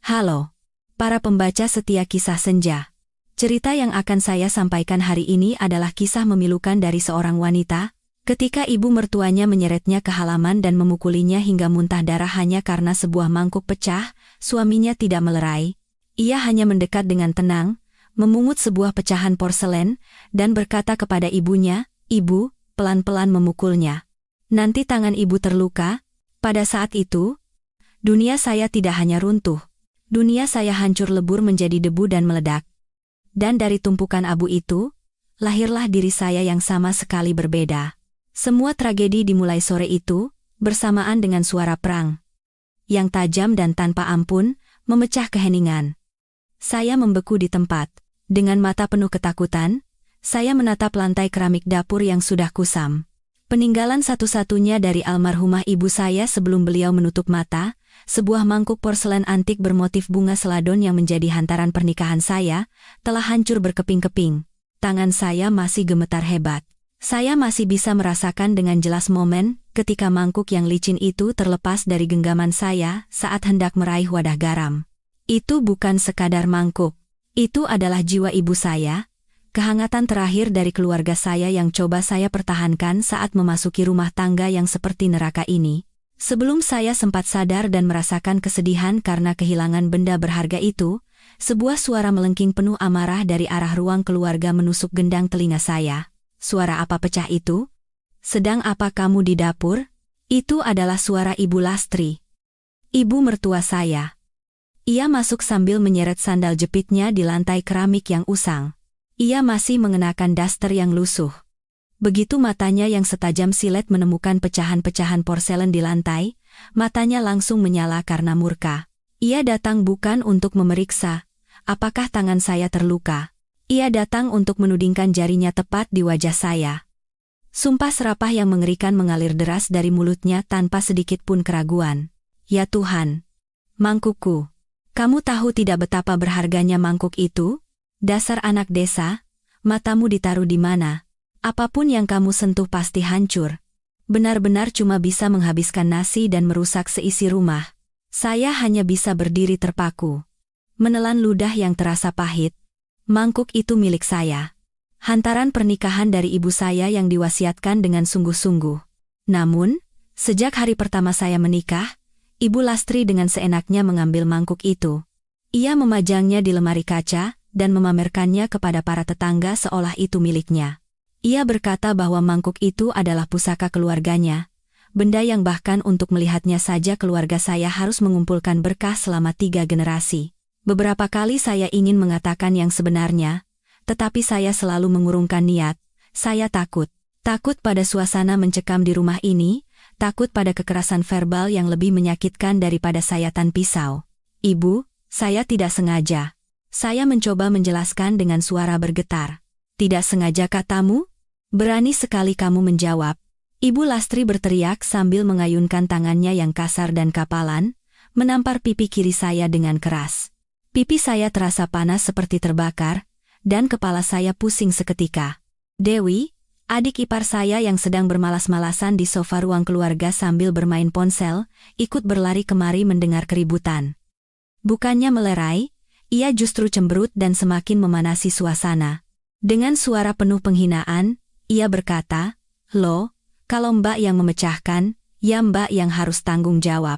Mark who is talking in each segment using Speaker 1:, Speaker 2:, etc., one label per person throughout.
Speaker 1: Halo, para pembaca setia kisah senja. Cerita yang akan saya sampaikan hari ini adalah kisah memilukan dari seorang wanita, ketika ibu mertuanya menyeretnya ke halaman dan memukulinya hingga muntah darah hanya karena sebuah mangkuk pecah. Suaminya tidak melerai. Ia hanya mendekat dengan tenang, memungut sebuah pecahan porselen, dan berkata kepada ibunya, "Ibu," pelan-pelan memukulnya. "Nanti tangan ibu terluka." Pada saat itu, dunia saya tidak hanya runtuh. Dunia saya hancur lebur menjadi debu dan meledak. Dan dari tumpukan abu itu, lahirlah diri saya yang sama sekali berbeda. Semua tragedi dimulai sore itu, bersamaan dengan suara perang yang tajam dan tanpa ampun, memecah keheningan. Saya membeku di tempat. Dengan mata penuh ketakutan, saya menatap lantai keramik dapur yang sudah kusam. Peninggalan satu-satunya dari almarhumah ibu saya sebelum beliau menutup mata, sebuah mangkuk porselen antik bermotif bunga seladon yang menjadi hantaran pernikahan saya, telah hancur berkeping-keping. Tangan saya masih gemetar hebat. Saya masih bisa merasakan dengan jelas momen ketika mangkuk yang licin itu terlepas dari genggaman saya saat hendak meraih wadah garam. Itu bukan sekadar mangkuk. Itu adalah jiwa ibu saya, kehangatan terakhir dari keluarga saya yang coba saya pertahankan saat memasuki rumah tangga yang seperti neraka ini. Sebelum saya sempat sadar dan merasakan kesedihan karena kehilangan benda berharga itu, sebuah suara melengking penuh amarah dari arah ruang keluarga menusuk gendang telinga saya. "Suara apa pecah itu? Sedang apa kamu di dapur?" Itu adalah suara Ibu Lastri, ibu mertua saya. Ia masuk sambil menyeret sandal jepitnya di lantai keramik yang usang. Ia masih mengenakan daster yang lusuh. Begitu matanya yang setajam silet menemukan pecahan-pecahan porselen di lantai, matanya langsung menyala karena murka. Ia datang bukan untuk memeriksa apakah tangan saya terluka. Ia datang untuk menudingkan jarinya tepat di wajah saya. Sumpah serapah yang mengerikan mengalir deras dari mulutnya tanpa sedikit pun keraguan. "Ya Tuhan, mangkukku. Kamu tahu tidak betapa berharganya mangkuk itu? Dasar anak desa, matamu ditaruh di mana? Apapun yang kamu sentuh pasti hancur. Benar-benar cuma bisa menghabiskan nasi dan merusak seisi rumah." Saya hanya bisa berdiri terpaku, menelan ludah yang terasa pahit. Mangkuk itu milik saya. Hantaran pernikahan dari ibu saya yang diwasiatkan dengan sungguh-sungguh. Namun, sejak hari pertama saya menikah, Ibu Lastri dengan seenaknya mengambil mangkuk itu. Ia memajangnya di lemari kaca dan memamerkannya kepada para tetangga seolah itu miliknya. Ia berkata bahwa mangkuk itu adalah pusaka keluarganya, benda yang bahkan untuk melihatnya saja keluarga saya harus mengumpulkan berkah selama 3 generasi. Beberapa kali saya ingin mengatakan yang sebenarnya, tetapi saya selalu mengurungkan niat. Saya takut. Takut pada suasana mencekam di rumah ini, takut pada kekerasan verbal yang lebih menyakitkan daripada sayatan pisau. "Ibu, saya tidak sengaja." Saya mencoba menjelaskan dengan suara bergetar. "Tidak sengaja katamu? Berani sekali kamu menjawab." Ibu Lastri berteriak sambil mengayunkan tangannya yang kasar dan kapalan, menampar pipi kiri saya dengan keras. Pipi saya terasa panas seperti terbakar, dan kepala saya pusing seketika. Dewi, adik ipar saya yang sedang bermalas-malasan di sofa ruang keluarga sambil bermain ponsel, ikut berlari kemari mendengar keributan. Bukannya melerai, ia justru cemberut dan semakin memanasi suasana. Dengan suara penuh penghinaan, ia berkata, "Loh, kalau Mbak yang memecahkan, ya Mbak yang harus tanggung jawab.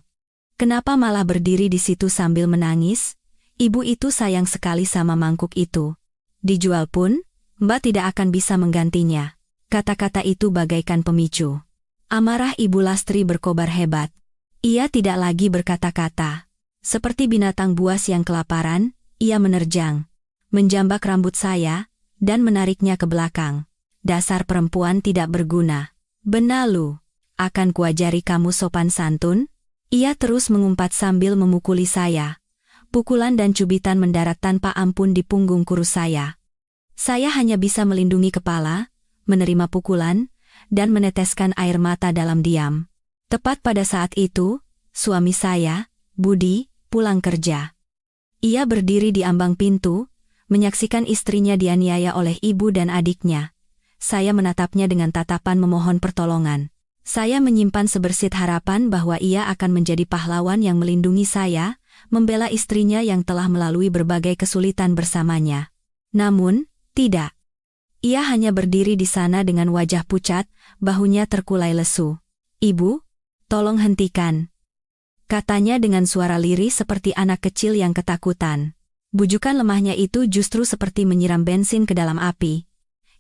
Speaker 1: Kenapa malah berdiri di situ sambil menangis? Ibu itu sayang sekali sama mangkuk itu. Dijual pun, Mbak tidak akan bisa menggantinya." Kata-kata itu bagaikan pemicu. Amarah Ibu Lastri berkobar hebat. Ia tidak lagi berkata-kata. Seperti binatang buas yang kelaparan, ia menerjang, menjambak rambut saya, dan menariknya ke belakang. "Dasar perempuan tidak berguna. Benalu, akan kuajari kamu sopan santun." Ia terus mengumpat sambil memukuli saya. Pukulan dan cubitan mendarat tanpa ampun di punggung kurus saya. Saya hanya bisa melindungi kepala, menerima pukulan, dan meneteskan air mata dalam diam. Tepat pada saat itu, suami saya, Budi, pulang kerja. Ia berdiri di ambang pintu, menyaksikan istrinya dianiaya oleh ibu dan adiknya. Saya menatapnya dengan tatapan memohon pertolongan. Saya menyimpan sebersit harapan bahwa ia akan menjadi pahlawan yang melindungi saya, membela istrinya yang telah melalui berbagai kesulitan bersamanya. Namun, tidak. Ia hanya berdiri di sana dengan wajah pucat, bahunya terkulai lesu. "Ibu, tolong hentikan," katanya dengan suara lirih seperti anak kecil yang ketakutan. Bujukan lemahnya itu justru seperti menyiram bensin ke dalam api.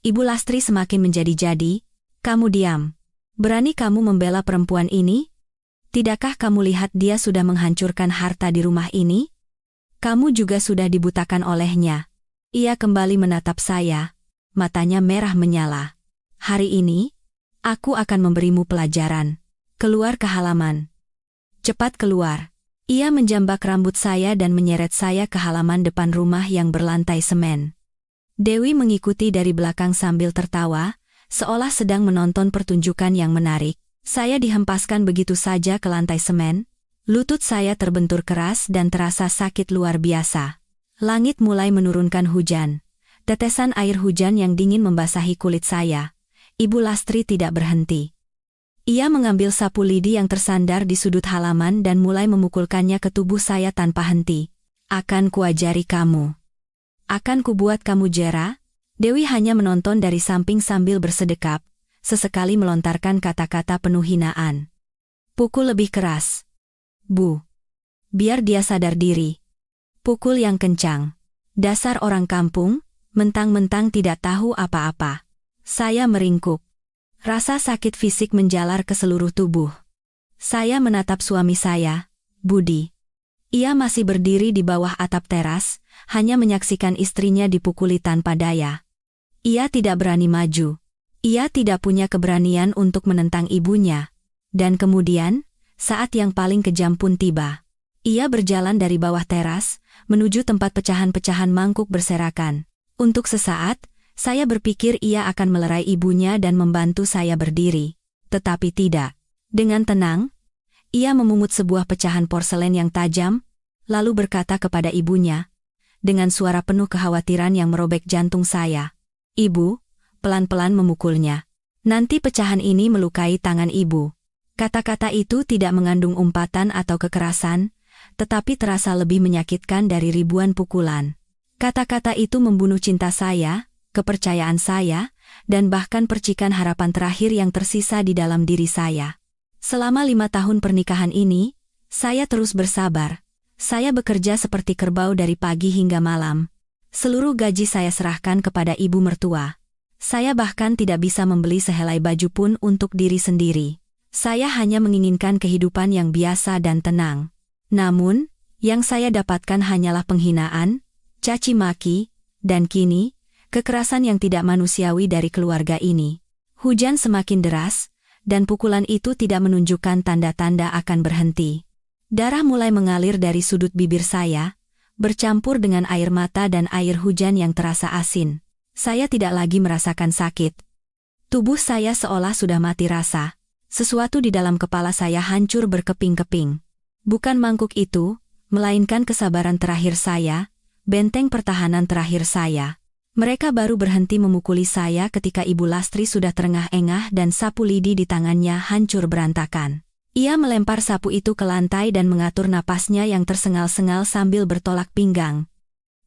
Speaker 1: Ibu Lastri semakin menjadi-jadi. "Kamu diam. Berani kamu membela perempuan ini? Tidakkah kamu lihat dia sudah menghancurkan harta di rumah ini? Kamu juga sudah dibutakan olehnya." Ia kembali menatap saya, matanya merah menyala. "Hari ini, aku akan memberimu pelajaran. Keluar ke halaman. Cepat keluar." Ia menjambak rambut saya dan menyeret saya ke halaman depan rumah yang berlantai semen. Dewi mengikuti dari belakang sambil tertawa, seolah sedang menonton pertunjukan yang menarik. Saya dihempaskan begitu saja ke lantai semen. Lutut saya terbentur keras dan terasa sakit luar biasa. Langit mulai menurunkan hujan. Tetesan air hujan yang dingin membasahi kulit saya. Ibu Lastri tidak berhenti. Ia mengambil sapu lidi yang tersandar di sudut halaman dan mulai memukulkannya ke tubuh saya tanpa henti. "Akan kuajari kamu. Akan kubuat kamu jera." Dewi hanya menonton dari samping sambil bersedekap, sesekali melontarkan kata-kata penuh hinaan. "Pukul lebih keras. Bu. Biar dia sadar diri. Pukul yang kencang. Dasar orang kampung, mentang-mentang tidak tahu apa-apa." Saya meringkuk. Rasa sakit fisik menjalar ke seluruh tubuh. Saya menatap suami saya, Budi. Ia masih berdiri di bawah atap teras, hanya menyaksikan istrinya dipukuli tanpa daya. Ia tidak berani maju. Ia tidak punya keberanian untuk menentang ibunya. Dan kemudian, saat yang paling kejam pun tiba. Ia berjalan dari bawah teras, menuju tempat pecahan-pecahan mangkuk berserakan. Untuk sesaat, saya berpikir ia akan melerai ibunya dan membantu saya berdiri. Tetapi tidak. Dengan tenang, ia memungut sebuah pecahan porselen yang tajam, lalu berkata kepada ibunya, dengan suara penuh kekhawatiran yang merobek jantung saya, "Ibu," pelan-pelan memukulnya. "Nanti pecahan ini melukai tangan ibu." Kata-kata itu tidak mengandung umpatan atau kekerasan, tetapi terasa lebih menyakitkan dari ribuan pukulan. Kata-kata itu membunuh cinta saya, kepercayaan saya, dan bahkan percikan harapan terakhir yang tersisa di dalam diri saya. Selama 5 tahun pernikahan ini, saya terus bersabar. Saya bekerja seperti kerbau dari pagi hingga malam. Seluruh gaji saya serahkan kepada ibu mertua. Saya bahkan tidak bisa membeli sehelai baju pun untuk diri sendiri. Saya hanya menginginkan kehidupan yang biasa dan tenang. Namun, yang saya dapatkan hanyalah penghinaan, caci maki, dan kini, kekerasan yang tidak manusiawi dari keluarga ini. Hujan semakin deras, dan pukulan itu tidak menunjukkan tanda-tanda akan berhenti. Darah mulai mengalir dari sudut bibir saya, bercampur dengan air mata dan air hujan yang terasa asin. Saya tidak lagi merasakan sakit. Tubuh saya seolah sudah mati rasa. Sesuatu di dalam kepala saya hancur berkeping-keping. Bukan mangkuk itu, melainkan kesabaran terakhir saya, benteng pertahanan terakhir saya. Mereka baru berhenti memukuli saya ketika Ibu Lastri sudah terengah-engah dan sapu lidi di tangannya hancur berantakan. Ia melempar sapu itu ke lantai dan mengatur napasnya yang tersengal-sengal sambil bertolak pinggang.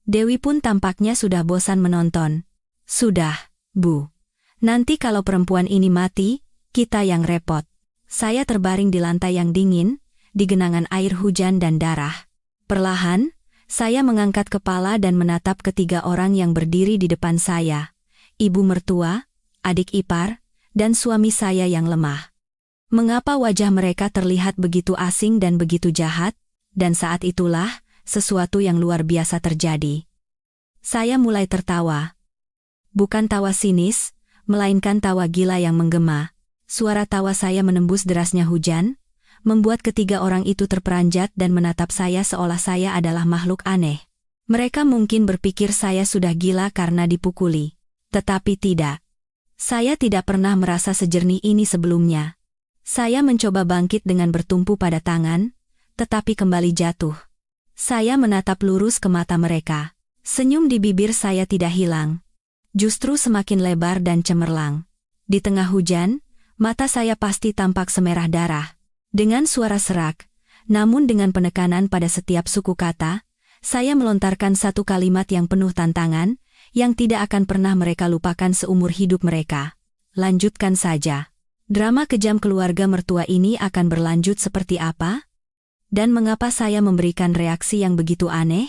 Speaker 1: Dewi pun tampaknya sudah bosan menonton. "Sudah, Bu. Nanti kalau perempuan ini mati, kita yang repot." Saya terbaring di lantai yang dingin, di genangan air hujan dan darah. Perlahan, saya mengangkat kepala dan menatap ketiga orang yang berdiri di depan saya. Ibu mertua, adik ipar, dan suami saya yang lemah. Mengapa wajah mereka terlihat begitu asing dan begitu jahat? Dan saat itulah, sesuatu yang luar biasa terjadi. Saya mulai tertawa. Bukan tawa sinis, melainkan tawa gila yang menggema. Suara tawa saya menembus derasnya hujan, membuat ketiga orang itu terperanjat dan menatap saya seolah saya adalah makhluk aneh. Mereka mungkin berpikir saya sudah gila karena dipukuli. Tetapi tidak. Saya tidak pernah merasa sejernih ini sebelumnya. Saya mencoba bangkit dengan bertumpu pada tangan, tetapi kembali jatuh. Saya menatap lurus ke mata mereka. Senyum di bibir saya tidak hilang. Justru semakin lebar dan cemerlang. Di tengah hujan, mata saya pasti tampak semerah darah. Dengan suara serak, namun dengan penekanan pada setiap suku kata, saya melontarkan satu kalimat yang penuh tantangan, yang tidak akan pernah mereka lupakan seumur hidup mereka. Lanjutkan saja. Drama kejam keluarga mertua ini akan berlanjut seperti apa? Dan mengapa saya memberikan reaksi yang begitu aneh?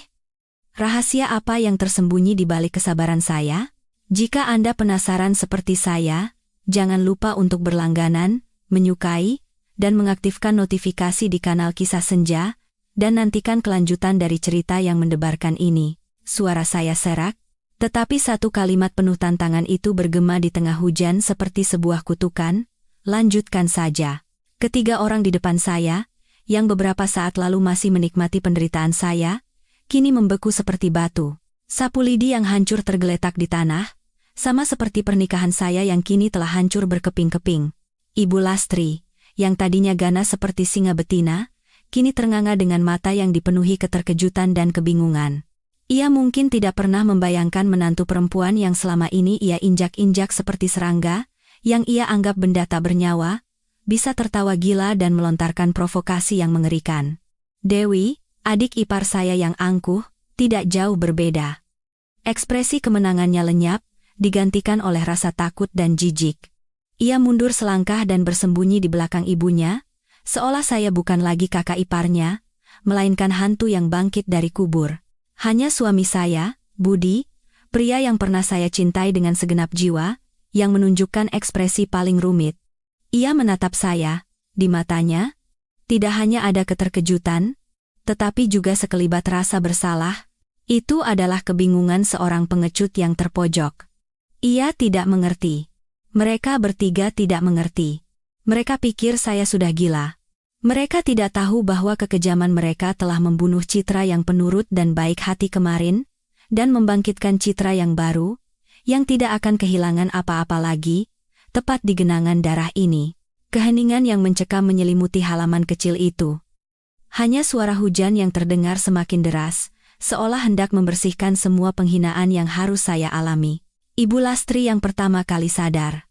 Speaker 1: Rahasia apa yang tersembunyi di balik kesabaran saya? Jika Anda penasaran seperti saya, jangan lupa untuk berlangganan, menyukai, dan mengaktifkan notifikasi di kanal Kisah Senja, dan nantikan kelanjutan dari cerita yang mendebarkan ini. Suara saya serak, tetapi satu kalimat penuh tantangan itu bergema di tengah hujan seperti sebuah kutukan. Lanjutkan saja. Ketiga orang di depan saya, yang beberapa saat lalu masih menikmati penderitaan saya, kini membeku seperti batu. Sapu lidi yang hancur tergeletak di tanah, sama seperti pernikahan saya yang kini telah hancur berkeping-keping. Ibu Lastri, yang tadinya ganas seperti singa betina, kini ternganga dengan mata yang dipenuhi keterkejutan dan kebingungan. Ia mungkin tidak pernah membayangkan menantu perempuan yang selama ini ia injak-injak seperti serangga, yang ia anggap benda tak bernyawa, bisa tertawa gila dan melontarkan provokasi yang mengerikan. Dewi, adik ipar saya yang angkuh, tidak jauh berbeda. Ekspresi kemenangannya lenyap, digantikan oleh rasa takut dan jijik. Ia mundur selangkah dan bersembunyi di belakang ibunya, seolah saya bukan lagi kakak iparnya, melainkan hantu yang bangkit dari kubur. Hanya suami saya, Budi, pria yang pernah saya cintai dengan segenap jiwa, yang menunjukkan ekspresi paling rumit. Ia menatap saya, di matanya, tidak hanya ada keterkejutan, tetapi juga sekelibat rasa bersalah. Itu adalah kebingungan seorang pengecut yang terpojok. Ia tidak mengerti. Mereka bertiga tidak mengerti. Mereka pikir saya sudah gila. Mereka tidak tahu bahwa kekejaman mereka telah membunuh citra yang penurut dan baik hati kemarin, dan membangkitkan citra yang baru, yang tidak akan kehilangan apa-apa lagi, tepat di genangan darah ini. Keheningan yang mencekam menyelimuti halaman kecil itu. Hanya suara hujan yang terdengar semakin deras, seolah hendak membersihkan semua penghinaan yang harus saya alami. Ibu Lastri yang pertama kali sadar.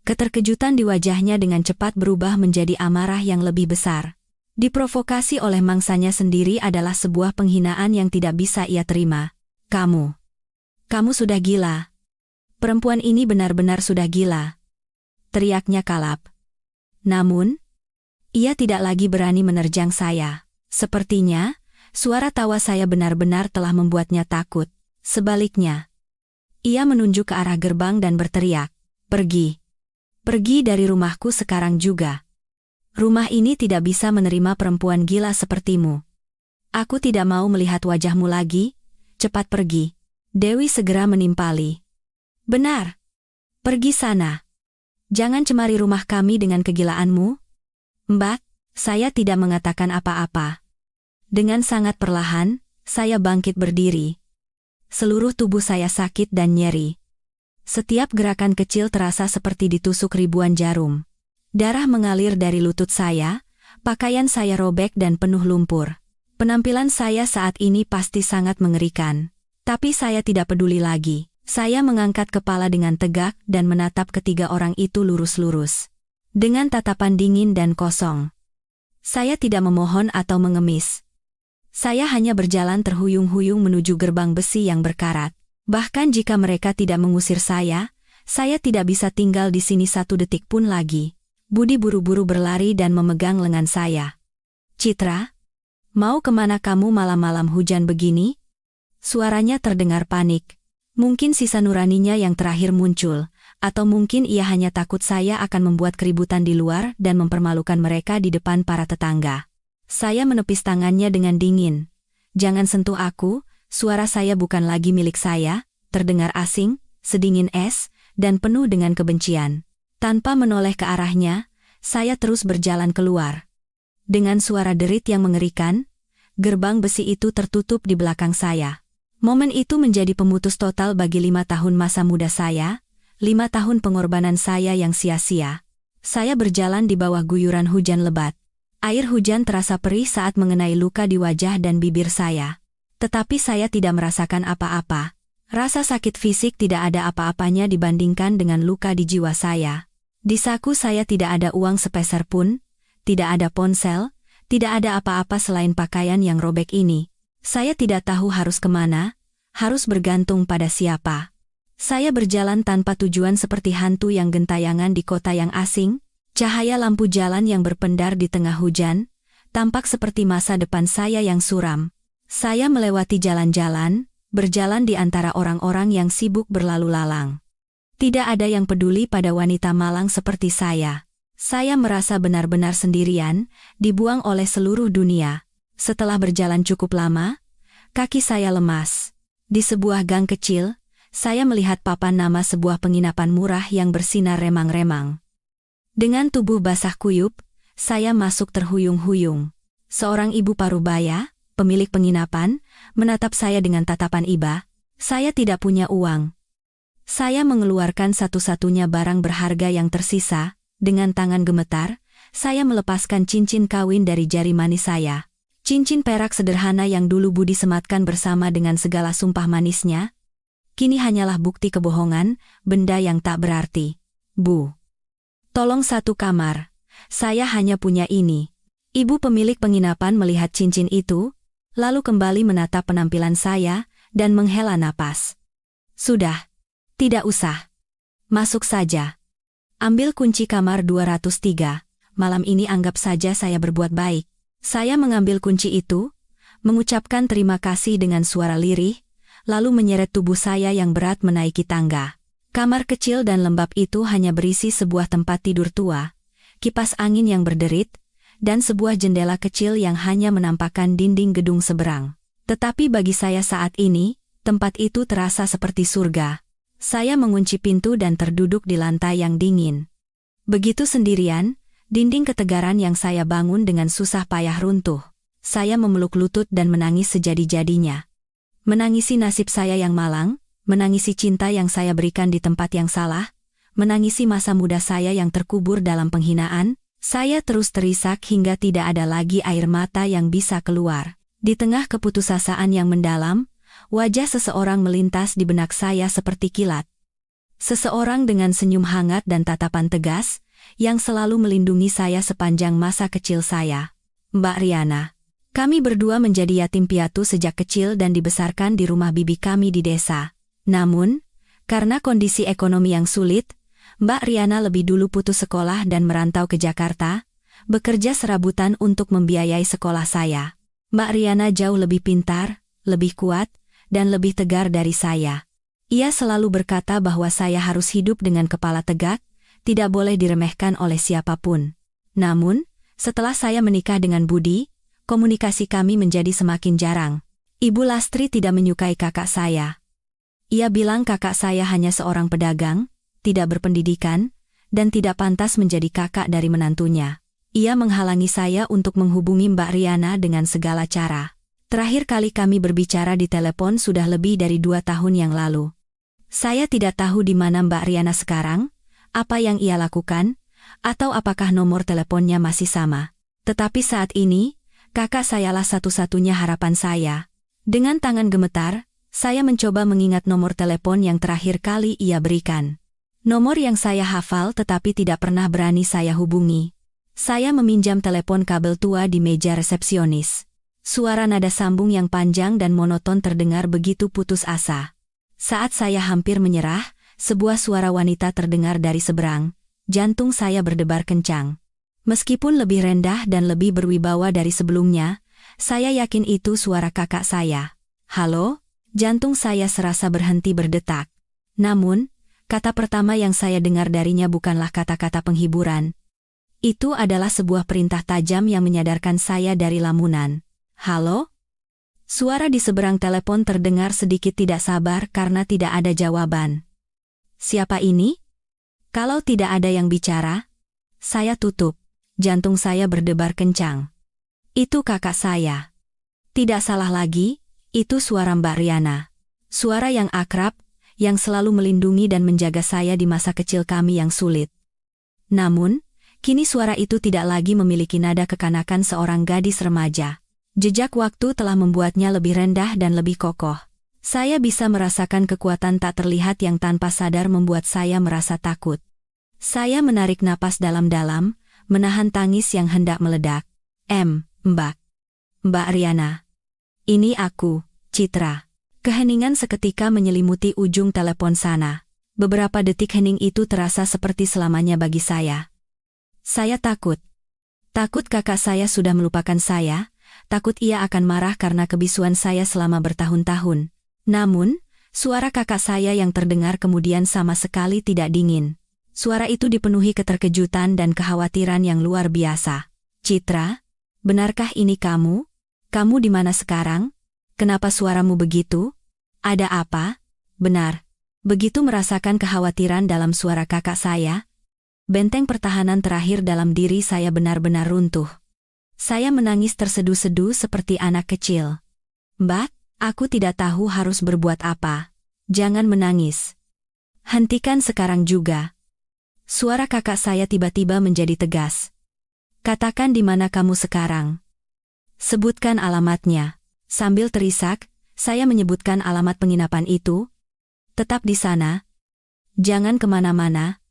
Speaker 1: Keterkejutan di wajahnya dengan cepat berubah menjadi amarah yang lebih besar. Diprovokasi oleh mangsanya sendiri adalah sebuah penghinaan yang tidak bisa ia terima. Kamu sudah gila. Perempuan ini benar-benar sudah gila. Teriaknya kalap. Namun, ia tidak lagi berani menerjang saya. Sepertinya, suara tawa saya benar-benar telah membuatnya takut. Sebaliknya, ia menunjuk ke arah gerbang dan berteriak, "Pergi. Pergi dari rumahku sekarang juga. Rumah ini tidak bisa menerima perempuan gila sepertimu. Aku tidak mau melihat wajahmu lagi, cepat pergi." Dewi segera menimpali. "Benar. Pergi sana. Jangan cemari rumah kami dengan kegilaanmu." "Mbak, saya tidak mengatakan apa-apa." Dengan sangat perlahan, saya bangkit berdiri. Seluruh tubuh saya sakit dan nyeri. Setiap gerakan kecil terasa seperti ditusuk ribuan jarum. Darah mengalir dari lutut saya, pakaian saya robek dan penuh lumpur. Penampilan saya saat ini pasti sangat mengerikan. Tapi saya tidak peduli lagi. Saya mengangkat kepala dengan tegak dan menatap ketiga orang itu lurus-lurus. Dengan tatapan dingin dan kosong. Saya tidak memohon atau mengemis. Saya hanya berjalan terhuyung-huyung menuju gerbang besi yang berkarat. Bahkan jika mereka tidak mengusir saya tidak bisa tinggal di sini satu detik pun lagi. Budi buru-buru berlari dan memegang lengan saya. "Citra, mau kemana kamu malam-malam hujan begini?" Suaranya terdengar panik. Mungkin sisa nuraninya yang terakhir muncul, atau mungkin ia hanya takut saya akan membuat keributan di luar dan mempermalukan mereka di depan para tetangga. Saya menepis tangannya dengan dingin. "Jangan sentuh aku," suara saya bukan lagi milik saya, terdengar asing, sedingin es, dan penuh dengan kebencian. Tanpa menoleh ke arahnya, saya terus berjalan keluar. Dengan suara derit yang mengerikan, gerbang besi itu tertutup di belakang saya. Momen itu menjadi pemutus total bagi 5 tahun masa muda saya, 5 tahun pengorbanan saya yang sia-sia. Saya berjalan di bawah guyuran hujan lebat. Air hujan terasa perih saat mengenai luka di wajah dan bibir saya. Tetapi saya tidak merasakan apa-apa. Rasa sakit fisik tidak ada apa-apanya dibandingkan dengan luka di jiwa saya. Di saku saya tidak ada uang sepeser pun, tidak ada ponsel, Tidak ada apa-apa selain pakaian yang robek ini. Saya tidak tahu harus kemana, harus bergantung pada siapa. Saya berjalan tanpa tujuan seperti hantu yang gentayangan di kota yang asing. Cahaya lampu jalan yang berpendar di tengah hujan, tampak seperti masa depan saya yang suram. Saya melewati jalan-jalan, berjalan di antara orang-orang yang sibuk berlalu lalang. Tidak ada yang peduli pada wanita malang seperti saya. Saya merasa benar-benar sendirian, dibuang oleh seluruh dunia. Setelah berjalan cukup lama, kaki saya lemas. Di sebuah gang kecil, saya melihat papan nama sebuah penginapan murah yang bersinar remang-remang. Dengan tubuh basah kuyup, saya masuk terhuyung-huyung. Seorang ibu parubaya, pemilik penginapan, menatap saya dengan tatapan iba. Saya tidak punya uang. Saya mengeluarkan satu-satunya barang berharga yang tersisa. Dengan tangan gemetar, saya melepaskan cincin kawin dari jari manis saya. Cincin perak sederhana yang dulu Budi sematkan bersama dengan segala sumpah manisnya, kini hanyalah bukti kebohongan, benda yang tak berarti. Bu, tolong satu kamar. Saya hanya punya ini. Ibu pemilik penginapan melihat cincin itu, lalu kembali menatap penampilan saya, dan menghela napas. Sudah. Tidak usah. Masuk saja. Ambil kunci kamar 203. Malam ini anggap saja saya berbuat baik. Saya mengambil kunci itu, mengucapkan terima kasih dengan suara lirih, lalu menyeret tubuh saya yang berat menaiki tangga. Kamar kecil dan lembab itu hanya berisi sebuah tempat tidur tua, kipas angin yang berderit, dan sebuah jendela kecil yang hanya menampakkan dinding gedung seberang. Tetapi bagi saya saat ini, tempat itu terasa seperti surga. Saya mengunci pintu dan terduduk di lantai yang dingin. Begitu sendirian, dinding ketegaran yang saya bangun dengan susah payah runtuh. Saya memeluk lutut dan menangis sejadi-jadinya. Menangisi nasib saya yang malang, menangisi cinta yang saya berikan di tempat yang salah, menangisi masa muda saya yang terkubur dalam penghinaan. Saya terus terisak hingga tidak ada lagi air mata yang bisa keluar. Di tengah keputusasaan yang mendalam, wajah seseorang melintas di benak saya seperti kilat. Seseorang dengan senyum hangat dan tatapan tegas, yang selalu melindungi saya sepanjang masa kecil saya. Mbak Riana. Kami berdua menjadi yatim piatu sejak kecil dan dibesarkan di rumah bibi kami di desa. Namun, karena kondisi ekonomi yang sulit, Mbak Riana lebih dulu putus sekolah dan merantau ke Jakarta, bekerja serabutan untuk membiayai sekolah saya. Mbak Riana jauh lebih pintar, lebih kuat, dan lebih tegar dari saya. Ia selalu berkata bahwa saya harus hidup dengan kepala tegak, tidak boleh diremehkan oleh siapapun. Namun, setelah saya menikah dengan Budi, komunikasi kami menjadi semakin jarang. Ibu Lastri tidak menyukai kakak saya. Ia bilang kakak saya hanya seorang pedagang, tidak berpendidikan, dan tidak pantas menjadi kakak dari menantunya. Ia menghalangi saya untuk menghubungi Mbak Riana dengan segala cara. Terakhir kali kami berbicara di telepon sudah lebih dari 2 tahun yang lalu. Saya tidak tahu di mana Mbak Riana sekarang, apa yang ia lakukan, atau apakah nomor teleponnya masih sama. Tetapi saat ini, kakak sayalah satu-satunya harapan saya. Dengan tangan gemetar, saya mencoba mengingat nomor telepon yang terakhir kali ia berikan. Nomor yang saya hafal tetapi tidak pernah berani saya hubungi. Saya meminjam telepon kabel tua di meja resepsionis. Suara nada sambung yang panjang dan monoton terdengar begitu putus asa. Saat saya hampir menyerah, sebuah suara wanita terdengar dari seberang. Jantung saya berdebar kencang. Meskipun lebih rendah dan lebih berwibawa dari sebelumnya, saya yakin itu suara kakak saya. Halo? Jantung saya serasa berhenti berdetak. Namun, kata pertama yang saya dengar darinya bukanlah kata-kata penghiburan. Itu adalah sebuah perintah tajam yang menyadarkan saya dari lamunan. Halo? Suara di seberang telepon terdengar sedikit tidak sabar karena tidak ada jawaban. Siapa ini? Kalau tidak ada yang bicara, saya tutup. Jantung saya berdebar kencang. Itu kakak saya. Tidak salah lagi, itu suara Mbak Riana. Suara yang akrab, yang selalu melindungi dan menjaga saya di masa kecil kami yang sulit. Namun, kini suara itu tidak lagi memiliki nada kekanakan seorang gadis remaja. Jejak waktu telah membuatnya lebih rendah dan lebih kokoh. Saya bisa merasakan kekuatan tak terlihat yang tanpa sadar membuat saya merasa takut. Saya menarik napas dalam-dalam, menahan tangis yang hendak meledak. Mbak. Mbak Riana. Ini aku, Citra. Keheningan seketika menyelimuti ujung telepon sana. Beberapa detik hening itu terasa seperti selamanya bagi saya. Saya takut. Takut kakak saya sudah melupakan saya, takut ia akan marah karena kebisuan saya selama bertahun-tahun. Namun, suara kakak saya yang terdengar kemudian sama sekali tidak dingin. Suara itu dipenuhi keterkejutan dan kekhawatiran yang luar biasa. Citra, benarkah ini kamu? Kamu di mana sekarang? Kenapa suaramu begitu? Ada apa? Benar. Begitu merasakan kekhawatiran dalam suara kakak saya, benteng pertahanan terakhir dalam diri saya benar-benar runtuh. Saya menangis terseduh-seduh seperti anak kecil. Mbak, aku tidak tahu harus berbuat apa. Jangan menangis. Hentikan sekarang juga. Suara kakak saya tiba-tiba menjadi tegas. Katakan di mana kamu sekarang. Sebutkan alamatnya. Sambil terisak, saya menyebutkan alamat penginapan itu. Tetap di sana. Jangan kemana-mana.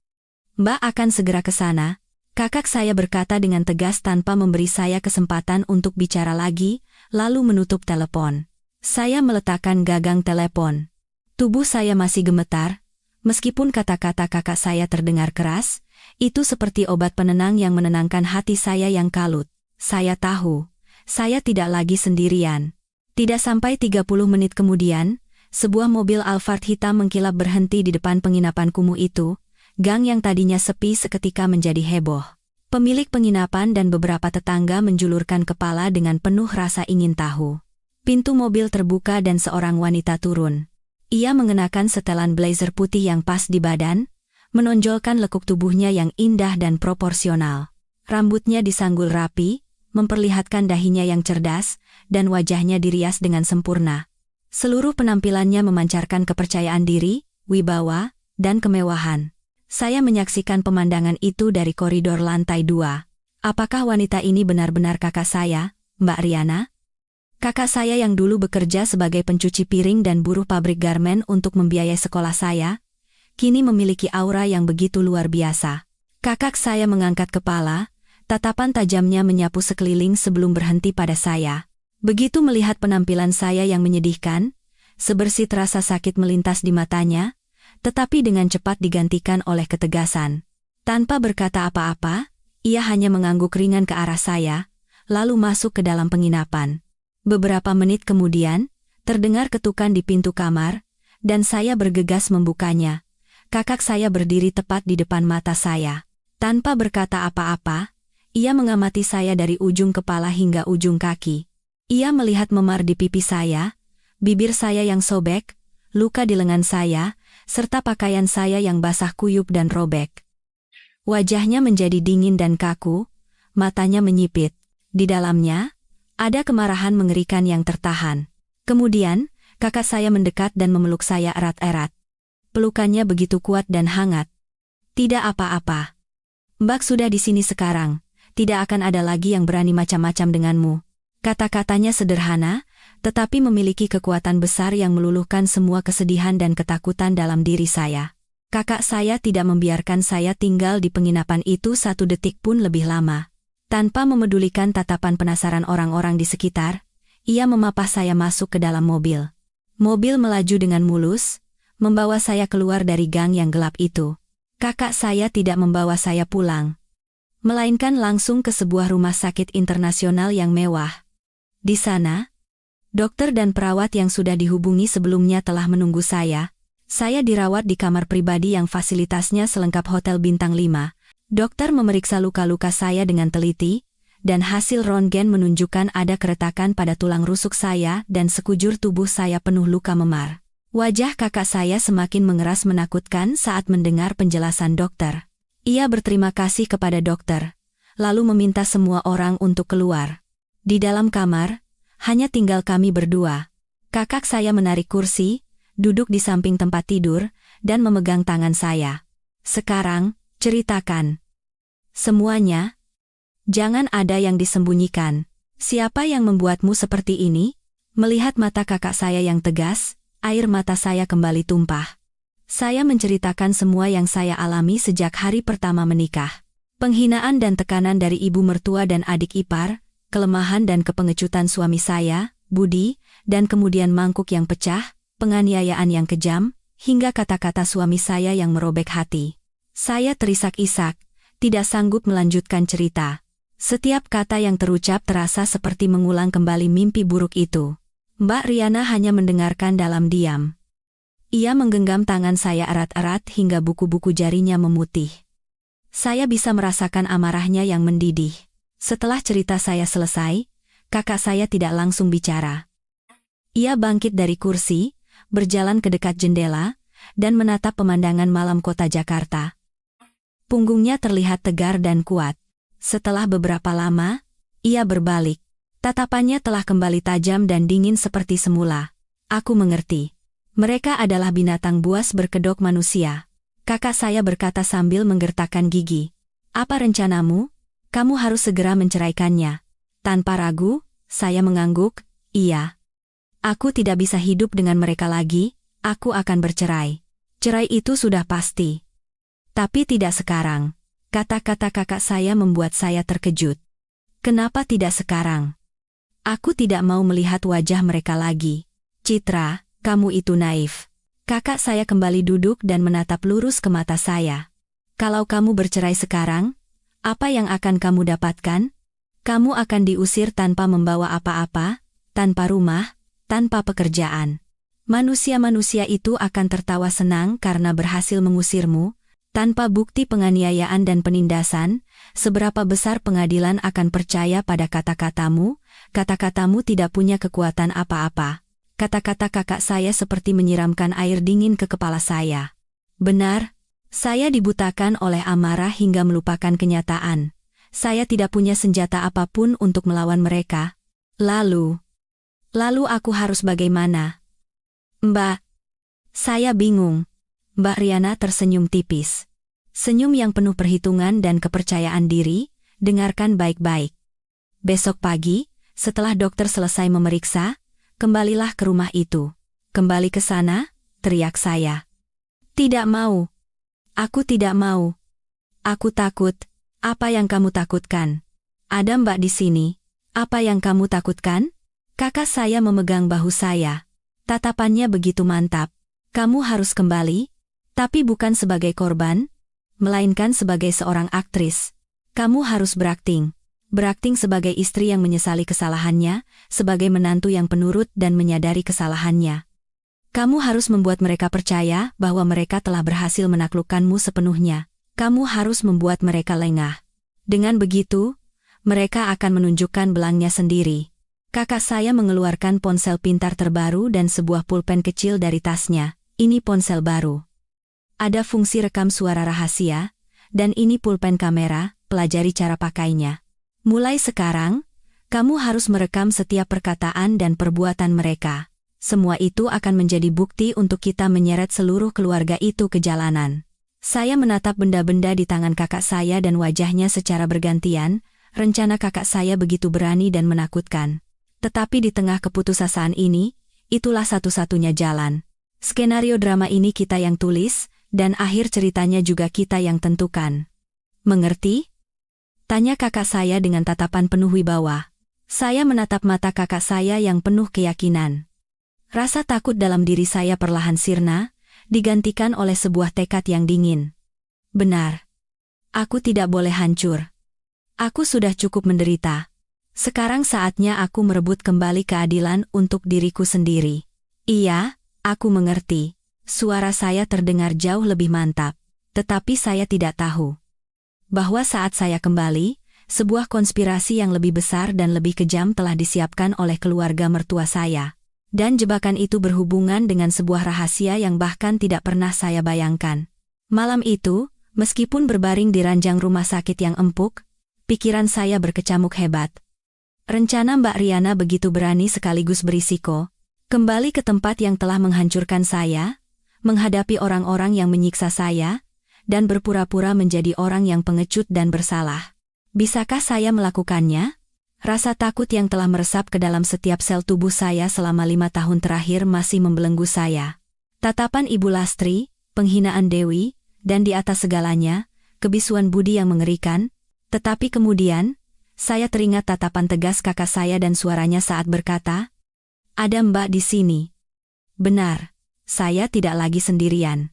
Speaker 1: Mbak akan segera ke sana. Kakak saya berkata dengan tegas tanpa memberi saya kesempatan untuk bicara lagi, lalu menutup telepon. Saya meletakkan gagang telepon. Tubuh saya masih gemetar. Meskipun kata-kata kakak saya terdengar keras, itu seperti obat penenang yang menenangkan hati saya yang kalut. Saya tahu, saya tidak lagi sendirian. Tidak sampai 30 menit kemudian, sebuah mobil Alphard hitam mengkilap berhenti di depan penginapan kumuh itu. Gang yang tadinya sepi seketika menjadi heboh. Pemilik penginapan dan beberapa tetangga menjulurkan kepala dengan penuh rasa ingin tahu. Pintu mobil terbuka dan seorang wanita turun. Ia mengenakan setelan blazer putih yang pas di badan, menonjolkan lekuk tubuhnya yang indah dan proporsional. Rambutnya disanggul rapi, memperlihatkan dahinya yang cerdas, dan wajahnya dirias dengan sempurna. Seluruh penampilannya memancarkan kepercayaan diri, wibawa, dan kemewahan. Saya menyaksikan pemandangan itu dari koridor lantai 2. Apakah wanita ini benar-benar kakak saya, Mbak Riana? Kakak saya yang dulu bekerja sebagai pencuci piring dan buruh pabrik garmen untuk membiayai sekolah saya, kini memiliki aura yang begitu luar biasa. Kakak saya mengangkat kepala, tatapan tajamnya menyapu sekeliling sebelum berhenti pada saya. Begitu melihat penampilan saya yang menyedihkan, sebersit rasa sakit melintas di matanya, tetapi dengan cepat digantikan oleh ketegasan. Tanpa berkata apa-apa, ia hanya mengangguk ringan ke arah saya, lalu masuk ke dalam penginapan. Beberapa menit kemudian, terdengar ketukan di pintu kamar, dan saya bergegas membukanya. Kakak saya berdiri tepat di depan mata saya. Tanpa berkata apa-apa, ia mengamati saya dari ujung kepala hingga ujung kaki. Ia melihat memar di pipi saya, bibir saya yang sobek, luka di lengan saya, serta pakaian saya yang basah kuyup dan robek. Wajahnya menjadi dingin dan kaku, matanya menyipit. Di dalamnya, ada kemarahan mengerikan yang tertahan. Kemudian, kakak saya mendekat dan memeluk saya erat-erat. Pelukannya begitu kuat dan hangat. Tidak apa-apa. Mbak sudah di sini sekarang, tidak akan ada lagi yang berani macam-macam denganmu. Kata-katanya sederhana, tetapi memiliki kekuatan besar yang meluluhkan semua kesedihan dan ketakutan dalam diri saya. Kakak saya tidak membiarkan saya tinggal di penginapan itu satu detik pun lebih lama. Tanpa memedulikan tatapan penasaran orang-orang di sekitar, ia memapah saya masuk ke dalam mobil. Mobil melaju dengan mulus, membawa saya keluar dari gang yang gelap itu. Kakak saya tidak membawa saya pulang, melainkan langsung ke sebuah rumah sakit internasional yang mewah. Di sana, dokter dan perawat yang sudah dihubungi sebelumnya telah menunggu saya. Saya dirawat di kamar pribadi yang fasilitasnya selengkap hotel bintang 5. Dokter memeriksa luka-luka saya dengan teliti, dan hasil röntgen menunjukkan ada keretakan pada tulang rusuk saya dan sekujur tubuh saya penuh luka memar. Wajah kakak saya semakin mengeras menakutkan saat mendengar penjelasan dokter. Ia berterima kasih kepada dokter, lalu meminta semua orang untuk keluar. Di dalam kamar, hanya tinggal kami berdua. Kakak saya menarik kursi, duduk di samping tempat tidur, dan memegang tangan saya. Sekarang, ceritakan semuanya. Jangan ada yang disembunyikan. Siapa yang membuatmu seperti ini? Melihat mata kakak saya yang tegas, air mata saya kembali tumpah. Saya menceritakan semua yang saya alami sejak hari pertama menikah. Penghinaan dan tekanan dari ibu mertua dan adik ipar, kelemahan dan kepengecutan suami saya, Budi, dan kemudian mangkuk yang pecah, penganiayaan yang kejam, hingga kata-kata suami saya yang merobek hati. Saya terisak-isak, tidak sanggup melanjutkan cerita. Setiap kata yang terucap terasa seperti mengulang kembali mimpi buruk itu. Mbak Riana hanya mendengarkan dalam diam. Ia menggenggam tangan saya erat-erat hingga buku-buku jarinya memutih. Saya bisa merasakan amarahnya yang mendidih. Setelah cerita saya selesai, kakak saya tidak langsung bicara. Ia bangkit dari kursi, berjalan ke dekat jendela, dan menatap pemandangan malam kota Jakarta. Punggungnya terlihat tegar dan kuat. Setelah beberapa lama, ia berbalik. Tatapannya telah kembali tajam dan dingin seperti semula. Aku mengerti. Mereka adalah binatang buas berkedok manusia. Kakak saya berkata sambil menggertakkan gigi. Apa rencanamu? Kamu harus segera menceraikannya. Tanpa ragu, saya mengangguk, iya. Aku tidak bisa hidup dengan mereka lagi, aku akan bercerai. Cerai itu sudah pasti. Tapi tidak sekarang. Kata-kata kakak saya membuat saya terkejut. Kenapa tidak sekarang? Aku tidak mau melihat wajah mereka lagi. Citra, kamu itu naif. Kakak saya kembali duduk dan menatap lurus ke mata saya. Kalau kamu bercerai sekarang, apa yang akan kamu dapatkan? Kamu akan diusir tanpa membawa apa-apa, tanpa rumah, tanpa pekerjaan. Manusia-manusia itu akan tertawa senang karena berhasil mengusirmu. Tanpa bukti penganiayaan dan penindasan, seberapa besar pengadilan akan percaya pada kata-katamu? Kata-katamu tidak punya kekuatan apa-apa. Kata-kata kakak saya seperti menyiramkan air dingin ke kepala saya. Benar, saya dibutakan oleh amarah hingga melupakan kenyataan. Saya tidak punya senjata apapun untuk melawan mereka. Lalu aku harus bagaimana? Mbak, saya bingung. Mbak Riana tersenyum tipis. Senyum yang penuh perhitungan dan kepercayaan diri, dengarkan baik-baik. Besok pagi, setelah dokter selesai memeriksa, kembalilah ke rumah itu. Kembali ke sana, teriak saya. Tidak mau. Aku tidak mau. Aku takut. Apa yang kamu takutkan? Ada Mbak di sini. Apa yang kamu takutkan? Kakak saya memegang bahu saya. Tatapannya begitu mantap. Kamu harus kembali. Tapi bukan sebagai korban, melainkan sebagai seorang aktris. Kamu harus berakting. Berakting sebagai istri yang menyesali kesalahannya, sebagai menantu yang penurut dan menyadari kesalahannya. Kamu harus membuat mereka percaya bahwa mereka telah berhasil menaklukkanmu sepenuhnya. Kamu harus membuat mereka lengah. Dengan begitu, mereka akan menunjukkan belangnya sendiri. Kakak saya mengeluarkan ponsel pintar terbaru dan sebuah pulpen kecil dari tasnya. Ini ponsel baru. Ada fungsi rekam suara rahasia, dan ini pulpen kamera, pelajari cara pakainya. Mulai sekarang, kamu harus merekam setiap perkataan dan perbuatan mereka. Semua itu akan menjadi bukti untuk kita menyeret seluruh keluarga itu ke jalanan. Saya menatap benda-benda di tangan kakak saya dan wajahnya secara bergantian. Rencana kakak saya begitu berani dan menakutkan. Tetapi di tengah keputusasaan ini, itulah satu-satunya jalan. Skenario drama ini kita yang tulis, dan akhir ceritanya juga kita yang tentukan. Mengerti? Tanya kakak saya dengan tatapan penuh wibawa. Saya menatap mata kakak saya yang penuh keyakinan. Rasa takut dalam diri saya perlahan sirna, digantikan oleh sebuah tekad yang dingin. Benar. Aku tidak boleh hancur. Aku sudah cukup menderita. Sekarang saatnya aku merebut kembali keadilan untuk diriku sendiri. Iya, aku mengerti. Suara saya terdengar jauh lebih mantap, tetapi saya tidak tahu bahwa saat saya kembali, sebuah konspirasi yang lebih besar dan lebih kejam telah disiapkan oleh keluarga mertua saya. Dan jebakan itu berhubungan dengan sebuah rahasia yang bahkan tidak pernah saya bayangkan. Malam itu, meskipun berbaring di ranjang rumah sakit yang empuk, pikiran saya berkecamuk hebat. Rencana Mbak Riana begitu berani sekaligus berisiko. Kembali ke tempat yang telah menghancurkan saya, menghadapi orang-orang yang menyiksa saya, dan berpura-pura menjadi orang yang pengecut dan bersalah. Bisakah saya melakukannya? Rasa takut yang telah meresap ke dalam setiap sel tubuh saya selama 5 tahun terakhir masih membelenggu saya. Tatapan Ibu Lastri, penghinaan Dewi, dan di atas segalanya, kebisuan Budi yang mengerikan. Tetapi kemudian, saya teringat tatapan tegas kakak saya dan suaranya saat berkata, "Ada Mbak di sini." Benar, saya tidak lagi sendirian.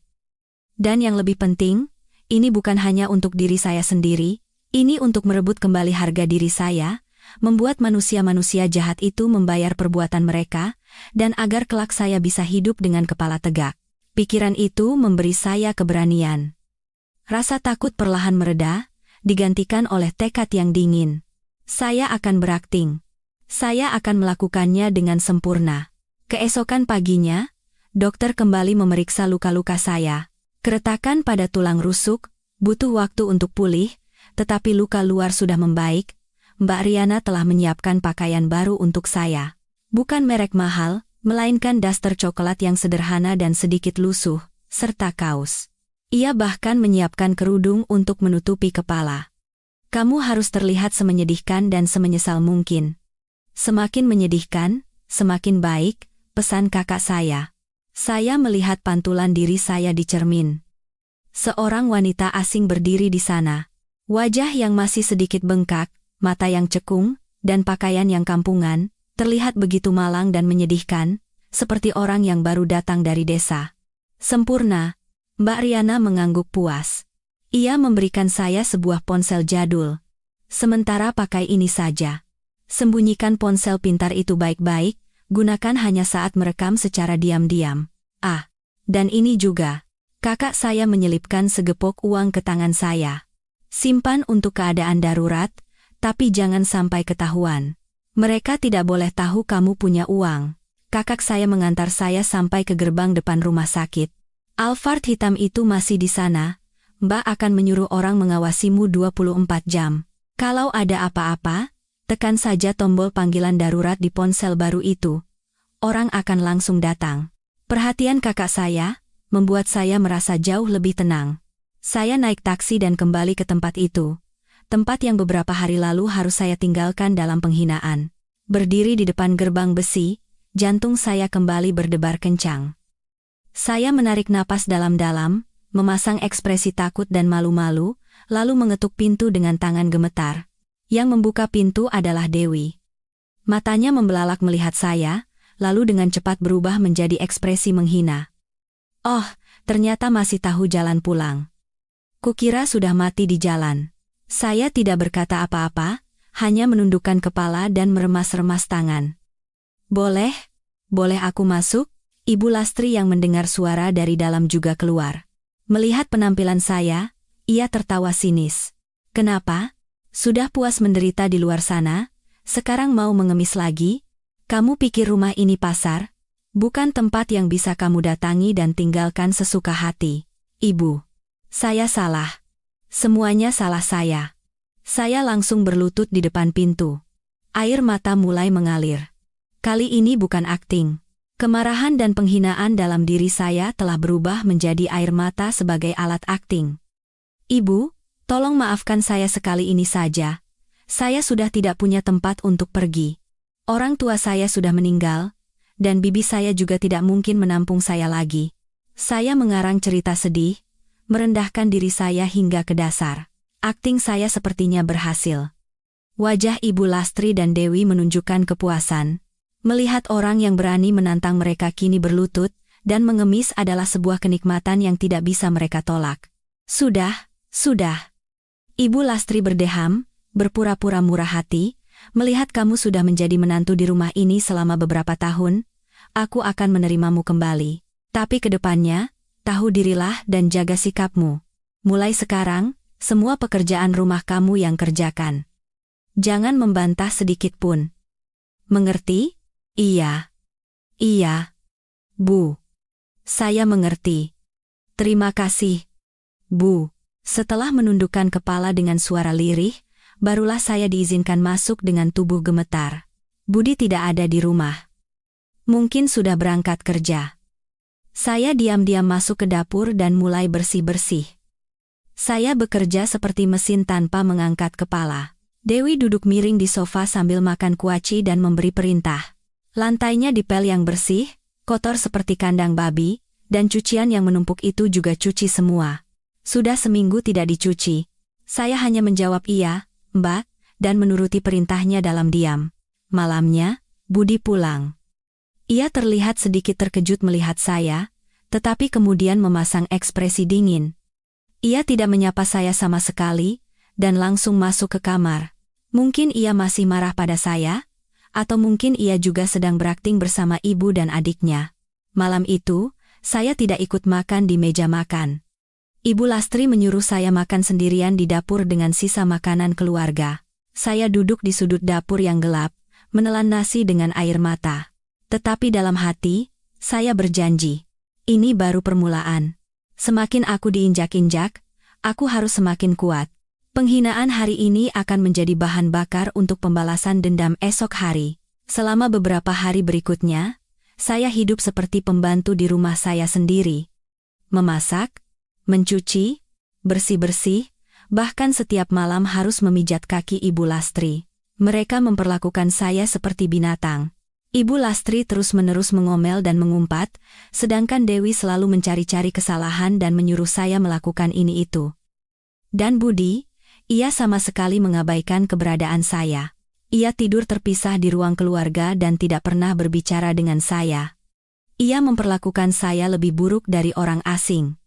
Speaker 1: Dan yang lebih penting, ini bukan hanya untuk diri saya sendiri, ini untuk merebut kembali harga diri saya, membuat manusia-manusia jahat itu membayar perbuatan mereka, dan agar kelak saya bisa hidup dengan kepala tegak. Pikiran itu memberi saya keberanian. Rasa takut perlahan mereda, digantikan oleh tekad yang dingin. Saya akan berakting. Saya akan melakukannya dengan sempurna. Keesokan paginya, dokter kembali memeriksa luka-luka saya. Keretakan pada tulang rusuk, butuh waktu untuk pulih, tetapi luka luar sudah membaik. Mbak Riana telah menyiapkan pakaian baru untuk saya. Bukan merek mahal, melainkan daster coklat yang sederhana dan sedikit lusuh, serta kaos. Ia bahkan menyiapkan kerudung untuk menutupi kepala. "Kamu harus terlihat semenyedihkan dan semenyesal mungkin." "Semakin menyedihkan, semakin baik," pesan kakak saya. Saya melihat pantulan diri saya di cermin. Seorang wanita asing berdiri di sana. Wajah yang masih sedikit bengkak, mata yang cekung, dan pakaian yang kampungan, terlihat begitu malang dan menyedihkan, seperti orang yang baru datang dari desa. "Sempurna," Mbak Riana mengangguk puas. Ia memberikan saya sebuah ponsel jadul. "Sementara pakai ini saja. Sembunyikan ponsel pintar itu baik-baik, gunakan hanya saat merekam secara diam-diam. Ah, dan ini juga." Kakak saya menyelipkan segepok uang ke tangan saya. "Simpan untuk keadaan darurat, tapi jangan sampai ketahuan. Mereka tidak boleh tahu kamu punya uang." Kakak saya mengantar saya sampai ke gerbang depan rumah sakit. "Alphard hitam itu masih di sana. Mbak akan menyuruh orang mengawasimu 24 jam. Kalau ada apa-apa, tekan saja tombol panggilan darurat di ponsel baru itu. Orang akan langsung datang." Perhatian kakak saya membuat saya merasa jauh lebih tenang. Saya naik taksi dan kembali ke tempat itu. Tempat yang beberapa hari lalu harus saya tinggalkan dalam penghinaan. Berdiri di depan gerbang besi, jantung saya kembali berdebar kencang. Saya menarik napas dalam-dalam, memasang ekspresi takut dan malu-malu, lalu mengetuk pintu dengan tangan gemetar. Yang membuka pintu adalah Dewi. Matanya membelalak melihat saya, lalu dengan cepat berubah menjadi ekspresi menghina. "Oh, ternyata masih tahu jalan pulang. Kukira sudah mati di jalan." Saya tidak berkata apa-apa, hanya menundukkan kepala dan meremas-remas tangan. Boleh aku masuk?" Ibu Lastri yang mendengar suara dari dalam juga keluar. Melihat penampilan saya, ia tertawa sinis. "Kenapa? Sudah puas menderita di luar sana? Sekarang mau mengemis lagi? Kamu pikir rumah ini pasar? Bukan tempat yang bisa kamu datangi dan tinggalkan sesuka hati." "Ibu, saya salah. Semuanya salah saya." Saya langsung berlutut di depan pintu. Air mata mulai mengalir. Kali ini bukan akting. Kemarahan dan penghinaan dalam diri saya telah berubah menjadi air mata sebagai alat akting. "Ibu, tolong maafkan saya sekali ini saja. Saya sudah tidak punya tempat untuk pergi. Orang tua saya sudah meninggal, dan bibi saya juga tidak mungkin menampung saya lagi." Saya mengarang cerita sedih, merendahkan diri saya hingga ke dasar. Akting saya sepertinya berhasil. Wajah Ibu Lastri dan Dewi menunjukkan kepuasan. Melihat orang yang berani menantang mereka kini berlutut, dan mengemis adalah sebuah kenikmatan yang tidak bisa mereka tolak. Sudah. Ibu Lastri berdeham, berpura-pura murah hati, "Melihat kamu sudah menjadi menantu di rumah ini selama beberapa tahun, aku akan menerimamu kembali. Tapi ke depannya, tahu dirilah dan jaga sikapmu. Mulai sekarang, semua pekerjaan rumah kamu yang kerjakan. Jangan membantah sedikit pun. Mengerti?" Iya, Bu. Saya mengerti. "Terima kasih, Bu." Setelah menundukkan kepala dengan suara lirih, barulah saya diizinkan masuk dengan tubuh gemetar. Budi tidak ada di rumah. Mungkin sudah berangkat kerja. Saya diam-diam masuk ke dapur dan mulai bersih-bersih. Saya bekerja seperti mesin tanpa mengangkat kepala. Dewi duduk miring di sofa sambil makan kuaci dan memberi perintah. Lantainya dipel yang bersih, kotor seperti kandang babi, dan cucian yang menumpuk itu juga cuci semua. Sudah seminggu tidak dicuci. Saya hanya menjawab iya, Mbak, dan menuruti perintahnya dalam diam. Malamnya, Budi pulang. Ia terlihat sedikit terkejut melihat saya, tetapi kemudian memasang ekspresi dingin. Ia tidak menyapa saya sama sekali, dan langsung masuk ke kamar. Mungkin ia masih marah pada saya, atau mungkin ia juga sedang berakting bersama ibu dan adiknya. Malam itu, saya tidak ikut makan di meja makan. Ibu Lastri menyuruh saya makan sendirian di dapur dengan sisa makanan keluarga. Saya duduk di sudut dapur yang gelap, menelan nasi dengan air mata. Tetapi dalam hati, saya berjanji, ini baru permulaan. Semakin aku diinjak-injak, aku harus semakin kuat. Penghinaan hari ini akan menjadi bahan bakar untuk pembalasan dendam esok hari. Selama beberapa hari berikutnya, saya hidup seperti pembantu di rumah saya sendiri. Memasak, mencuci, bersih-bersih, bahkan setiap malam harus memijat kaki Ibu Lastri. Mereka memperlakukan saya seperti binatang. Ibu Lastri terus-menerus mengomel dan mengumpat, sedangkan Dewi selalu mencari-cari kesalahan dan menyuruh saya melakukan ini itu. Dan Budi, ia sama sekali mengabaikan keberadaan saya. Ia tidur terpisah di ruang keluarga dan tidak pernah berbicara dengan saya. Ia memperlakukan saya lebih buruk dari orang asing.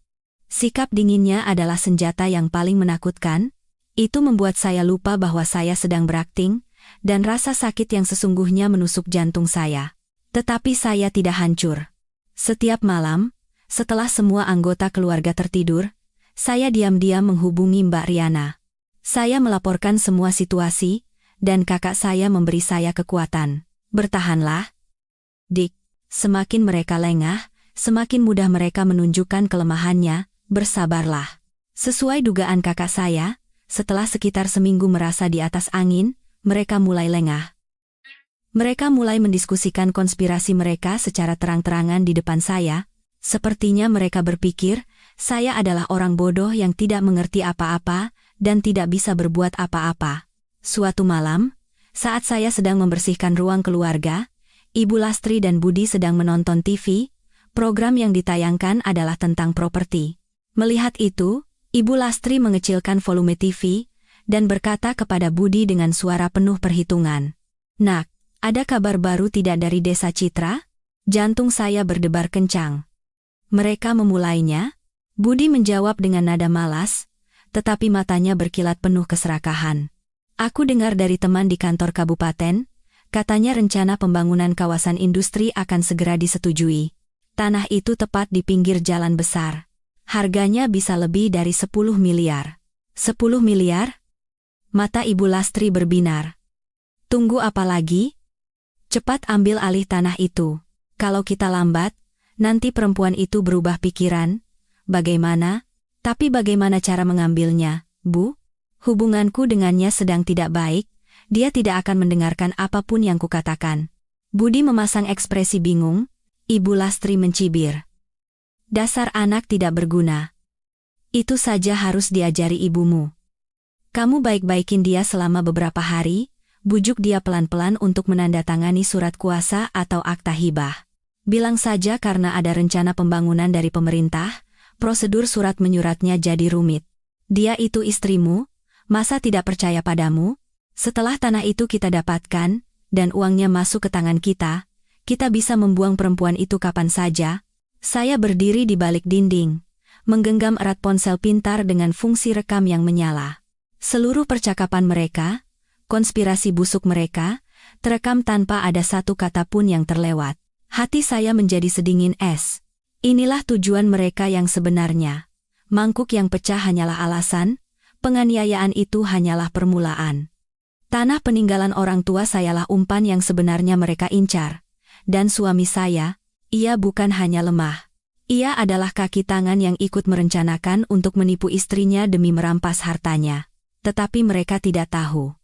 Speaker 1: Sikap dinginnya adalah senjata yang paling menakutkan. Itu membuat saya lupa bahwa saya sedang berakting, dan rasa sakit yang sesungguhnya menusuk jantung saya. Tetapi saya tidak hancur. Setiap malam, setelah semua anggota keluarga tertidur, saya diam-diam menghubungi Mbak Riana. Saya melaporkan semua situasi, dan kakak saya memberi saya kekuatan. Bertahanlah, Dik. Semakin mereka lengah, semakin mudah mereka menunjukkan kelemahannya, bersabarlah. Sesuai dugaan kakak saya, setelah sekitar seminggu merasa di atas angin, mereka mulai lengah. Mereka mulai mendiskusikan konspirasi mereka secara terang-terangan di depan saya. Sepertinya mereka berpikir, saya adalah orang bodoh yang tidak mengerti apa-apa, dan tidak bisa berbuat apa-apa. Suatu malam, saat saya sedang membersihkan ruang keluarga, Ibu Lastri dan Budi sedang menonton TV, program yang ditayangkan adalah tentang properti. Melihat itu, Ibu Lastri mengecilkan volume TV, dan berkata kepada Budi dengan suara penuh perhitungan. Nak, ada kabar baru tidak dari Desa Citra? Jantung saya berdebar kencang. Mereka memulainya. Budi menjawab dengan nada malas, tetapi matanya berkilat penuh keserakahan. Aku dengar dari teman di kantor kabupaten, katanya rencana pembangunan kawasan industri akan segera disetujui. Tanah itu tepat di pinggir jalan besar. Harganya bisa lebih dari 10 miliar. 10 miliar? Mata Ibu Lastri berbinar. Tunggu apa lagi? Cepat ambil alih tanah itu. Kalau kita lambat, nanti perempuan itu berubah pikiran. Bagaimana? Tapi bagaimana cara mengambilnya, Bu? Hubunganku dengannya sedang tidak baik, dia tidak akan mendengarkan apapun yang kukatakan. Budi memasang ekspresi bingung, Ibu Lastri mencibir. Dasar anak tidak berguna. Itu saja harus diajari ibumu. Kamu baik-baikin dia selama beberapa hari, bujuk dia pelan-pelan untuk menandatangani surat kuasa atau akta hibah. Bilang saja karena ada rencana pembangunan dari pemerintah, prosedur surat menyuratnya jadi rumit. Dia itu istrimu, masa tidak percaya padamu? Setelah tanah itu kita dapatkan, dan uangnya masuk ke tangan kita bisa membuang perempuan itu kapan saja. Saya berdiri di balik dinding, menggenggam erat ponsel pintar dengan fungsi rekam yang menyala. Seluruh percakapan mereka, konspirasi busuk mereka, terekam tanpa ada satu kata pun yang terlewat. Hati saya menjadi sedingin es. Inilah tujuan mereka yang sebenarnya. Mangkuk yang pecah hanyalah alasan, penganiayaan itu hanyalah permulaan. Tanah peninggalan orang tua sayalah umpan yang sebenarnya mereka incar. Dan suami saya, ia bukan hanya lemah. Ia adalah kaki tangan yang ikut merencanakan untuk menipu istrinya demi merampas hartanya. Tetapi mereka tidak tahu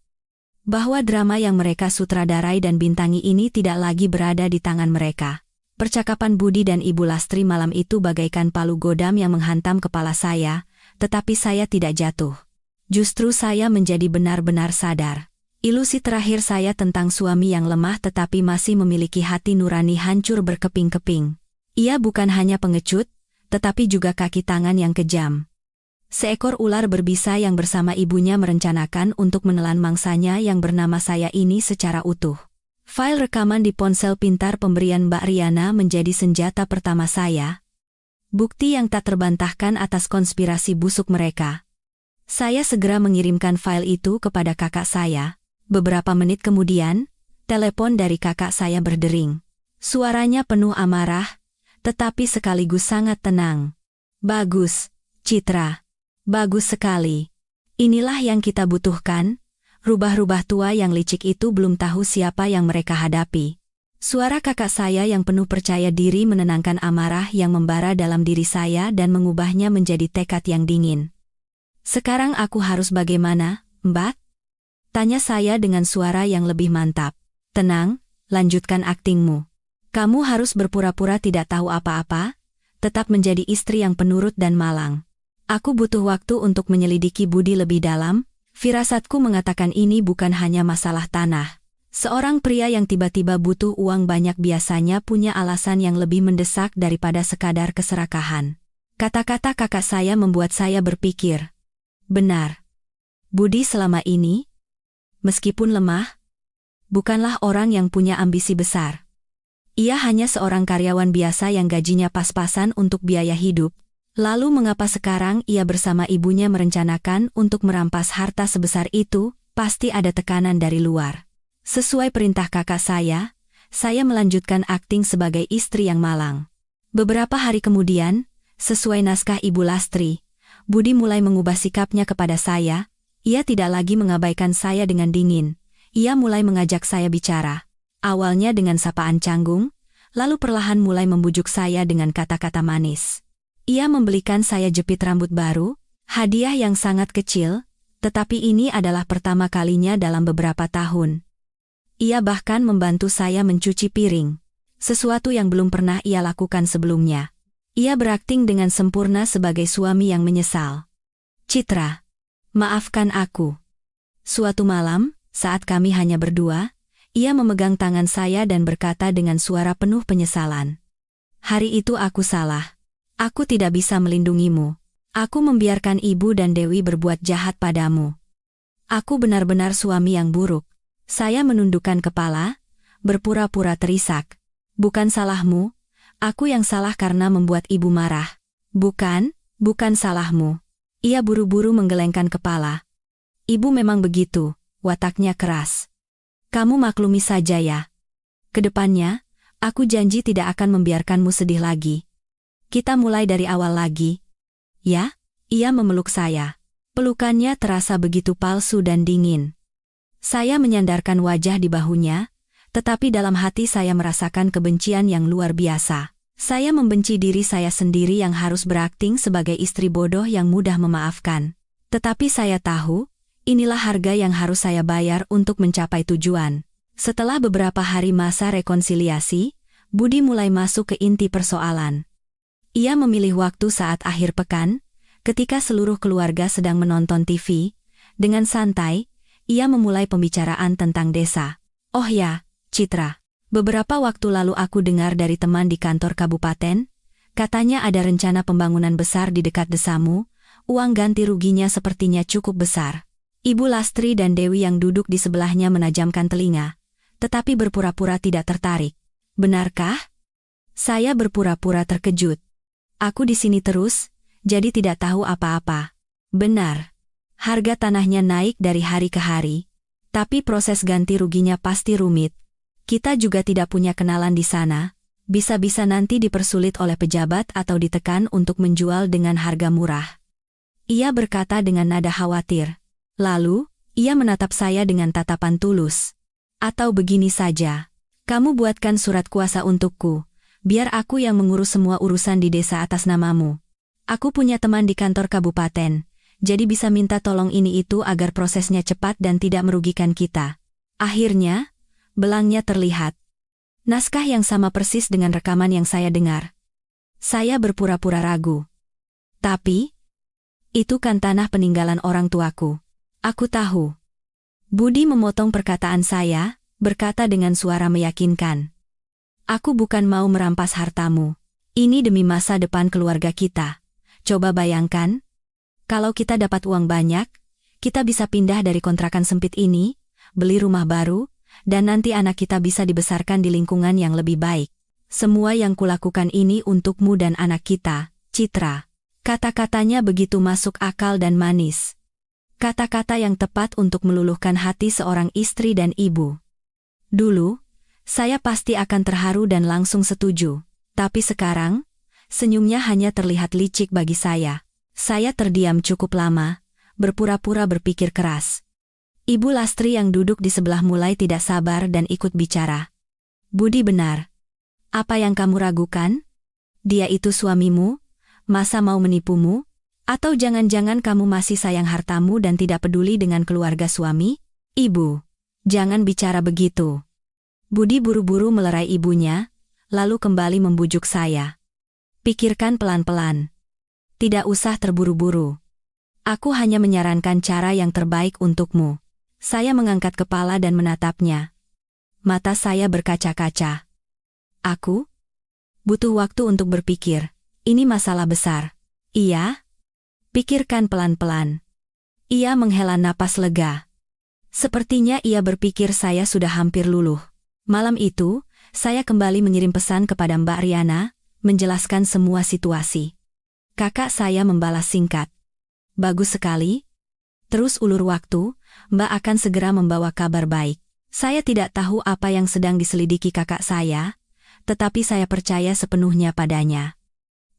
Speaker 1: bahwa drama yang mereka sutradarai dan bintangi ini tidak lagi berada di tangan mereka. Percakapan Budi dan Ibu Lastri malam itu bagaikan palu godam yang menghantam kepala saya, tetapi saya tidak jatuh. Justru saya menjadi benar-benar sadar. Ilusi terakhir saya tentang suami yang lemah tetapi masih memiliki hati nurani hancur berkeping-keping. Ia bukan hanya pengecut, tetapi juga kaki tangan yang kejam. Seekor ular berbisa yang bersama ibunya merencanakan untuk menelan mangsanya yang bernama saya ini secara utuh. File rekaman di ponsel pintar pemberian Mbak Riana menjadi senjata pertama saya. Bukti yang tak terbantahkan atas konspirasi busuk mereka. Saya segera mengirimkan file itu kepada kakak saya. Beberapa menit kemudian, telepon dari kakak saya berdering. Suaranya penuh amarah, tetapi sekaligus sangat tenang. Bagus, Citra. Bagus sekali. Inilah yang kita butuhkan. Rubah-rubah tua yang licik itu belum tahu siapa yang mereka hadapi. Suara kakak saya yang penuh percaya diri menenangkan amarah yang membara dalam diri saya dan mengubahnya menjadi tekad yang dingin. Sekarang aku harus bagaimana, Mbak? Tanya saya dengan suara yang lebih mantap. Tenang, lanjutkan aktingmu. Kamu harus berpura-pura tidak tahu apa-apa, tetap menjadi istri yang penurut dan malang. Aku butuh waktu untuk menyelidiki Budi lebih dalam. Firasatku mengatakan ini bukan hanya masalah tanah. Seorang pria yang tiba-tiba butuh uang banyak biasanya punya alasan yang lebih mendesak daripada sekadar keserakahan. Kata-kata kakak saya membuat saya berpikir. Benar. Budi selama ini, meskipun lemah, bukanlah orang yang punya ambisi besar. Ia hanya seorang karyawan biasa yang gajinya pas-pasan untuk biaya hidup. Lalu mengapa sekarang ia bersama ibunya merencanakan untuk merampas harta sebesar itu? Pasti ada tekanan dari luar. Sesuai perintah kakak saya melanjutkan akting sebagai istri yang malang. Beberapa hari kemudian, sesuai naskah Ibu Lastri, Budi mulai mengubah sikapnya kepada saya. Ia tidak lagi mengabaikan saya dengan dingin. Ia mulai mengajak saya bicara. Awalnya dengan sapaan canggung, lalu perlahan mulai membujuk saya dengan kata-kata manis. Ia membelikan saya jepit rambut baru, hadiah yang sangat kecil, tetapi ini adalah pertama kalinya dalam beberapa tahun. Ia bahkan membantu saya mencuci piring, sesuatu yang belum pernah ia lakukan sebelumnya. Ia berakting dengan sempurna sebagai suami yang menyesal. Citra, maafkan aku. Suatu malam, saat kami hanya berdua, ia memegang tangan saya dan berkata dengan suara penuh penyesalan. Hari itu aku salah. Aku tidak bisa melindungimu. Aku membiarkan ibu dan Dewi berbuat jahat padamu. Aku benar-benar suami yang buruk. Saya menundukkan kepala, berpura-pura terisak. Bukan salahmu, aku yang salah karena membuat ibu marah. Bukan salahmu. Ia buru-buru menggelengkan kepala. Ibu memang begitu, wataknya keras. Kamu maklumi saja ya. Kedepannya, aku janji tidak akan membiarkanmu sedih lagi. Kita mulai dari awal lagi. Ya, ia memeluk saya. Pelukannya terasa begitu palsu dan dingin. Saya menyandarkan wajah di bahunya, tetapi dalam hati saya merasakan kebencian yang luar biasa. Saya membenci diri saya sendiri yang harus berakting sebagai istri bodoh yang mudah memaafkan. Tetapi saya tahu, inilah harga yang harus saya bayar untuk mencapai tujuan. Setelah beberapa hari masa rekonsiliasi, Budi mulai masuk ke inti persoalan. Ia memilih waktu saat akhir pekan, ketika seluruh keluarga sedang menonton TV. Dengan santai, ia memulai pembicaraan tentang desa. Oh ya, Citra, beberapa waktu lalu aku dengar dari teman di kantor kabupaten, katanya ada rencana pembangunan besar di dekat desamu, uang ganti ruginya sepertinya cukup besar. Ibu Lastri dan Dewi yang duduk di sebelahnya menajamkan telinga, tetapi berpura-pura tidak tertarik. Benarkah? Saya berpura-pura terkejut. Aku di sini terus, jadi tidak tahu apa-apa. Benar. Harga tanahnya naik dari hari ke hari. Tapi proses ganti ruginya pasti rumit. Kita juga tidak punya kenalan di sana. Bisa-bisa nanti dipersulit oleh pejabat atau ditekan untuk menjual dengan harga murah. Ia berkata dengan nada khawatir. Lalu, ia menatap saya dengan tatapan tulus. Atau begini saja. Kamu buatkan surat kuasa untukku. Biar aku yang mengurus semua urusan di desa atas namamu. Aku punya teman di kantor kabupaten, jadi bisa minta tolong ini itu agar prosesnya cepat dan tidak merugikan kita. Akhirnya, belangnya terlihat. Naskah yang sama persis dengan rekaman yang saya dengar. Saya berpura-pura ragu. Tapi, itu kan tanah peninggalan orang tuaku. Aku tahu. Budi memotong perkataan saya, berkata dengan suara meyakinkan. Aku bukan mau merampas hartamu. Ini demi masa depan keluarga kita. Coba bayangkan. Kalau kita dapat uang banyak, kita bisa pindah dari kontrakan sempit ini, beli rumah baru, dan nanti anak kita bisa dibesarkan di lingkungan yang lebih baik. Semua yang kulakukan ini untukmu dan anak kita, Citra. Kata-katanya begitu masuk akal dan manis. Kata-kata yang tepat untuk meluluhkan hati seorang istri dan ibu. Dulu, saya pasti akan terharu dan langsung setuju. Tapi sekarang, senyumnya hanya terlihat licik bagi saya. Saya terdiam cukup lama, berpura-pura berpikir keras. Ibu Lastri yang duduk di sebelah mulai tidak sabar dan ikut bicara. Budi benar. Apa yang kamu ragukan? Dia itu suamimu? Masa mau menipumu? Atau jangan-jangan kamu masih sayang hartamu dan tidak peduli dengan keluarga suami? Ibu, jangan bicara begitu. Budi buru-buru melerai ibunya, lalu kembali membujuk saya. Pikirkan pelan-pelan. Tidak usah terburu-buru. Aku hanya menyarankan cara yang terbaik untukmu. Saya mengangkat kepala dan menatapnya. Mata saya berkaca-kaca. Aku butuh waktu untuk berpikir. Ini masalah besar. Iya? Pikirkan pelan-pelan. Ia menghela napas lega. Sepertinya ia berpikir saya sudah hampir luluh. Malam itu, saya kembali mengirim pesan kepada Mbak Riana, menjelaskan semua situasi. Kakak saya membalas singkat. Bagus sekali. Terus ulur waktu, Mbak akan segera membawa kabar baik. Saya tidak tahu apa yang sedang diselidiki kakak saya, tetapi saya percaya sepenuhnya padanya.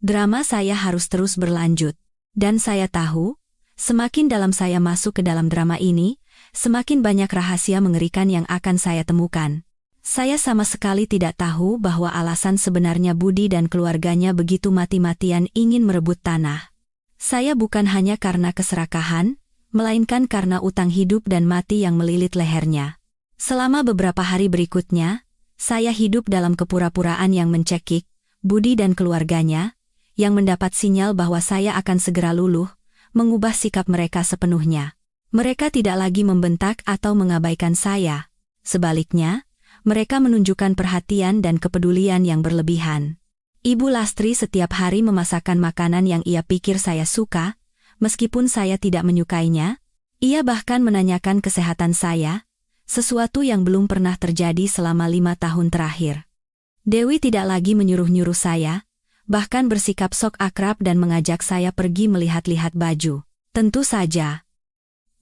Speaker 1: Drama saya harus terus berlanjut. Dan saya tahu, semakin dalam saya masuk ke dalam drama ini, semakin banyak rahasia mengerikan yang akan saya temukan. Saya sama sekali tidak tahu bahwa alasan sebenarnya Budi dan keluarganya begitu mati-matian ingin merebut tanah. Saya bukan hanya karena keserakahan, melainkan karena utang hidup dan mati yang melilit lehernya. Selama beberapa hari berikutnya, saya hidup dalam kepura-puraan yang mencekik, Budi dan keluarganya, yang mendapat sinyal bahwa saya akan segera luluh, mengubah sikap mereka sepenuhnya. Mereka tidak lagi membentak atau mengabaikan saya. Sebaliknya, mereka menunjukkan perhatian dan kepedulian yang berlebihan. Ibu Lastri setiap hari memasakkan makanan yang ia pikir saya suka, meskipun saya tidak menyukainya. Ia bahkan menanyakan kesehatan saya, sesuatu yang belum pernah terjadi selama 5 tahun terakhir. Dewi tidak lagi menyuruh-nyuruh saya, bahkan bersikap sok akrab dan mengajak saya pergi melihat-lihat baju. Tentu saja,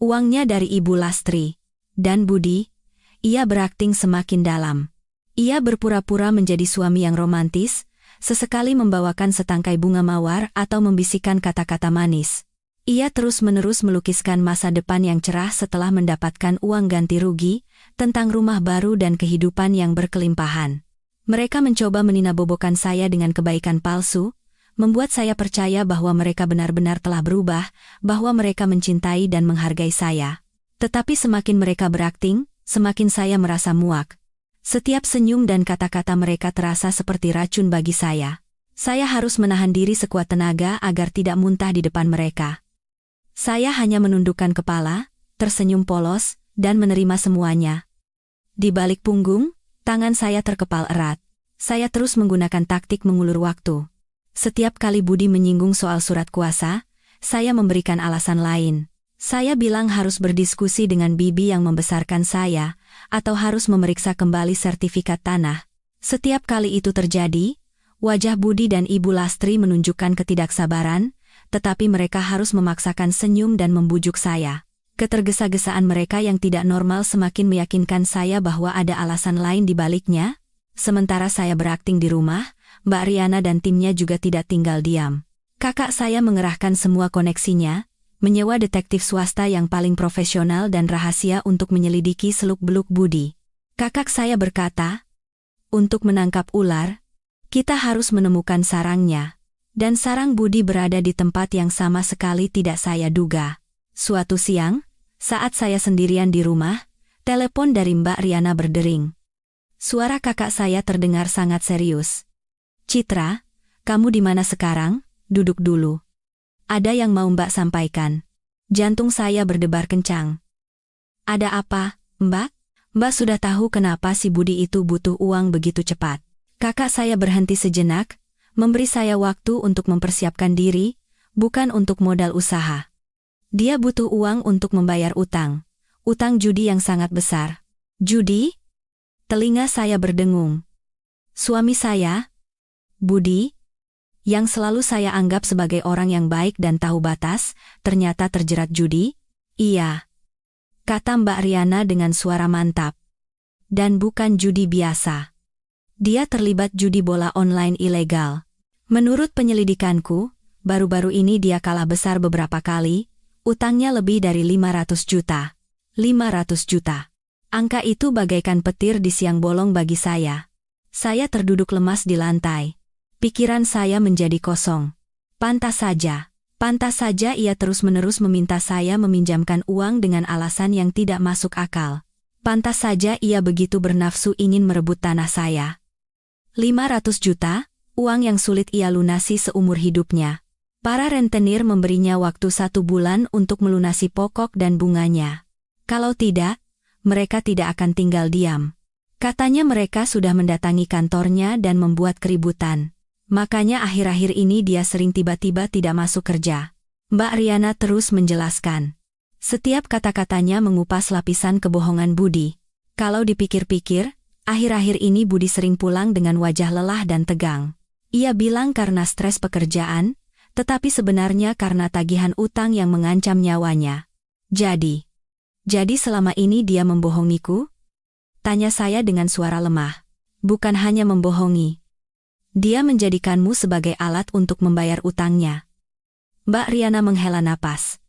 Speaker 1: uangnya dari Ibu Lastri. Dan Budi, ia berakting semakin dalam. Ia berpura-pura menjadi suami yang romantis, sesekali membawakan setangkai bunga mawar atau membisikkan kata-kata manis. Ia terus-menerus melukiskan masa depan yang cerah setelah mendapatkan uang ganti rugi, tentang rumah baru dan kehidupan yang berkelimpahan. Mereka mencoba meninabobokan saya dengan kebaikan palsu, membuat saya percaya bahwa mereka benar-benar telah berubah, bahwa mereka mencintai dan menghargai saya. Tetapi semakin mereka berakting, semakin saya merasa muak. Setiap senyum dan kata-kata mereka terasa seperti racun bagi saya. Saya harus menahan diri sekuat tenaga agar tidak muntah di depan mereka. Saya hanya menundukkan kepala, tersenyum polos, dan menerima semuanya. Di balik punggung, tangan saya terkepal erat. Saya terus menggunakan taktik mengulur waktu. Setiap kali Budi menyinggung soal surat kuasa, saya memberikan alasan lain. Saya bilang harus berdiskusi dengan bibi yang membesarkan saya, atau harus memeriksa kembali sertifikat tanah. Setiap kali itu terjadi, wajah Budi dan Ibu Lastri menunjukkan ketidaksabaran, tetapi mereka harus memaksakan senyum dan membujuk saya. Ketergesa-gesaan mereka yang tidak normal semakin meyakinkan saya bahwa ada alasan lain di baliknya. Sementara saya berakting di rumah, Mbak Riana dan timnya juga tidak tinggal diam. Kakak saya mengerahkan semua koneksinya, menyewa detektif swasta yang paling profesional dan rahasia untuk menyelidiki seluk-beluk Budi. Kakak saya berkata, untuk menangkap ular, kita harus menemukan sarangnya. Dan sarang Budi berada di tempat yang sama sekali tidak saya duga. Suatu siang, saat saya sendirian di rumah, telepon dari Mbak Riana berdering. Suara kakak saya terdengar sangat serius. Citra, kamu di mana sekarang? Duduk dulu. Ada yang mau Mbak sampaikan. Jantung saya berdebar kencang. Ada apa, Mbak? Mbak sudah tahu kenapa si Budi itu butuh uang begitu cepat. Kakak saya berhenti sejenak, memberi saya waktu untuk mempersiapkan diri, bukan untuk modal usaha. Dia butuh uang untuk membayar utang. Utang judi yang sangat besar. Judi? Telinga saya berdengung. Suami saya, Budi, yang selalu saya anggap sebagai orang yang baik dan tahu batas, ternyata terjerat judi? Iya, kata Mbak Riana dengan suara mantap. Dan bukan judi biasa. Dia terlibat judi bola online ilegal. Menurut penyelidikanku, baru-baru ini dia kalah besar beberapa kali, utangnya lebih dari 500 juta. 500 juta. Angka itu bagaikan petir di siang bolong bagi saya. Saya terduduk lemas di lantai. Pikiran saya menjadi kosong. Pantas saja ia terus-menerus meminta saya meminjamkan uang dengan alasan yang tidak masuk akal. Pantas saja ia begitu bernafsu ingin merebut tanah saya. 500 juta, uang yang sulit ia lunasi seumur hidupnya. Para rentenir memberinya waktu 1 bulan untuk melunasi pokok dan bunganya. Kalau tidak, mereka tidak akan tinggal diam. Katanya mereka sudah mendatangi kantornya dan membuat keributan. Makanya akhir-akhir ini dia sering tiba-tiba tidak masuk kerja. Mbak Riana terus menjelaskan. Setiap kata-katanya mengupas lapisan kebohongan Budi. Kalau dipikir-pikir, akhir-akhir ini Budi sering pulang dengan wajah lelah dan tegang. Ia bilang karena stres pekerjaan, tetapi sebenarnya karena tagihan utang yang mengancam nyawanya. Jadi selama ini dia membohongiku? Tanya saya dengan suara lemah. Bukan hanya membohongi. Dia menjadikanmu sebagai alat untuk membayar utangnya. Mbak Riana menghela napas.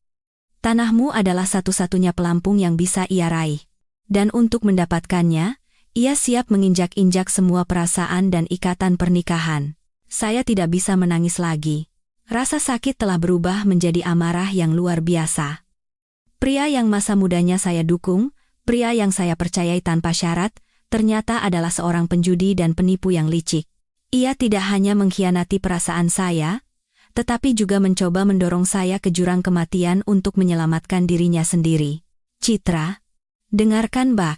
Speaker 1: Tanahmu adalah satu-satunya pelampung yang bisa ia raih. Dan untuk mendapatkannya, ia siap menginjak-injak semua perasaan dan ikatan pernikahan. Saya tidak bisa menangis lagi. Rasa sakit telah berubah menjadi amarah yang luar biasa. Pria yang masa mudanya saya dukung, pria yang saya percayai tanpa syarat, ternyata adalah seorang penjudi dan penipu yang licik. Ia tidak hanya mengkhianati perasaan saya, tetapi juga mencoba mendorong saya ke jurang kematian untuk menyelamatkan dirinya sendiri. Citra, dengarkan Mbak.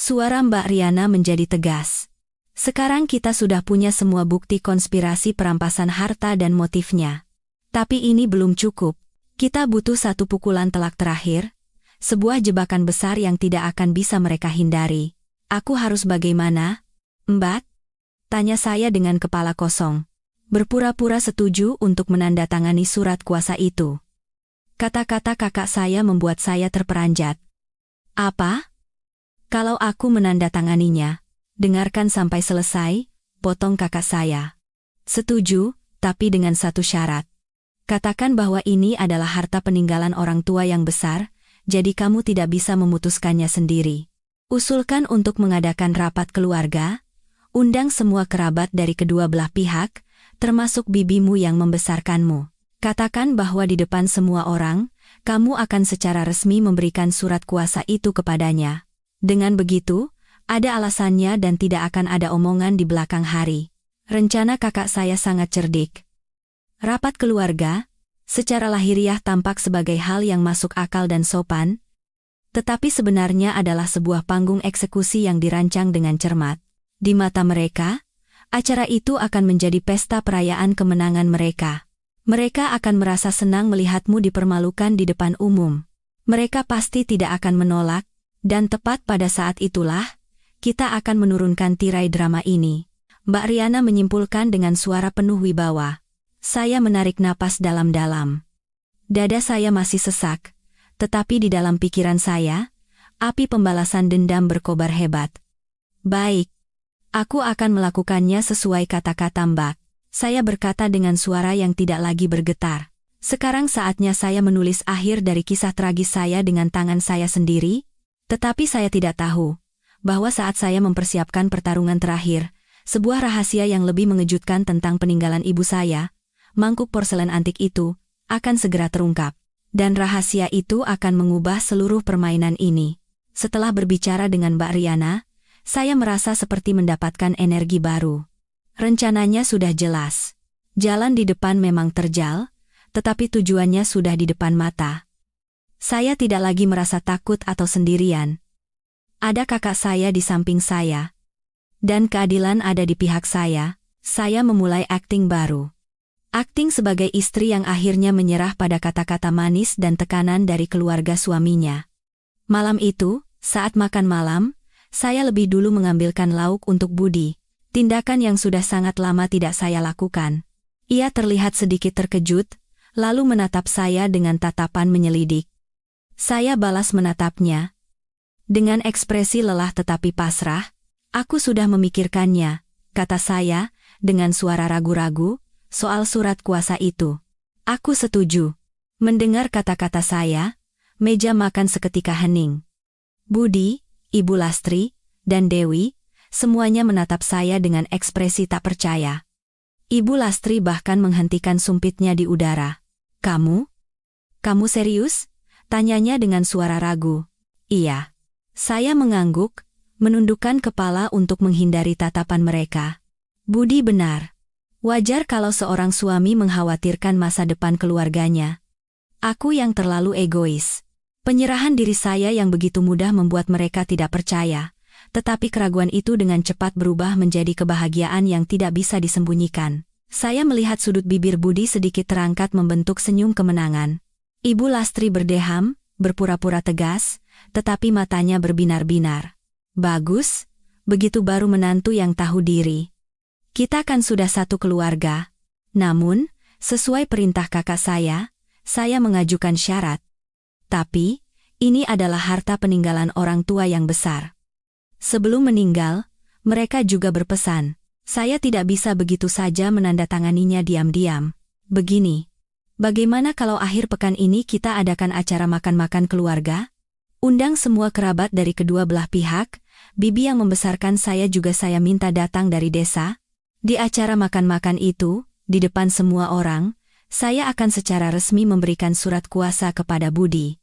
Speaker 1: Suara Mbak Riana menjadi tegas. Sekarang kita sudah punya semua bukti konspirasi perampasan harta dan motifnya. Tapi ini belum cukup. Kita butuh satu pukulan telak terakhir, sebuah jebakan besar yang tidak akan bisa mereka hindari. Aku harus bagaimana, Mbak? Tanya saya dengan kepala kosong. Berpura-pura setuju untuk menandatangani surat kuasa itu. Kata-kata kakak saya membuat saya terperanjat. Apa? Kalau aku menandatanganinya, dengarkan sampai selesai, potong kakak saya. Setuju, tapi dengan satu syarat. Katakan bahwa ini adalah harta peninggalan orang tua yang besar, jadi kamu tidak bisa memutuskannya sendiri. Usulkan untuk mengadakan rapat keluarga, undang semua kerabat dari kedua belah pihak, termasuk bibimu yang membesarkanmu. Katakan bahwa di depan semua orang, kamu akan secara resmi memberikan surat kuasa itu kepadanya. Dengan begitu, ada alasannya dan tidak akan ada omongan di belakang hari. Rencana kakak saya sangat cerdik. Rapat keluarga, secara lahiriah tampak sebagai hal yang masuk akal dan sopan, tetapi sebenarnya adalah sebuah panggung eksekusi yang dirancang dengan cermat. Di mata mereka, acara itu akan menjadi pesta perayaan kemenangan mereka. Mereka akan merasa senang melihatmu dipermalukan di depan umum. Mereka pasti tidak akan menolak, dan tepat pada saat itulah, kita akan menurunkan tirai drama ini. Mbak Riana menyimpulkan dengan suara penuh wibawa. Saya menarik napas dalam-dalam. Dada saya masih sesak, tetapi di dalam pikiran saya, api pembalasan dendam berkobar hebat. Baik, aku akan melakukannya sesuai kata-kata Mbak. Saya berkata dengan suara yang tidak lagi bergetar. Sekarang saatnya saya menulis akhir dari kisah tragis saya dengan tangan saya sendiri, tetapi saya tidak tahu bahwa saat saya mempersiapkan pertarungan terakhir, sebuah rahasia yang lebih mengejutkan tentang peninggalan ibu saya, mangkuk porselen antik itu, akan segera terungkap. Dan rahasia itu akan mengubah seluruh permainan ini. Setelah berbicara dengan Mbak Riana, saya merasa seperti mendapatkan energi baru. Rencananya sudah jelas. Jalan di depan memang terjal, tetapi tujuannya sudah di depan mata. Saya tidak lagi merasa takut atau sendirian. Ada kakak saya di samping saya. Dan keadilan ada di pihak saya memulai akting baru. Akting sebagai istri yang akhirnya menyerah pada kata-kata manis dan tekanan dari keluarga suaminya. Malam itu, saat makan malam, saya lebih dulu mengambilkan lauk untuk Budi, tindakan yang sudah sangat lama tidak saya lakukan. Ia terlihat sedikit terkejut, lalu menatap saya dengan tatapan menyelidik. Saya balas menatapnya. Dengan ekspresi lelah tetapi pasrah, "Aku sudah memikirkannya," kata saya, dengan suara ragu-ragu, "soal surat kuasa itu. Aku setuju." Mendengar kata-kata saya, meja makan seketika hening. Budi, Ibu Lastri, dan Dewi, semuanya menatap saya dengan ekspresi tak percaya. Ibu Lastri bahkan menghentikan sumpitnya di udara. "Kamu? Kamu serius?" tanyanya dengan suara ragu. "Iya." Saya mengangguk, menundukkan kepala untuk menghindari tatapan mereka. Budi benar. Wajar kalau seorang suami mengkhawatirkan masa depan keluarganya. Aku yang terlalu egois. Penyerahan diri saya yang begitu mudah membuat mereka tidak percaya, tetapi keraguan itu dengan cepat berubah menjadi kebahagiaan yang tidak bisa disembunyikan. Saya melihat sudut bibir Budi sedikit terangkat membentuk senyum kemenangan. Ibu Lastri berdeham, berpura-pura tegas, tetapi matanya berbinar-binar. "Bagus, begitu baru menantu yang tahu diri. Kita kan sudah satu keluarga. Namun, sesuai perintah kakak saya mengajukan syarat. Tapi, ini adalah harta peninggalan orang tua yang besar. Sebelum meninggal, mereka juga berpesan, saya tidak bisa begitu saja menandatanganinya diam-diam. Begini, bagaimana kalau akhir pekan ini kita adakan acara makan-makan keluarga? Undang semua kerabat dari kedua belah pihak, bibi yang membesarkan saya juga saya minta datang dari desa. Di acara makan-makan itu, di depan semua orang, saya akan secara resmi memberikan surat kuasa kepada Budi.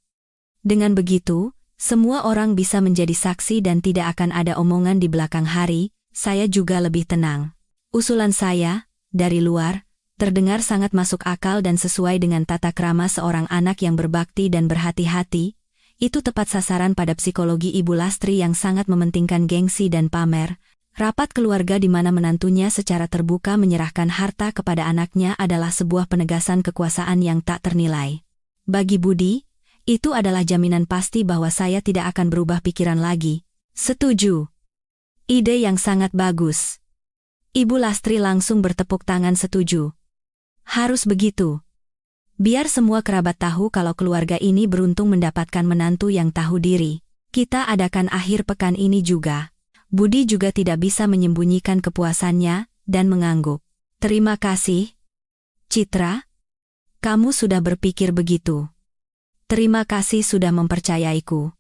Speaker 1: Dengan begitu, semua orang bisa menjadi saksi dan tidak akan ada omongan di belakang hari, saya juga lebih tenang." Usulan saya, dari luar, terdengar sangat masuk akal dan sesuai dengan tata krama seorang anak yang berbakti dan berhati-hati. Itu tepat sasaran pada psikologi Ibu Lastri yang sangat mementingkan gengsi dan pamer. Rapat keluarga di mana menantunya secara terbuka menyerahkan harta kepada anaknya adalah sebuah penegasan kekuasaan yang tak ternilai. Bagi Budi, itu adalah jaminan pasti bahwa saya tidak akan berubah pikiran lagi. "Setuju. Ide yang sangat bagus." Ibu Lastri langsung bertepuk tangan setuju. "Harus begitu. Biar semua kerabat tahu kalau keluarga ini beruntung mendapatkan menantu yang tahu diri. Kita adakan akhir pekan ini juga." Budi juga tidak bisa menyembunyikan kepuasannya, dan mengangguk. "Terima kasih, Citra. Kamu sudah berpikir begitu. Terima kasih sudah mempercayaiku."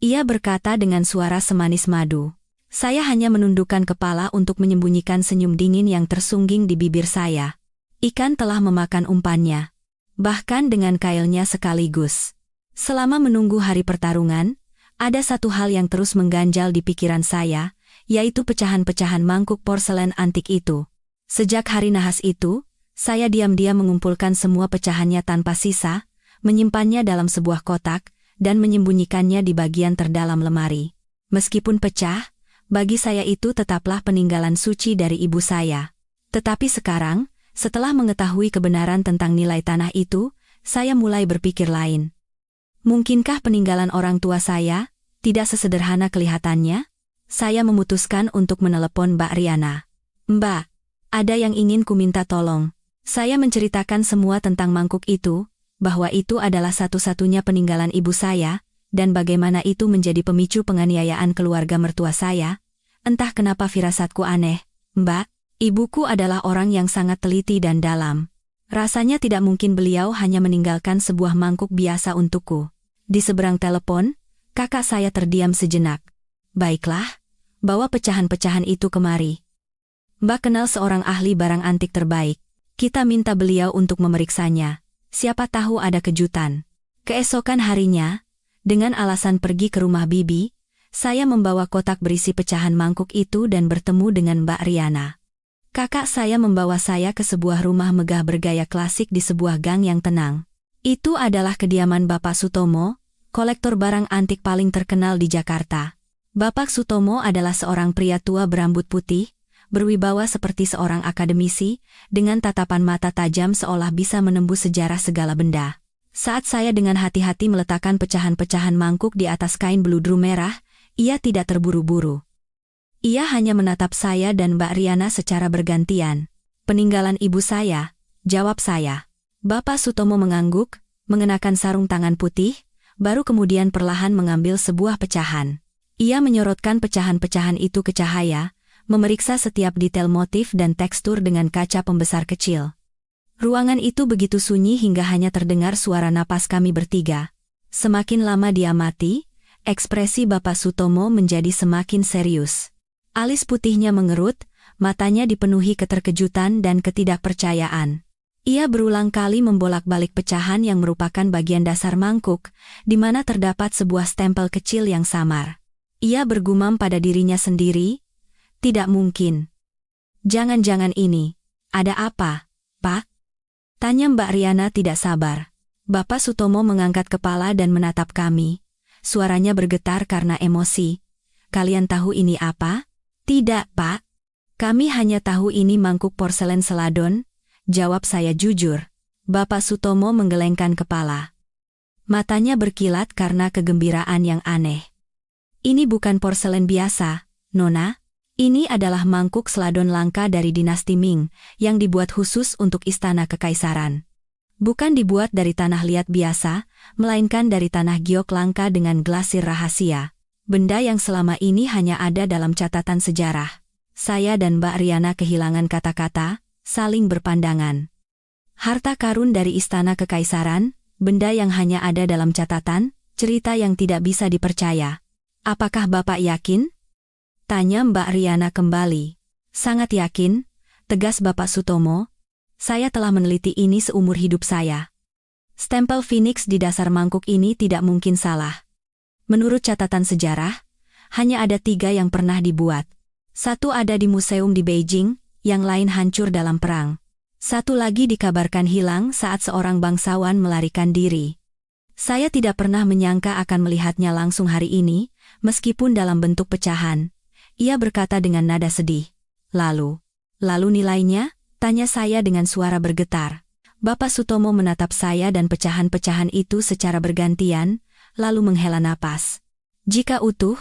Speaker 1: Ia berkata dengan suara semanis madu. Saya hanya menundukkan kepala untuk menyembunyikan senyum dingin yang tersungging di bibir saya. Ikan telah memakan umpannya. Bahkan dengan kailnya sekaligus. Selama menunggu hari pertarungan, ada satu hal yang terus mengganjal di pikiran saya, yaitu pecahan-pecahan mangkuk porselen antik itu. Sejak hari nahas itu, saya diam-diam mengumpulkan semua pecahannya tanpa sisa, menyimpannya dalam sebuah kotak, dan menyembunyikannya di bagian terdalam lemari. Meskipun pecah, bagi saya itu tetaplah peninggalan suci dari ibu saya. Tetapi sekarang, setelah mengetahui kebenaran tentang nilai tanah itu, saya mulai berpikir lain. Mungkinkah peninggalan orang tua saya tidak sesederhana kelihatannya? Saya memutuskan untuk menelepon Mbak Riana. "Mbak, ada yang ingin ku minta tolong." Saya menceritakan semua tentang mangkuk itu, bahwa itu adalah satu-satunya peninggalan ibu saya, dan bagaimana itu menjadi pemicu penganiayaan keluarga mertua saya. Entah kenapa firasatku aneh. "Mbak, ibuku adalah orang yang sangat teliti dan dalam. Rasanya tidak mungkin beliau hanya meninggalkan sebuah mangkuk biasa untukku." Di seberang telepon, kakak saya terdiam sejenak. "Baiklah, bawa pecahan-pecahan itu kemari. Mbak kenal seorang ahli barang antik terbaik. Kita minta beliau untuk memeriksanya. Siapa tahu ada kejutan." Keesokan harinya, dengan alasan pergi ke rumah bibi, saya membawa kotak berisi pecahan mangkuk itu dan bertemu dengan Mbak Riana. Kakak saya membawa saya ke sebuah rumah megah bergaya klasik di sebuah gang yang tenang. Itu adalah kediaman Bapak Sutomo, kolektor barang antik paling terkenal di Jakarta. Bapak Sutomo adalah seorang pria tua berambut putih, berwibawa seperti seorang akademisi, dengan tatapan mata tajam seolah bisa menembus sejarah segala benda. Saat saya dengan hati-hati meletakkan pecahan-pecahan mangkuk di atas kain beludru merah, ia tidak terburu-buru. Ia hanya menatap saya dan Mbak Riana secara bergantian. "Peninggalan ibu saya," jawab saya. Bapak Sutomo mengangguk, mengenakan sarung tangan putih, baru kemudian perlahan mengambil sebuah pecahan. Ia menyorotkan pecahan-pecahan itu ke cahaya, memeriksa setiap detail motif dan tekstur dengan kaca pembesar kecil. Ruangan itu begitu sunyi hingga hanya terdengar suara napas kami bertiga. Semakin lama dia mati, ekspresi Bapak Sutomo menjadi semakin serius. Alis putihnya mengerut, matanya dipenuhi keterkejutan dan ketidakpercayaan. Ia berulang kali membolak-balik pecahan yang merupakan bagian dasar mangkuk, di mana terdapat sebuah stempel kecil yang samar. Ia bergumam pada dirinya sendiri, "Tidak mungkin. Jangan-jangan ini. Ada apa, Pak?" Tanya Mbak Riana tidak sabar. Bapak Sutomo mengangkat kepala dan menatap kami. Suaranya bergetar karena emosi. "Kalian tahu ini apa?" "Tidak, Pak. Kami hanya tahu ini mangkuk porselen seladon," jawab saya jujur. Bapak Sutomo menggelengkan kepala. Matanya berkilat karena kegembiraan yang aneh. "Ini bukan porselen biasa, Nona. Ini adalah mangkuk seladon langka dari dinasti Ming, yang dibuat khusus untuk istana kekaisaran. Bukan dibuat dari tanah liat biasa, melainkan dari tanah giok langka dengan glasir rahasia. Benda yang selama ini hanya ada dalam catatan sejarah." Saya dan Mbak Riana kehilangan kata-kata, saling berpandangan. Harta karun dari istana kekaisaran, benda yang hanya ada dalam catatan, cerita yang tidak bisa dipercaya. "Apakah Bapak yakin?" tanya Mbak Riana kembali. "Sangat yakin," tegas Bapak Sutomo. "Saya telah meneliti ini seumur hidup saya. Stempel Phoenix di dasar mangkuk ini tidak mungkin salah. Menurut catatan sejarah, hanya ada 3 yang pernah dibuat. 1 ada di museum di Beijing, yang lain hancur dalam perang. 1 lagi dikabarkan hilang saat seorang bangsawan melarikan diri. Saya tidak pernah menyangka akan melihatnya langsung hari ini, meskipun dalam bentuk pecahan." Ia berkata dengan nada sedih. Lalu nilainya?" tanya saya dengan suara bergetar. Bapak Sutomo menatap saya dan pecahan-pecahan itu secara bergantian, lalu menghela napas. "Jika utuh,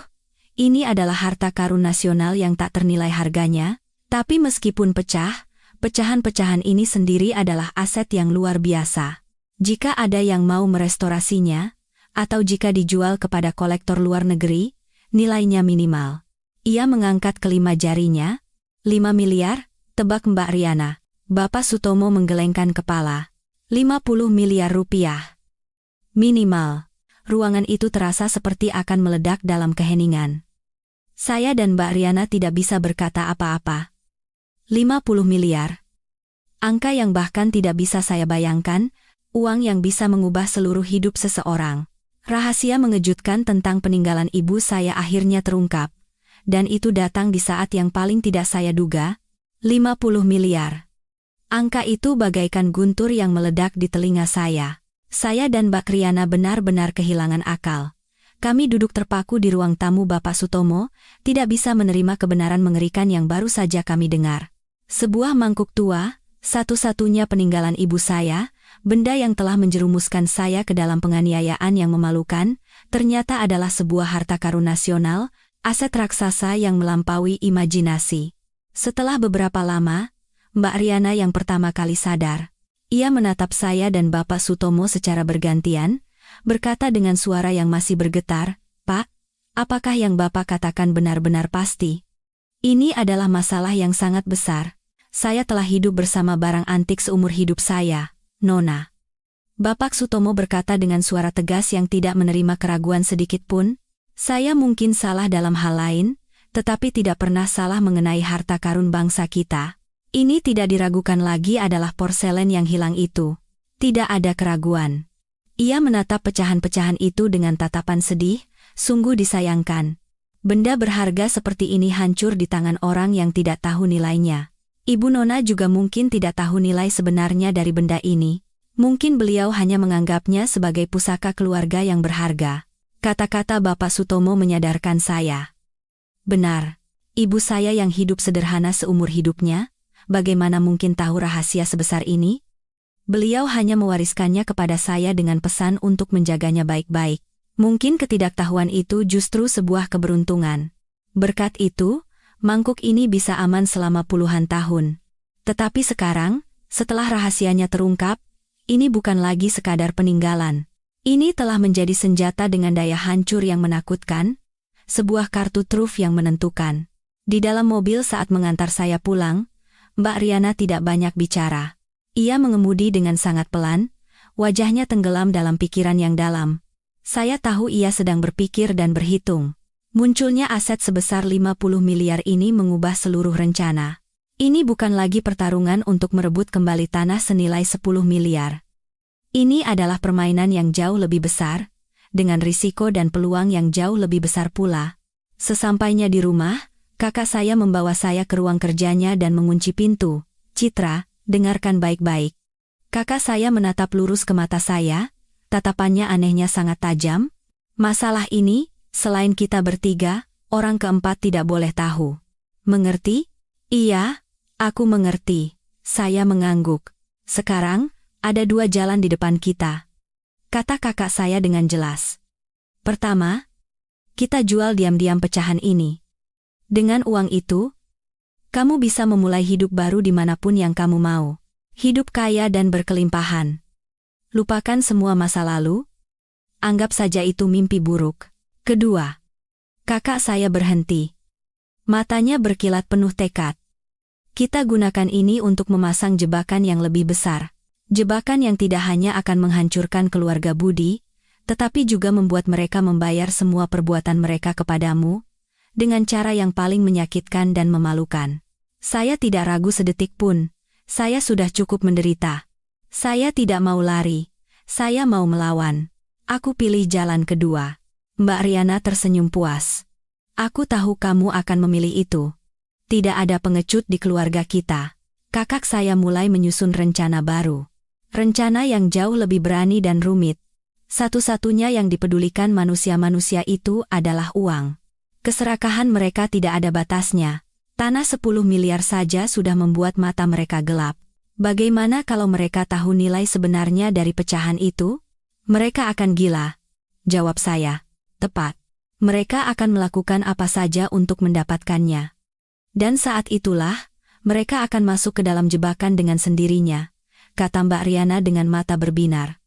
Speaker 1: ini adalah harta karun nasional yang tak ternilai harganya. Tapi meskipun pecah, pecahan-pecahan ini sendiri adalah aset yang luar biasa. Jika ada yang mau merestorasinya, atau jika dijual kepada kolektor luar negeri, nilainya minimal." Ia mengangkat kelima jarinya. 5 miliar, tebak Mbak Riana. Bapak Sutomo menggelengkan kepala. 50 miliar rupiah. Minimal. Ruangan itu terasa seperti akan meledak dalam keheningan. Saya dan Mbak Riana tidak bisa berkata apa-apa. 50 miliar. Angka yang bahkan tidak bisa saya bayangkan, uang yang bisa mengubah seluruh hidup seseorang. Rahasia mengejutkan tentang peninggalan ibu saya akhirnya terungkap. Dan itu datang di saat yang paling tidak saya duga. 50 miliar. Angka itu bagaikan guntur yang meledak di telinga saya. Saya dan Mbak Riana benar-benar kehilangan akal. Kami duduk terpaku di ruang tamu Bapak Sutomo, tidak bisa menerima kebenaran mengerikan yang baru saja kami dengar. Sebuah mangkuk tua, satu-satunya peninggalan ibu saya, benda yang telah menjerumuskan saya ke dalam penganiayaan yang memalukan, ternyata adalah sebuah harta karun nasional, aset raksasa yang melampaui imajinasi. Setelah beberapa lama, Mbak Riana yang pertama kali sadar. Ia menatap saya dan Bapak Sutomo secara bergantian, berkata dengan suara yang masih bergetar, "Pak, apakah yang Bapak katakan benar-benar pasti? Ini adalah masalah yang sangat besar. Saya telah hidup bersama barang antik seumur hidup saya, Nona." Bapak Sutomo berkata dengan suara tegas yang tidak menerima keraguan sedikit pun, "Saya mungkin salah dalam hal lain, tetapi tidak pernah salah mengenai harta karun bangsa kita. Ini tidak diragukan lagi adalah porselen yang hilang itu. Tidak ada keraguan." Ia menatap pecahan-pecahan itu dengan tatapan sedih, sungguh disayangkan. Benda berharga seperti ini hancur di tangan orang yang tidak tahu nilainya. Ibu Nona juga mungkin tidak tahu nilai sebenarnya dari benda ini. Mungkin beliau hanya menganggapnya sebagai pusaka keluarga yang berharga. Kata-kata Bapak Sutomo menyadarkan saya. Benar. Ibu saya yang hidup sederhana seumur hidupnya, bagaimana mungkin tahu rahasia sebesar ini? Beliau hanya mewariskannya kepada saya dengan pesan untuk menjaganya baik-baik. Mungkin ketidaktahuan itu justru sebuah keberuntungan. Berkat itu, mangkuk ini bisa aman selama puluhan tahun. Tetapi sekarang, setelah rahasianya terungkap, ini bukan lagi sekadar peninggalan. Ini telah menjadi senjata dengan daya hancur yang menakutkan, sebuah kartu truf yang menentukan. Di dalam mobil saat mengantar saya pulang, Mbak Riana tidak banyak bicara. Ia mengemudi dengan sangat pelan, wajahnya tenggelam dalam pikiran yang dalam. Saya tahu ia sedang berpikir dan berhitung. Munculnya aset sebesar 50 miliar ini mengubah seluruh rencana. Ini bukan lagi pertarungan untuk merebut kembali tanah senilai 10 miliar. Ini adalah permainan yang jauh lebih besar, dengan risiko dan peluang yang jauh lebih besar pula. Sesampainya di rumah, kakak saya membawa saya ke ruang kerjanya dan mengunci pintu. "Citra, dengarkan baik-baik." Kakak saya menatap lurus ke mata saya, tatapannya anehnya sangat tajam. "Masalah ini, selain kita bertiga, orang keempat tidak boleh tahu. Mengerti?" "Iya, aku mengerti." Saya mengangguk. "Sekarang, ada dua jalan di depan kita," kata kakak saya dengan jelas. "Pertama, kita jual diam-diam pecahan ini. Dengan uang itu, kamu bisa memulai hidup baru dimanapun yang kamu mau. Hidup kaya dan berkelimpahan. Lupakan semua masa lalu. Anggap saja itu mimpi buruk." Kedua, kakak saya berhenti. Matanya berkilat penuh tekad. "Kita gunakan ini untuk memasang jebakan yang lebih besar. Jebakan yang tidak hanya akan menghancurkan keluarga Budi, tetapi juga membuat mereka membayar semua perbuatan mereka kepadamu, dengan cara yang paling menyakitkan dan memalukan. Saya tidak ragu sedetik pun, saya sudah cukup menderita. Saya tidak mau lari, saya mau melawan. Aku pilih jalan kedua." Mbak Riana tersenyum puas. "Aku tahu kamu akan memilih itu. Tidak ada pengecut di keluarga kita." Kakak saya mulai menyusun rencana baru. Rencana yang jauh lebih berani dan rumit. Satu-satunya yang dipedulikan manusia-manusia itu adalah uang. Keserakahan mereka tidak ada batasnya. Tanah 10 miliar saja sudah membuat mata mereka gelap. Bagaimana kalau mereka tahu nilai sebenarnya dari pecahan itu? "Mereka akan gila," jawab saya. "Tepat. Mereka akan melakukan apa saja untuk mendapatkannya. Dan saat itulah, mereka akan masuk ke dalam jebakan dengan sendirinya," kata Mbak Riana dengan mata berbinar.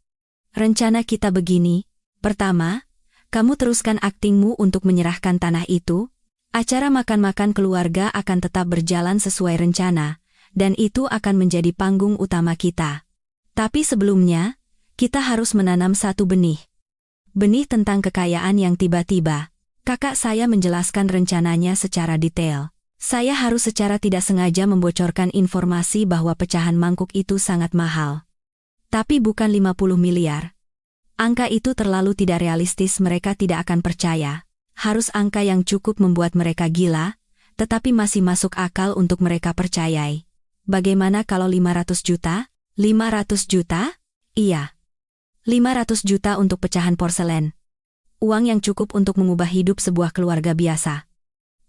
Speaker 1: "Rencana kita begini. Pertama, kamu teruskan aktingmu untuk menyerahkan tanah itu. Acara makan-makan keluarga akan tetap berjalan sesuai rencana, dan itu akan menjadi panggung utama kita. Tapi sebelumnya, kita harus menanam satu benih. Benih tentang kekayaan yang tiba-tiba." Kakak saya menjelaskan rencananya secara detail. Saya harus secara tidak sengaja membocorkan informasi bahwa pecahan mangkuk itu sangat mahal. Tapi bukan 50 miliar. Angka itu terlalu tidak realistis, mereka tidak akan percaya. Harus angka yang cukup membuat mereka gila, tetapi masih masuk akal untuk mereka percayai. Bagaimana kalau 500 juta? 500 juta? Iya. 500 juta untuk pecahan porselen. Uang yang cukup untuk mengubah hidup sebuah keluarga biasa.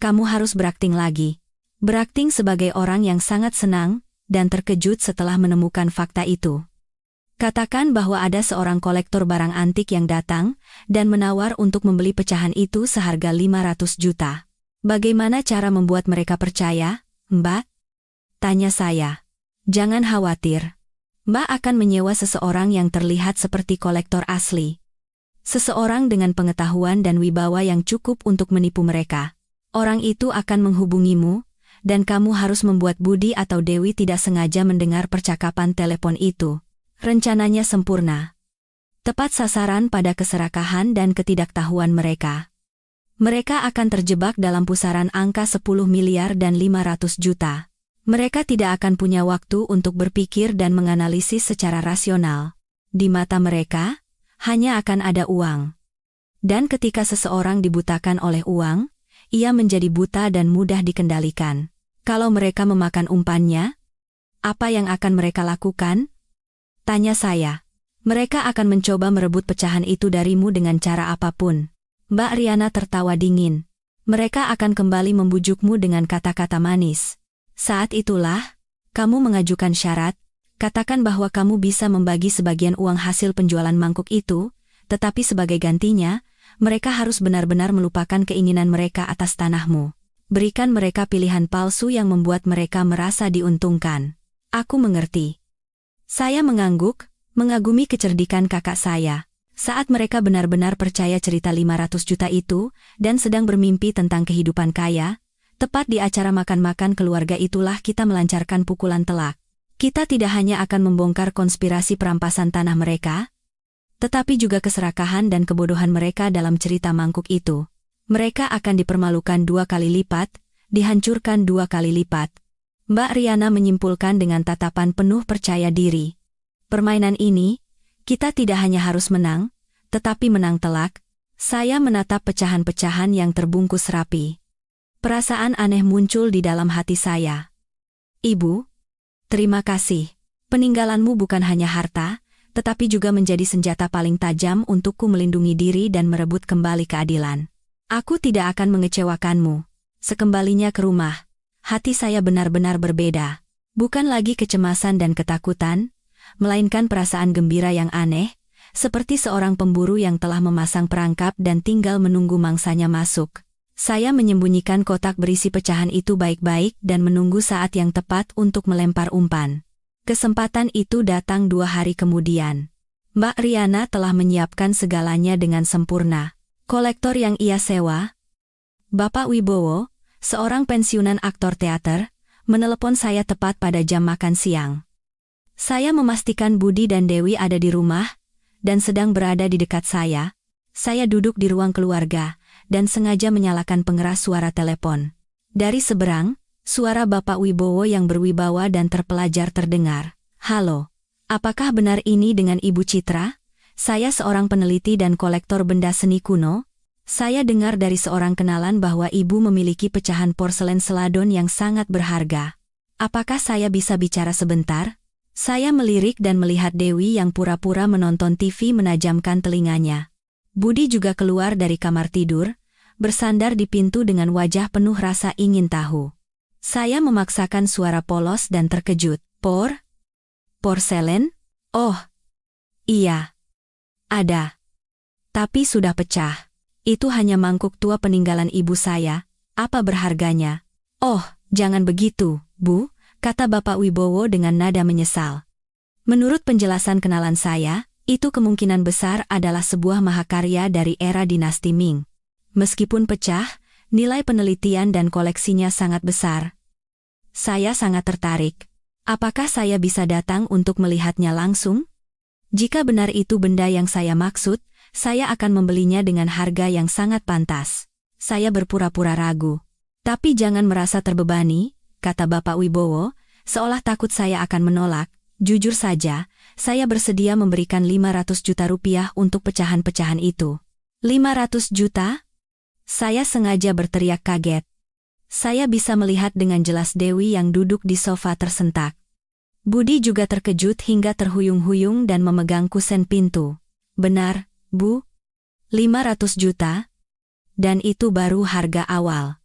Speaker 1: Kamu harus berakting lagi. Berakting sebagai orang yang sangat senang dan terkejut setelah menemukan fakta itu. Katakan bahwa ada seorang kolektor barang antik yang datang dan menawar untuk membeli pecahan itu seharga 500 juta. Bagaimana cara membuat mereka percaya, Mbak? Tanya saya. Jangan khawatir. Mbak akan menyewa seseorang yang terlihat seperti kolektor asli. Seseorang dengan pengetahuan dan wibawa yang cukup untuk menipu mereka. Orang itu akan menghubungimu, dan kamu harus membuat Budi atau Dewi tidak sengaja mendengar percakapan telepon itu. Rencananya sempurna. Tepat sasaran pada keserakahan dan ketidaktahuan mereka. Mereka akan terjebak dalam pusaran angka 10 miliar dan 500 juta. Mereka tidak akan punya waktu untuk berpikir dan menganalisis secara rasional. Di mata mereka, hanya akan ada uang. Dan ketika seseorang dibutakan oleh uang, ia menjadi buta dan mudah dikendalikan. Kalau mereka memakan umpannya, apa yang akan mereka lakukan? Tanya saya. Mereka akan mencoba merebut pecahan itu darimu dengan cara apapun. Mbak Riana tertawa dingin. Mereka akan kembali membujukmu dengan kata-kata manis. Saat itulah, kamu mengajukan syarat, katakan bahwa kamu bisa membagi sebagian uang hasil penjualan mangkuk itu, tetapi sebagai gantinya, mereka harus benar-benar melupakan keinginan mereka atas tanahmu. Berikan mereka pilihan palsu yang membuat mereka merasa diuntungkan. Aku mengerti. Saya mengangguk, mengagumi kecerdikan kakak saya. Saat mereka benar-benar percaya cerita 500 juta itu, dan sedang bermimpi tentang kehidupan kaya, tepat di acara makan-makan keluarga itulah kita melancarkan pukulan telak. Kita tidak hanya akan membongkar konspirasi perampasan tanah mereka, tetapi juga keserakahan dan kebodohan mereka dalam cerita mangkuk itu. Mereka akan dipermalukan 2 kali lipat, dihancurkan 2 kali lipat. Mbak Riana menyimpulkan dengan tatapan penuh percaya diri. Permainan ini, kita tidak hanya harus menang, tetapi menang telak. Saya menatap pecahan-pecahan yang terbungkus rapi. Perasaan aneh muncul di dalam hati saya. Ibu, terima kasih. Peninggalanmu bukan hanya harta, tetapi juga menjadi senjata paling tajam untukku melindungi diri dan merebut kembali keadilan. Aku tidak akan mengecewakanmu. Sekembalinya ke rumah, hati saya benar-benar berbeda. Bukan lagi kecemasan dan ketakutan, melainkan perasaan gembira yang aneh, seperti seorang pemburu yang telah memasang perangkap dan tinggal menunggu mangsanya masuk. Saya menyembunyikan kotak berisi pecahan itu baik-baik dan menunggu saat yang tepat untuk melempar umpan. Kesempatan itu datang 2 hari kemudian. Mbak Riana telah menyiapkan segalanya dengan sempurna. Kolektor yang ia sewa, Bapak Wibowo, seorang pensiunan aktor teater, menelepon saya tepat pada jam makan siang. Saya memastikan Budi dan Dewi ada di rumah, dan sedang berada di dekat saya. Saya duduk di ruang keluarga, dan sengaja menyalakan pengeras suara telepon. Dari seberang, suara Bapak Wibowo yang berwibawa dan terpelajar terdengar. Halo, apakah benar ini dengan Ibu Citra? Saya seorang peneliti dan kolektor benda seni kuno. Saya dengar dari seorang kenalan bahwa Ibu memiliki pecahan porselen seladon yang sangat berharga. Apakah saya bisa bicara sebentar? Saya melirik dan melihat Dewi yang pura-pura menonton TV menajamkan telinganya. Budi juga keluar dari kamar tidur, bersandar di pintu dengan wajah penuh rasa ingin tahu. Saya memaksakan suara polos dan terkejut. Porselen? Oh, iya. Ada. Tapi sudah pecah. Itu hanya mangkuk tua peninggalan ibu saya. Apa berharganya? Oh, jangan begitu, Bu, kata Bapak Wibowo dengan nada menyesal. Menurut penjelasan kenalan saya, itu kemungkinan besar adalah sebuah mahakarya dari era dinasti Ming. Meskipun pecah, nilai penelitian dan koleksinya sangat besar. Saya sangat tertarik. Apakah saya bisa datang untuk melihatnya langsung? Jika benar itu benda yang saya maksud, saya akan membelinya dengan harga yang sangat pantas. Saya berpura-pura ragu. Tapi jangan merasa terbebani, kata Bapak Wibowo, seolah takut saya akan menolak. Jujur saja, saya bersedia memberikan 500 juta rupiah untuk pecahan-pecahan itu. 500 juta? Saya sengaja berteriak kaget. Saya bisa melihat dengan jelas Dewi yang duduk di sofa tersentak. Budi juga terkejut hingga terhuyung-huyung dan memegang kusen pintu. Benar, Bu? 500 juta? Dan itu baru harga awal.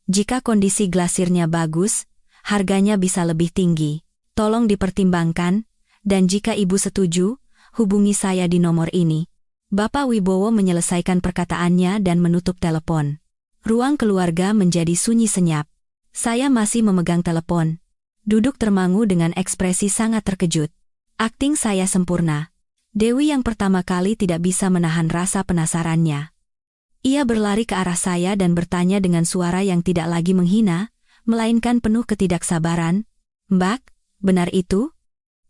Speaker 1: Jika kondisi glasirnya bagus, harganya bisa lebih tinggi. Tolong dipertimbangkan, dan jika Ibu setuju, hubungi saya di nomor ini. Bapak Wibowo menyelesaikan perkataannya dan menutup telepon. Ruang keluarga menjadi sunyi senyap. Saya masih memegang telepon. Duduk termangu dengan ekspresi sangat terkejut. Akting saya sempurna. Dewi yang pertama kali tidak bisa menahan rasa penasarannya. Ia berlari ke arah saya dan bertanya dengan suara yang tidak lagi menghina, melainkan penuh ketidaksabaran. Mbak, benar itu?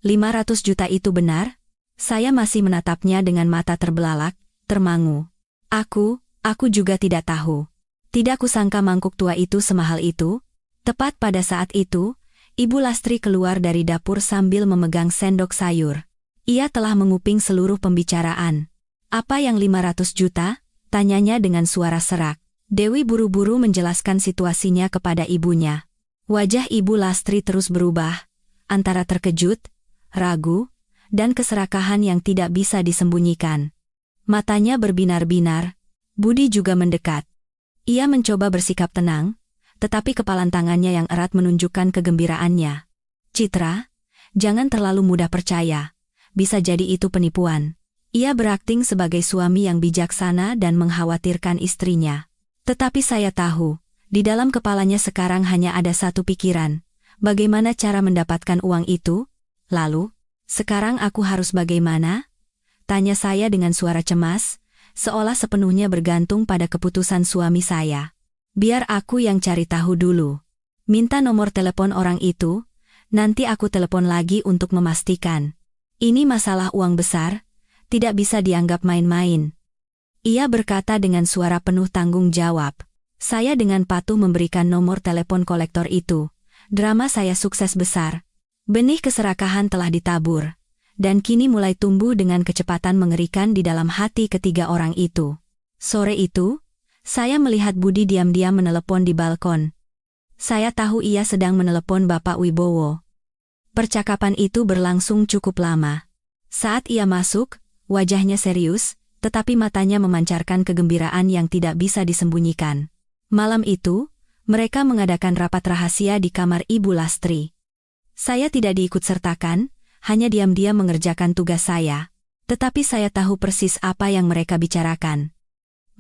Speaker 1: 500 juta itu benar? Saya masih menatapnya dengan mata terbelalak, termangu. Aku juga tidak tahu. Tidak kusangka mangkuk tua itu semahal itu. Tepat pada saat itu, Ibu Lastri keluar dari dapur sambil memegang sendok sayur. Ia telah menguping seluruh pembicaraan. Apa yang 500 juta? Tanyanya dengan suara serak. Dewi buru-buru menjelaskan situasinya kepada ibunya. Wajah Ibu Lastri terus berubah, antara terkejut, ragu, dan keserakahan yang tidak bisa disembunyikan. Matanya berbinar-binar. Budi juga mendekat. Ia mencoba bersikap tenang, tetapi kepalan tangannya yang erat menunjukkan kegembiraannya. Citra, jangan terlalu mudah percaya. Bisa jadi itu penipuan. Ia berakting sebagai suami yang bijaksana dan mengkhawatirkan istrinya. Tetapi saya tahu, di dalam kepalanya sekarang hanya ada satu pikiran. Bagaimana cara mendapatkan uang itu? Lalu, sekarang aku harus bagaimana? Tanya saya dengan suara cemas, seolah sepenuhnya bergantung pada keputusan suami saya. Biar aku yang cari tahu dulu. Minta nomor telepon orang itu, nanti aku telepon lagi untuk memastikan. Ini masalah uang besar, tidak bisa dianggap main-main. Ia berkata dengan suara penuh tanggung jawab. Saya dengan patuh memberikan nomor telepon kolektor itu. Drama saya sukses besar. Benih keserakahan telah ditabur. Dan kini mulai tumbuh dengan kecepatan mengerikan di dalam hati ketiga orang itu. Sore itu, saya melihat Budi diam-diam menelepon di balkon. Saya tahu ia sedang menelepon Bapak Wibowo. Percakapan itu berlangsung cukup lama. Saat ia masuk, wajahnya serius, tetapi matanya memancarkan kegembiraan yang tidak bisa disembunyikan. Malam itu, mereka mengadakan rapat rahasia di kamar Ibu Lastri. Saya tidak diikut-sertakan, hanya diam-diam mengerjakan tugas saya. Tetapi saya tahu persis apa yang mereka bicarakan.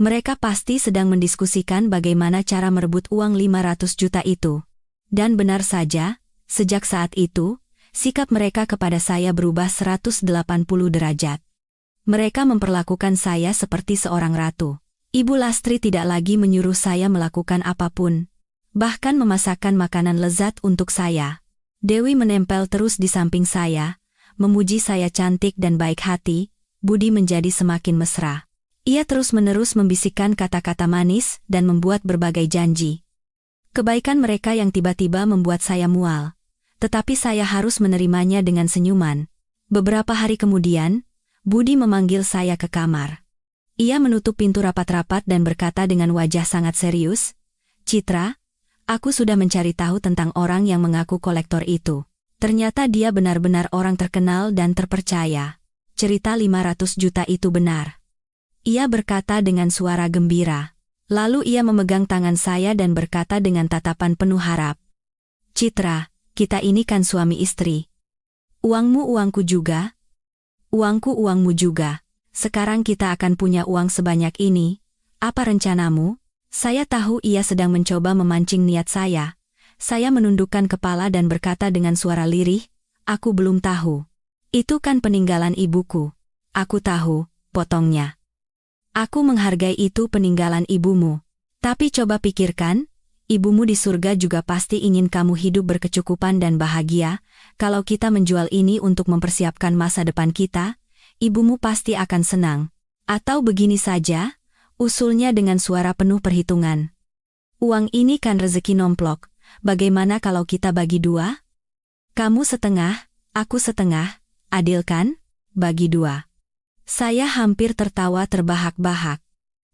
Speaker 1: Mereka pasti sedang mendiskusikan bagaimana cara merebut uang 500 juta itu. Dan benar saja, sejak saat itu, sikap mereka kepada saya berubah 180 derajat. Mereka memperlakukan saya seperti seorang ratu. Ibu Lastri tidak lagi menyuruh saya melakukan apapun. Bahkan memasakkan makanan lezat untuk saya. Dewi menempel terus di samping saya, memuji saya cantik dan baik hati. Budi menjadi semakin mesra. Ia terus-menerus membisikkan kata-kata manis dan membuat berbagai janji. Kebaikan mereka yang tiba-tiba membuat saya mual. Tetapi saya harus menerimanya dengan senyuman. Beberapa hari kemudian, Budi memanggil saya ke kamar. Ia menutup pintu rapat-rapat dan berkata dengan wajah sangat serius, "Citra, aku sudah mencari tahu tentang orang yang mengaku kolektor itu. Ternyata dia benar-benar orang terkenal dan terpercaya. Cerita 500 juta itu benar." Ia berkata dengan suara gembira. Lalu ia memegang tangan saya dan berkata dengan tatapan penuh harap, "Citra, kita ini kan suami istri. Uangmu uangku juga. Uangku uangmu juga. Sekarang kita akan punya uang sebanyak ini. Apa rencanamu?" Saya tahu ia sedang mencoba memancing niat saya. Saya menundukkan kepala dan berkata dengan suara lirih, "Aku belum tahu. Itu kan peninggalan ibuku." "Aku tahu," potongnya. "Aku menghargai itu peninggalan ibumu. Tapi coba pikirkan, ibumu di surga juga pasti ingin kamu hidup berkecukupan dan bahagia. Kalau kita menjual ini untuk mempersiapkan masa depan kita, ibumu pasti akan senang. Atau begini saja," usulnya dengan suara penuh perhitungan. "Uang ini kan rezeki nomplok. Bagaimana kalau kita bagi dua? Kamu setengah, aku setengah. Adil kan? Bagi dua." Saya hampir tertawa terbahak-bahak.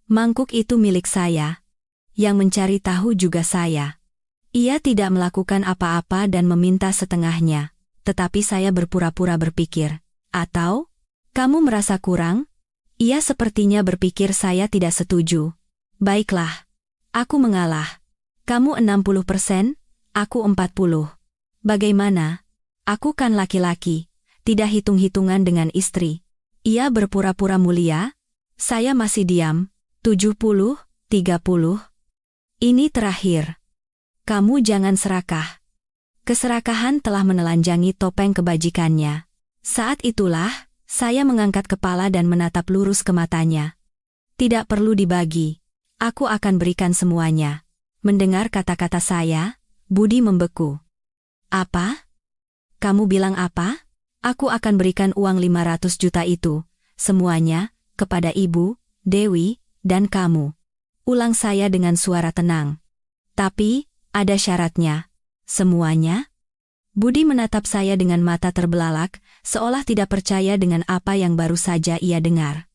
Speaker 1: Mangkuk itu milik saya. Yang mencari tahu juga saya. Ia tidak melakukan apa-apa dan meminta setengahnya. Tetapi saya berpura-pura berpikir. "Atau, kamu merasa kurang?" Ia sepertinya berpikir saya tidak setuju. "Baiklah. Aku mengalah. Kamu 60%, aku 40. Bagaimana? Aku kan laki-laki, tidak hitung-hitungan dengan istri." Ia berpura-pura mulia. Saya masih diam. 70, 30. "Ini terakhir. Kamu jangan serakah." Keserakahan telah menelanjangi topeng kebajikannya. Saat itulah, saya mengangkat kepala dan menatap lurus ke matanya. "Tidak perlu dibagi. Aku akan berikan semuanya." Mendengar kata-kata saya, Budi membeku. "Apa? Kamu bilang apa?" "Aku akan berikan uang 500 juta itu, semuanya, kepada Ibu, Dewi, dan kamu." Ulang saya dengan suara tenang. "Tapi, ada syaratnya." "Semuanya?" Budi menatap saya dengan mata terbelalak, seolah tidak percaya dengan apa yang baru saja ia dengar.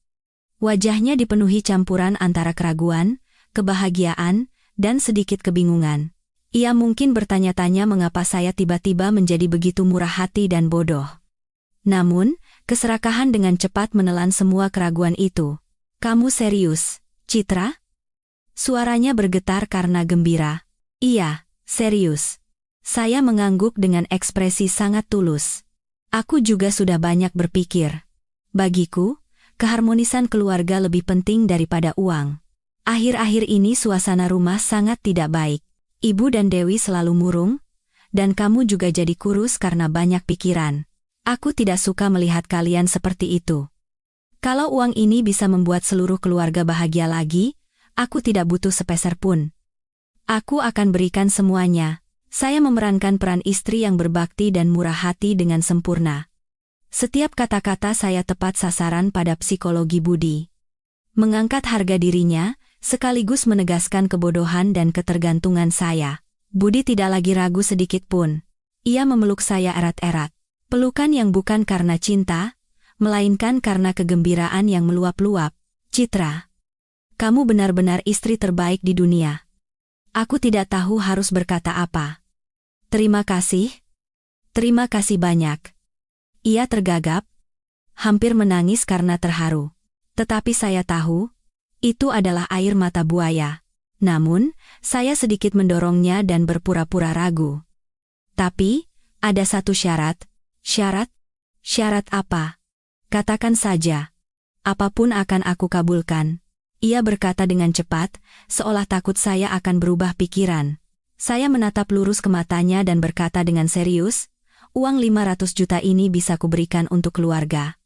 Speaker 1: Wajahnya dipenuhi campuran antara keraguan, kebahagiaan, dan sedikit kebingungan. Ia mungkin bertanya-tanya mengapa saya tiba-tiba menjadi begitu murah hati dan bodoh. Namun, keserakahan dengan cepat menelan semua keraguan itu. "Kamu serius, Citra?" Suaranya bergetar karena gembira. Iya, serius. Saya mengangguk dengan ekspresi sangat tulus. Aku juga sudah banyak berpikir. Bagiku, keharmonisan keluarga lebih penting daripada uang. Akhir-akhir ini suasana rumah sangat tidak baik. Ibu dan Dewi selalu murung, dan kamu juga jadi kurus karena banyak pikiran. Aku tidak suka melihat kalian seperti itu. Kalau uang ini bisa membuat seluruh keluarga bahagia lagi, aku tidak butuh sepeser pun. Aku akan berikan semuanya. Saya memerankan peran istri yang berbakti dan murah hati dengan sempurna. Setiap kata-kata saya tepat sasaran pada psikologi Budi. Mengangkat harga dirinya, sekaligus menegaskan kebodohan dan ketergantungan saya. Budi tidak lagi ragu sedikit pun. Ia memeluk saya erat-erat. Pelukan yang bukan karena cinta, melainkan karena kegembiraan yang meluap-luap. Citra, kamu benar-benar istri terbaik di dunia. Aku tidak tahu harus berkata apa. Terima kasih. Terima kasih banyak. Ia tergagap, hampir menangis karena terharu. Tetapi saya tahu, itu adalah air mata buaya. Namun, saya sedikit mendorongnya dan berpura-pura ragu. Tapi, ada satu syarat. Syarat? Syarat apa? Katakan saja. Apapun akan aku kabulkan. Ia berkata dengan cepat, seolah takut saya akan berubah pikiran. Saya menatap lurus ke matanya dan berkata dengan serius, uang 500 juta ini bisa kuberikan untuk keluarga.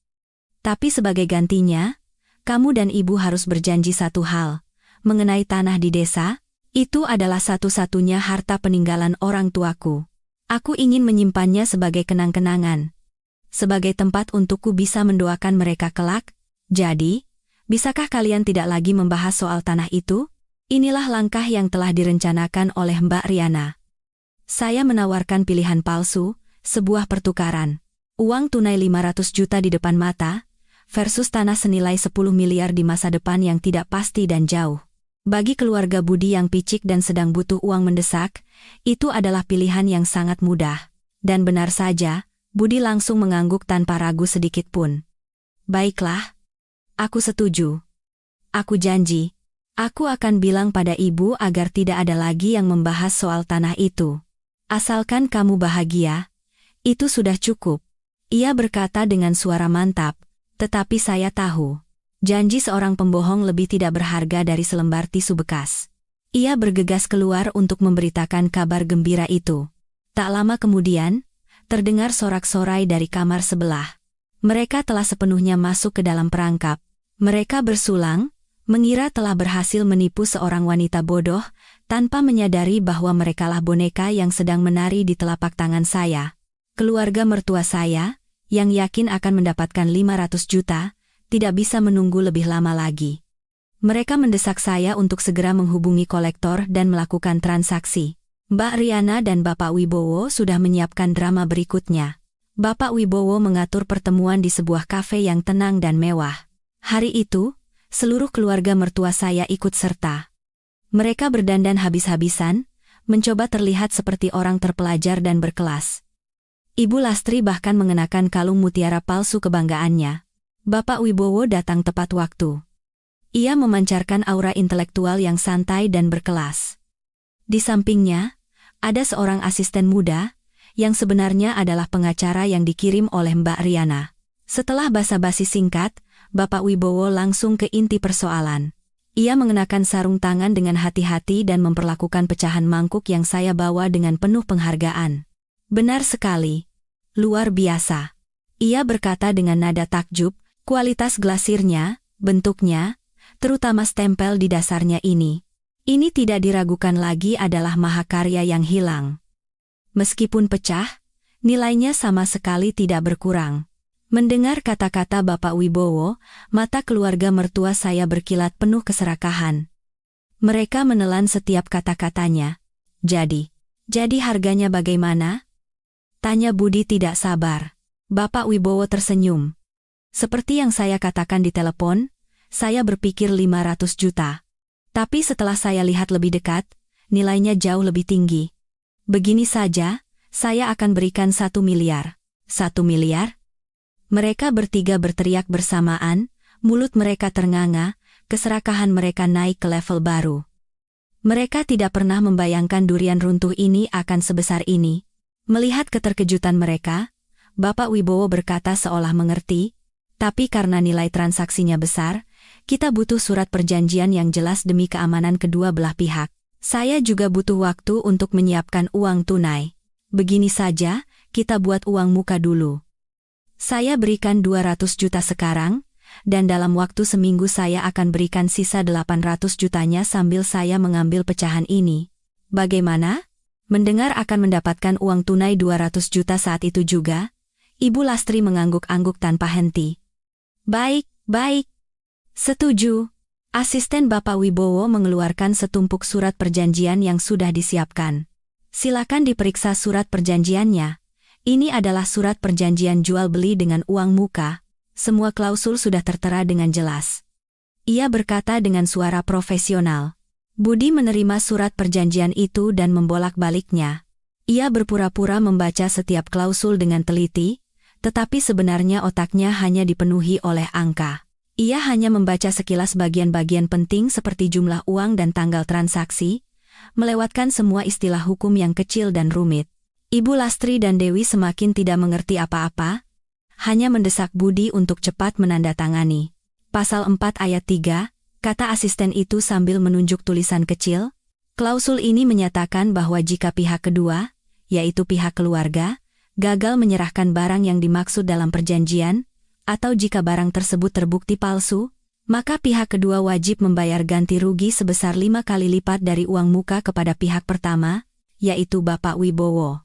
Speaker 1: Tapi sebagai gantinya, kamu dan ibu harus berjanji satu hal. Mengenai tanah di desa, itu adalah satu-satunya harta peninggalan orang tuaku. Aku ingin menyimpannya sebagai kenang-kenangan. Sebagai tempat untukku bisa mendoakan mereka kelak. Jadi, bisakah kalian tidak lagi membahas soal tanah itu? Inilah langkah yang telah direncanakan oleh Mbak Riana. Saya menawarkan pilihan palsu, sebuah pertukaran. Uang tunai 500 juta di depan mata, versus tanah senilai 10 miliar di masa depan yang tidak pasti dan jauh. Bagi keluarga Budi yang picik dan sedang butuh uang mendesak, itu adalah pilihan yang sangat mudah. Dan benar saja, Budi langsung mengangguk tanpa ragu sedikit pun. Baiklah. Aku setuju. Aku janji. Aku akan bilang pada ibu agar tidak ada lagi yang membahas soal tanah itu. Asalkan kamu bahagia, itu sudah cukup. Ia berkata dengan suara mantap, tetapi saya tahu. Janji seorang pembohong lebih tidak berharga dari selembar tisu bekas. Ia bergegas keluar untuk memberitakan kabar gembira itu. Tak lama kemudian, terdengar sorak-sorai dari kamar sebelah. Mereka telah sepenuhnya masuk ke dalam perangkap. Mereka bersulang, mengira telah berhasil menipu seorang wanita bodoh, tanpa menyadari bahwa merekalah boneka yang sedang menari di telapak tangan saya. Keluarga mertua saya, yang yakin akan mendapatkan 500 juta, tidak bisa menunggu lebih lama lagi. Mereka mendesak saya untuk segera menghubungi kolektor dan melakukan transaksi. Mbak Riana dan Bapak Wibowo sudah menyiapkan drama berikutnya. Bapak Wibowo mengatur pertemuan di sebuah kafe yang tenang dan mewah. Hari itu, seluruh keluarga mertua saya ikut serta. Mereka berdandan habis-habisan, mencoba terlihat seperti orang terpelajar dan berkelas. Ibu Lastri bahkan mengenakan kalung mutiara palsu kebanggaannya. Bapak Wibowo datang tepat waktu. Ia memancarkan aura intelektual yang santai dan berkelas. Di sampingnya, ada seorang asisten muda, yang sebenarnya adalah pengacara yang dikirim oleh Mbak Riana. Setelah basa-basi singkat, Bapak Wibowo langsung ke inti persoalan. Ia mengenakan sarung tangan dengan hati-hati dan memperlakukan pecahan mangkuk yang saya bawa dengan penuh penghargaan. Benar sekali. Luar biasa. Ia berkata dengan nada takjub, kualitas glasirnya, bentuknya, terutama stempel di dasarnya ini. Ini tidak diragukan lagi adalah mahakarya yang hilang. Meskipun pecah, nilainya sama sekali tidak berkurang. Mendengar kata-kata Bapak Wibowo, mata keluarga mertua saya berkilat penuh keserakahan. Mereka menelan setiap kata-katanya. Jadi harganya bagaimana? Tanya Budi tidak sabar. Bapak Wibowo tersenyum. Seperti yang saya katakan di telepon, saya berpikir 500 juta. Tapi setelah saya lihat lebih dekat, nilainya jauh lebih tinggi. Begini saja, saya akan berikan 1 miliar. 1 miliar? Mereka bertiga berteriak bersamaan, mulut mereka ternganga, keserakahan mereka naik ke level baru. Mereka tidak pernah membayangkan durian runtuh ini akan sebesar ini. Melihat keterkejutan mereka, Bapak Wibowo berkata seolah mengerti, tapi karena nilai transaksinya besar, kita butuh surat perjanjian yang jelas demi keamanan kedua belah pihak. Saya juga butuh waktu untuk menyiapkan uang tunai. Begini saja, kita buat uang muka dulu. Saya berikan 200 juta sekarang, dan dalam waktu seminggu saya akan berikan sisa 800 jutanya sambil saya mengambil pecahan ini. Bagaimana? Mendengar akan mendapatkan uang tunai 200 juta saat itu juga, Ibu Lastri mengangguk-angguk tanpa henti. Baik, baik. Setuju. Asisten Bapak Wibowo mengeluarkan setumpuk surat perjanjian yang sudah disiapkan. Silakan diperiksa surat perjanjiannya. Ini adalah surat perjanjian jual beli dengan uang muka. Semua klausul sudah tertera dengan jelas. Ia berkata dengan suara profesional. Budi menerima surat perjanjian itu dan membolak-baliknya. Ia berpura-pura membaca setiap klausul dengan teliti, tetapi sebenarnya otaknya hanya dipenuhi oleh angka. Ia hanya membaca sekilas bagian-bagian penting seperti jumlah uang dan tanggal transaksi, melewatkan semua istilah hukum yang kecil dan rumit. Ibu Lastri dan Dewi semakin tidak mengerti apa-apa, hanya mendesak Budi untuk cepat menandatangani. Pasal 4 ayat 3, kata asisten itu sambil menunjuk tulisan kecil, klausul ini menyatakan bahwa jika pihak kedua, yaitu pihak keluarga, gagal menyerahkan barang yang dimaksud dalam perjanjian, atau jika barang tersebut terbukti palsu, maka pihak kedua wajib membayar ganti rugi sebesar 5 kali lipat dari uang muka kepada pihak pertama, yaitu Bapak Wibowo.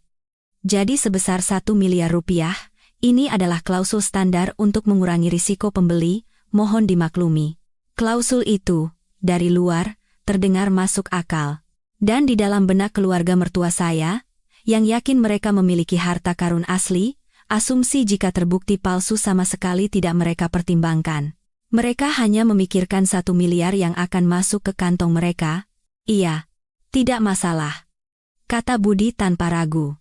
Speaker 1: Jadi sebesar 1 miliar rupiah, ini adalah klausul standar untuk mengurangi risiko pembeli, mohon dimaklumi. Klausul itu, dari luar, terdengar masuk akal. Dan di dalam benak keluarga mertua saya, yang yakin mereka memiliki harta karun asli, asumsi jika terbukti palsu sama sekali tidak mereka pertimbangkan. Mereka hanya memikirkan 1 miliar yang akan masuk ke kantong mereka. Iya, tidak masalah, kata Budi tanpa ragu.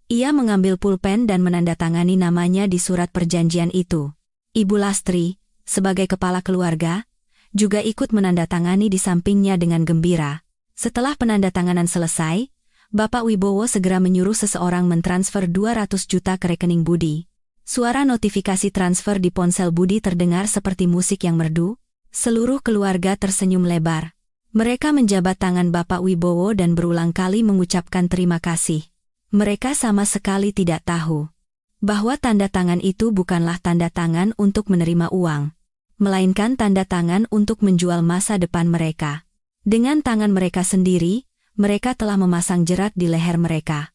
Speaker 1: Ia mengambil pulpen dan menandatangani namanya di surat perjanjian itu. Ibu Lastri, sebagai kepala keluarga, juga ikut menandatangani di sampingnya dengan gembira. Setelah penandatanganan selesai, Bapak Wibowo segera menyuruh seseorang mentransfer 200 juta ke rekening Budi. Suara notifikasi transfer di ponsel Budi terdengar seperti musik yang merdu. Seluruh keluarga tersenyum lebar. Mereka menjabat tangan Bapak Wibowo dan berulang kali mengucapkan terima kasih. Mereka sama sekali tidak tahu bahwa tanda tangan itu bukanlah tanda tangan untuk menerima uang, melainkan tanda tangan untuk menjual masa depan mereka. Dengan tangan mereka sendiri, mereka telah memasang jerat di leher mereka.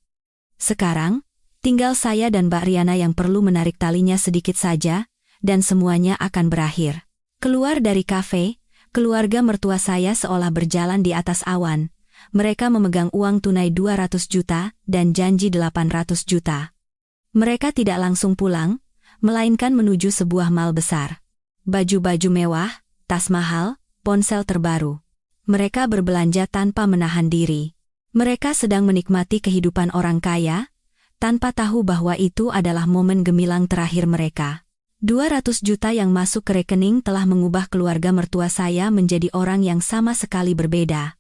Speaker 1: Sekarang, tinggal saya dan Mbak Riana yang perlu menarik talinya sedikit saja, dan semuanya akan berakhir. Keluar dari kafe, keluarga mertua saya seolah berjalan di atas awan. Mereka memegang uang tunai 200 juta dan janji 800 juta. Mereka tidak langsung pulang, melainkan menuju sebuah mall besar. Baju-baju mewah, tas mahal, ponsel terbaru. Mereka berbelanja tanpa menahan diri. Mereka sedang menikmati kehidupan orang kaya, tanpa tahu bahwa itu adalah momen gemilang terakhir mereka. 200 juta yang masuk ke rekening telah mengubah keluarga mertua saya menjadi orang yang sama sekali berbeda.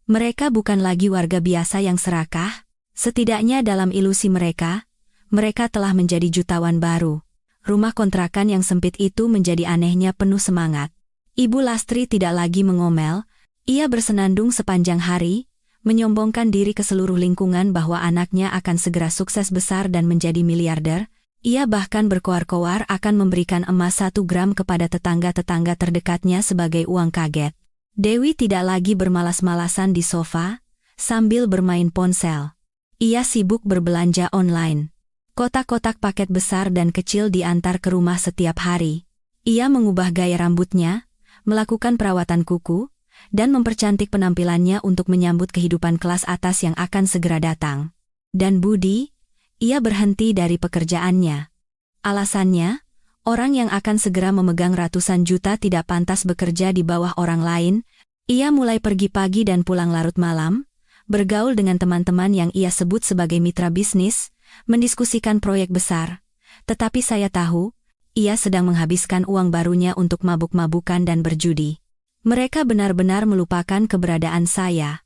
Speaker 1: Mereka bukan lagi warga biasa yang serakah, setidaknya dalam ilusi mereka, mereka telah menjadi jutawan baru. Rumah kontrakan yang sempit itu menjadi anehnya penuh semangat. Ibu Lastri tidak lagi mengomel, ia bersenandung sepanjang hari, menyombongkan diri ke seluruh lingkungan bahwa anaknya akan segera sukses besar dan menjadi miliarder. Ia bahkan berkoar-koar akan memberikan emas 1 gram kepada tetangga-tetangga terdekatnya sebagai uang kaget. Dewi tidak lagi bermalas-malasan di sofa, sambil bermain ponsel. Ia sibuk berbelanja online. Kotak-kotak paket besar dan kecil diantar ke rumah setiap hari. Ia mengubah gaya rambutnya, melakukan perawatan kuku, dan mempercantik penampilannya untuk menyambut kehidupan kelas atas yang akan segera datang. Dan Budi, ia berhenti dari pekerjaannya. Alasannya, orang yang akan segera memegang ratusan juta tidak pantas bekerja di bawah orang lain. Ia mulai pergi pagi dan pulang larut malam, bergaul dengan teman-teman yang ia sebut sebagai mitra bisnis, mendiskusikan proyek besar. Tetapi saya tahu, ia sedang menghabiskan uang barunya untuk mabuk-mabukan dan berjudi. Mereka benar-benar melupakan keberadaan saya.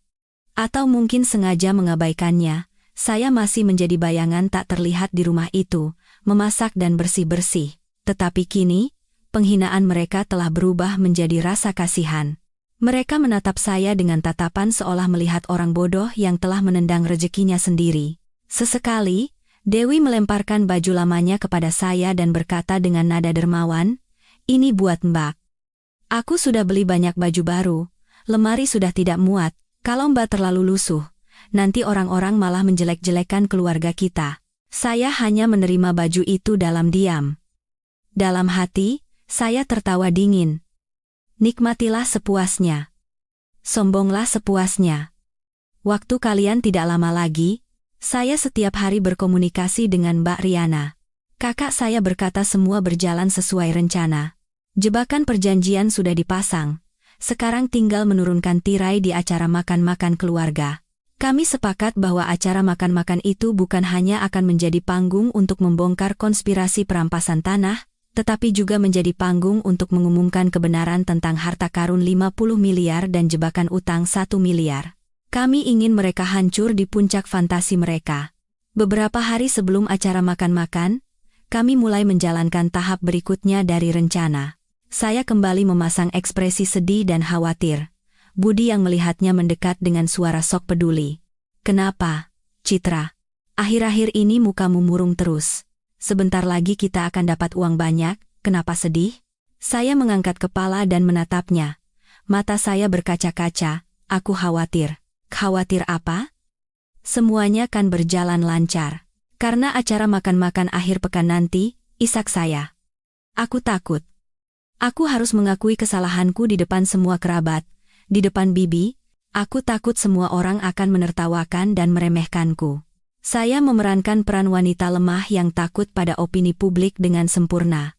Speaker 1: Atau mungkin sengaja mengabaikannya, saya masih menjadi bayangan tak terlihat di rumah itu, memasak dan bersih-bersih. Tetapi kini, penghinaan mereka telah berubah menjadi rasa kasihan. Mereka menatap saya dengan tatapan seolah melihat orang bodoh yang telah menendang rezekinya sendiri. Sesekali, Dewi melemparkan baju lamanya kepada saya dan berkata dengan nada dermawan, "Ini buat Mbak. Aku sudah beli banyak baju baru, lemari sudah tidak muat, kalau Mbak terlalu lusuh, nanti orang-orang malah menjelek-jelekan keluarga kita." Saya hanya menerima baju itu dalam diam. Dalam hati, saya tertawa dingin. Nikmatilah sepuasnya. Sombonglah sepuasnya. Waktu kalian tidak lama lagi, saya setiap hari berkomunikasi dengan Mbak Riana. Kakak saya berkata semua berjalan sesuai rencana. Jebakan perjanjian sudah dipasang. Sekarang tinggal menurunkan tirai di acara makan-makan keluarga. Kami sepakat bahwa acara makan-makan itu bukan hanya akan menjadi panggung untuk membongkar konspirasi perampasan tanah, tetapi juga menjadi panggung untuk mengumumkan kebenaran tentang harta karun 50 miliar dan jebakan utang 1 miliar. Kami ingin mereka hancur di puncak fantasi mereka. Beberapa hari sebelum acara makan-makan, kami mulai menjalankan tahap berikutnya dari rencana. Saya kembali memasang ekspresi sedih dan khawatir. Budi yang melihatnya mendekat dengan suara sok peduli. "Kenapa, Citra? Akhir-akhir ini mukamu murung terus. Sebentar lagi kita akan dapat uang banyak, kenapa sedih?" Saya mengangkat kepala dan menatapnya. Mata saya berkaca-kaca, aku khawatir. Khawatir apa? Semuanya kan berjalan lancar. Karena acara makan-makan akhir pekan nanti, isak saya. Aku takut. Aku harus mengakui kesalahanku di depan semua kerabat. Di depan Bibi, aku takut semua orang akan menertawakan dan meremehkanku. Saya memerankan peran wanita lemah yang takut pada opini publik dengan sempurna.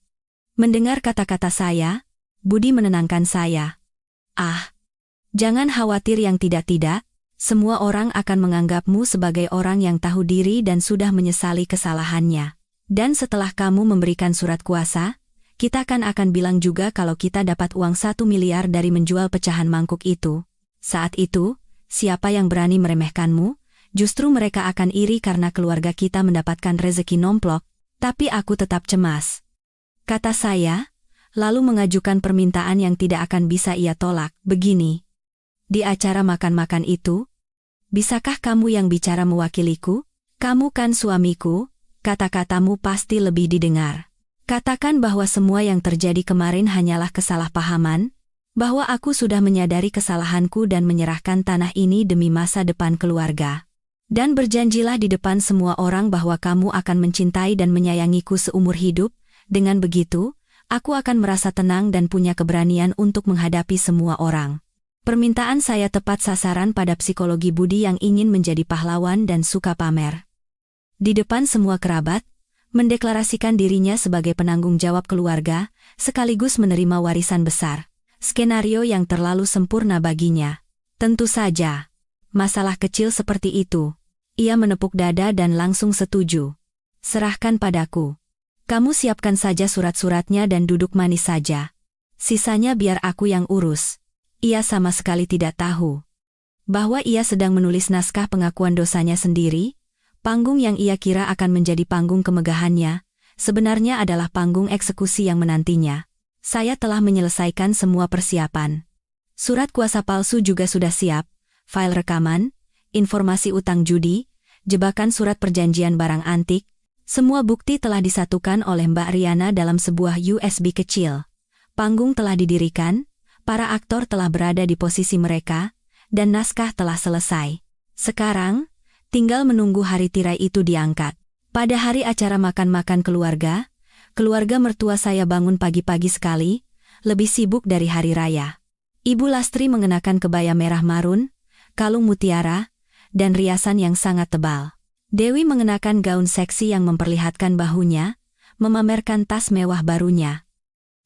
Speaker 1: Mendengar kata-kata saya, Budi menenangkan saya. Jangan khawatir yang tidak-tidak, semua orang akan menganggapmu sebagai orang yang tahu diri dan sudah menyesali kesalahannya. Dan setelah kamu memberikan surat kuasa, kita akan bilang juga kalau kita dapat uang 1 miliar dari menjual pecahan mangkuk itu. Saat itu, siapa yang berani meremehkanmu? Justru mereka akan iri karena keluarga kita mendapatkan rezeki nomplok, tapi aku tetap cemas. Kata saya, lalu mengajukan permintaan yang tidak akan bisa ia tolak. Begini, di acara makan-makan itu, bisakah kamu yang bicara mewakiliku? Kamu kan suamiku, kata-katamu pasti lebih didengar. Katakan bahwa semua yang terjadi kemarin hanyalah kesalahpahaman, bahwa aku sudah menyadari kesalahanku dan menyerahkan tanah ini demi masa depan keluarga. Dan berjanjilah di depan semua orang bahwa kamu akan mencintai dan menyayangiku seumur hidup. Dengan begitu, aku akan merasa tenang dan punya keberanian untuk menghadapi semua orang. Permintaan saya tepat sasaran pada psikologi Budi yang ingin menjadi pahlawan dan suka pamer. Di depan semua kerabat, mendeklarasikan dirinya sebagai penanggung jawab keluarga, sekaligus menerima warisan besar. Skenario yang terlalu sempurna baginya. Tentu saja. Masalah kecil seperti itu. Ia menepuk dada dan langsung setuju. "Serahkan padaku. Kamu siapkan saja surat-suratnya dan duduk manis saja. Sisanya biar aku yang urus." Ia sama sekali tidak tahu bahwa ia sedang menulis naskah pengakuan dosanya sendiri. Panggung yang ia kira akan menjadi panggung kemegahannya, sebenarnya adalah panggung eksekusi yang menantinya. Saya telah menyelesaikan semua persiapan. Surat kuasa palsu juga sudah siap, file rekaman, informasi utang judi, jebakan surat perjanjian barang antik, semua bukti telah disatukan oleh Mbak Riana dalam sebuah USB kecil. Panggung telah didirikan, para aktor telah berada di posisi mereka, dan naskah telah selesai. Sekarang, tinggal menunggu hari tirai itu diangkat. Pada hari acara makan-makan keluarga mertua saya bangun pagi-pagi sekali, lebih sibuk dari hari raya. Ibu Lastri mengenakan kebaya merah marun, kalung mutiara, dan riasan yang sangat tebal. Dewi mengenakan gaun seksi yang memperlihatkan bahunya, memamerkan tas mewah barunya.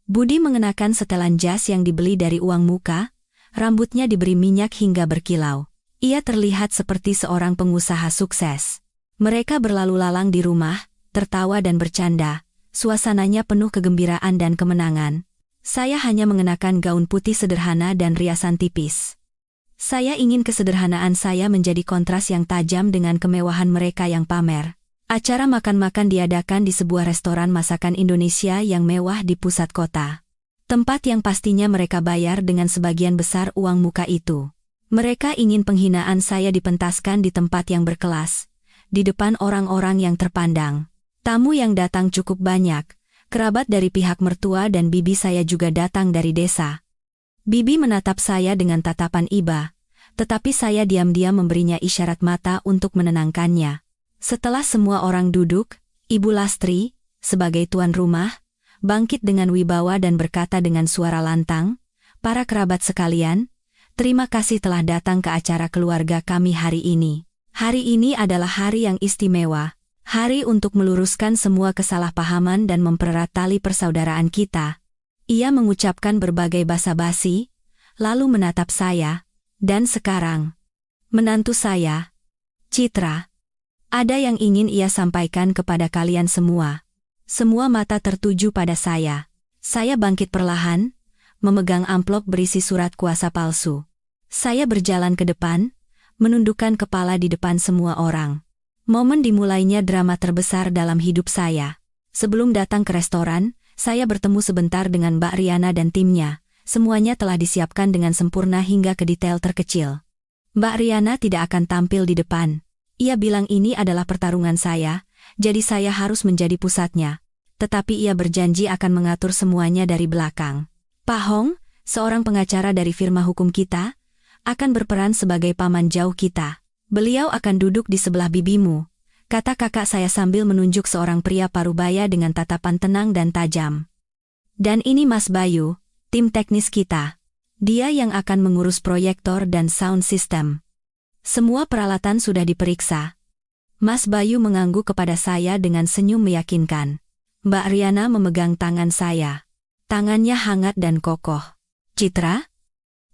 Speaker 1: Budi mengenakan setelan jas yang dibeli dari uang muka, rambutnya diberi minyak hingga berkilau. Ia terlihat seperti seorang pengusaha sukses. Mereka berlalu lalang di rumah, tertawa dan bercanda, suasananya penuh kegembiraan dan kemenangan. Saya hanya mengenakan gaun putih sederhana dan riasan tipis. Saya ingin kesederhanaan saya menjadi kontras yang tajam dengan kemewahan mereka yang pamer. Acara makan-makan diadakan di sebuah restoran masakan Indonesia yang mewah di pusat kota. Tempat yang pastinya mereka bayar dengan sebagian besar uang muka itu. Mereka ingin penghinaan saya dipentaskan di tempat yang berkelas, di depan orang-orang yang terpandang. Tamu yang datang cukup banyak, kerabat dari pihak mertua dan bibi saya juga datang dari desa. Bibi menatap saya dengan tatapan iba, tetapi saya diam-diam memberinya isyarat mata untuk menenangkannya. Setelah semua orang duduk, Ibu Lastri, sebagai tuan rumah, bangkit dengan wibawa dan berkata dengan suara lantang, "Para kerabat sekalian, terima kasih telah datang ke acara keluarga kami hari ini. Hari ini adalah hari yang istimewa, hari untuk meluruskan semua kesalahpahaman dan mempererat tali persaudaraan kita." Ia mengucapkan berbagai basa-basi, lalu menatap saya, "Dan sekarang, menantu saya, Citra. Ada yang ingin ia sampaikan kepada kalian semua." Semua mata tertuju pada saya. Saya bangkit perlahan, memegang amplop berisi surat kuasa palsu. Saya berjalan ke depan, menundukkan kepala di depan semua orang. Momen dimulainya drama terbesar dalam hidup saya. Sebelum datang ke restoran, saya bertemu sebentar dengan Mbak Riana dan timnya. Semuanya telah disiapkan dengan sempurna hingga ke detail terkecil. Mbak Riana tidak akan tampil di depan. Ia bilang ini adalah pertarungan saya, jadi saya harus menjadi pusatnya. Tetapi ia berjanji akan mengatur semuanya dari belakang. Pak Hong, seorang pengacara dari firma hukum kita, akan berperan sebagai paman jauh kita. Beliau akan duduk di sebelah bibimu, kata kakak saya sambil menunjuk seorang pria parubaya dengan tatapan tenang dan tajam. Dan ini Mas Bayu, tim teknis kita. Dia yang akan mengurus proyektor dan sound system. Semua peralatan sudah diperiksa. Mas Bayu mengangguk kepada saya dengan senyum meyakinkan. Mbak Riana memegang tangan saya. Tangannya hangat dan kokoh. "Citra?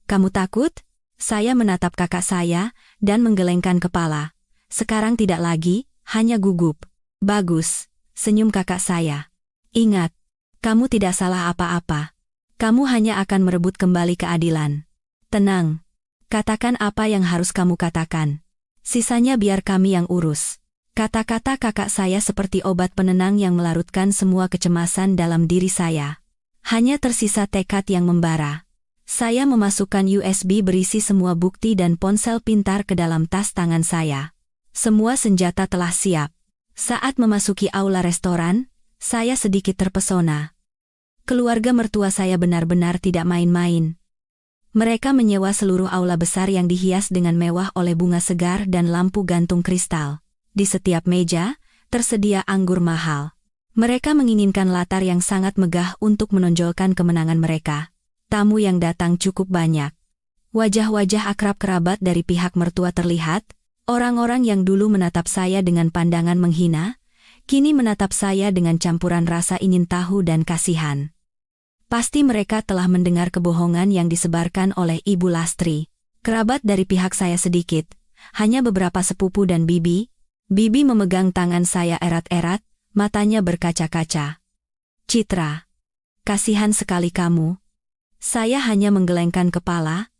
Speaker 1: Kamu takut?" Saya menatap kakak saya dan menggelengkan kepala. "Sekarang tidak lagi, hanya gugup." "Bagus," senyum kakak saya. "Ingat, kamu tidak salah apa-apa. Kamu hanya akan merebut kembali keadilan. Tenang, katakan apa yang harus kamu katakan. Sisanya biar kami yang urus." Kata-kata kakak saya seperti obat penenang yang melarutkan semua kecemasan dalam diri saya. Hanya tersisa tekad yang membara. Saya memasukkan USB berisi semua bukti dan ponsel pintar ke dalam tas tangan saya. Semua senjata telah siap. Saat memasuki aula restoran, saya sedikit terpesona. Keluarga mertua saya benar-benar tidak main-main. Mereka menyewa seluruh aula besar yang dihias dengan mewah oleh bunga segar dan lampu gantung kristal. Di setiap meja, tersedia anggur mahal. Mereka menginginkan latar yang sangat megah untuk menonjolkan kemenangan mereka. Tamu yang datang cukup banyak. Wajah-wajah akrab kerabat dari pihak mertua terlihat. Orang-orang yang dulu menatap saya dengan pandangan menghina, kini menatap saya dengan campuran rasa ingin tahu dan kasihan. Pasti mereka telah mendengar kebohongan yang disebarkan oleh Ibu Lastri. Kerabat dari pihak saya sedikit, hanya beberapa sepupu dan bibi. Bibi memegang tangan saya erat-erat, matanya berkaca-kaca. "Citra, kasihan sekali kamu." Saya hanya menggelengkan kepala,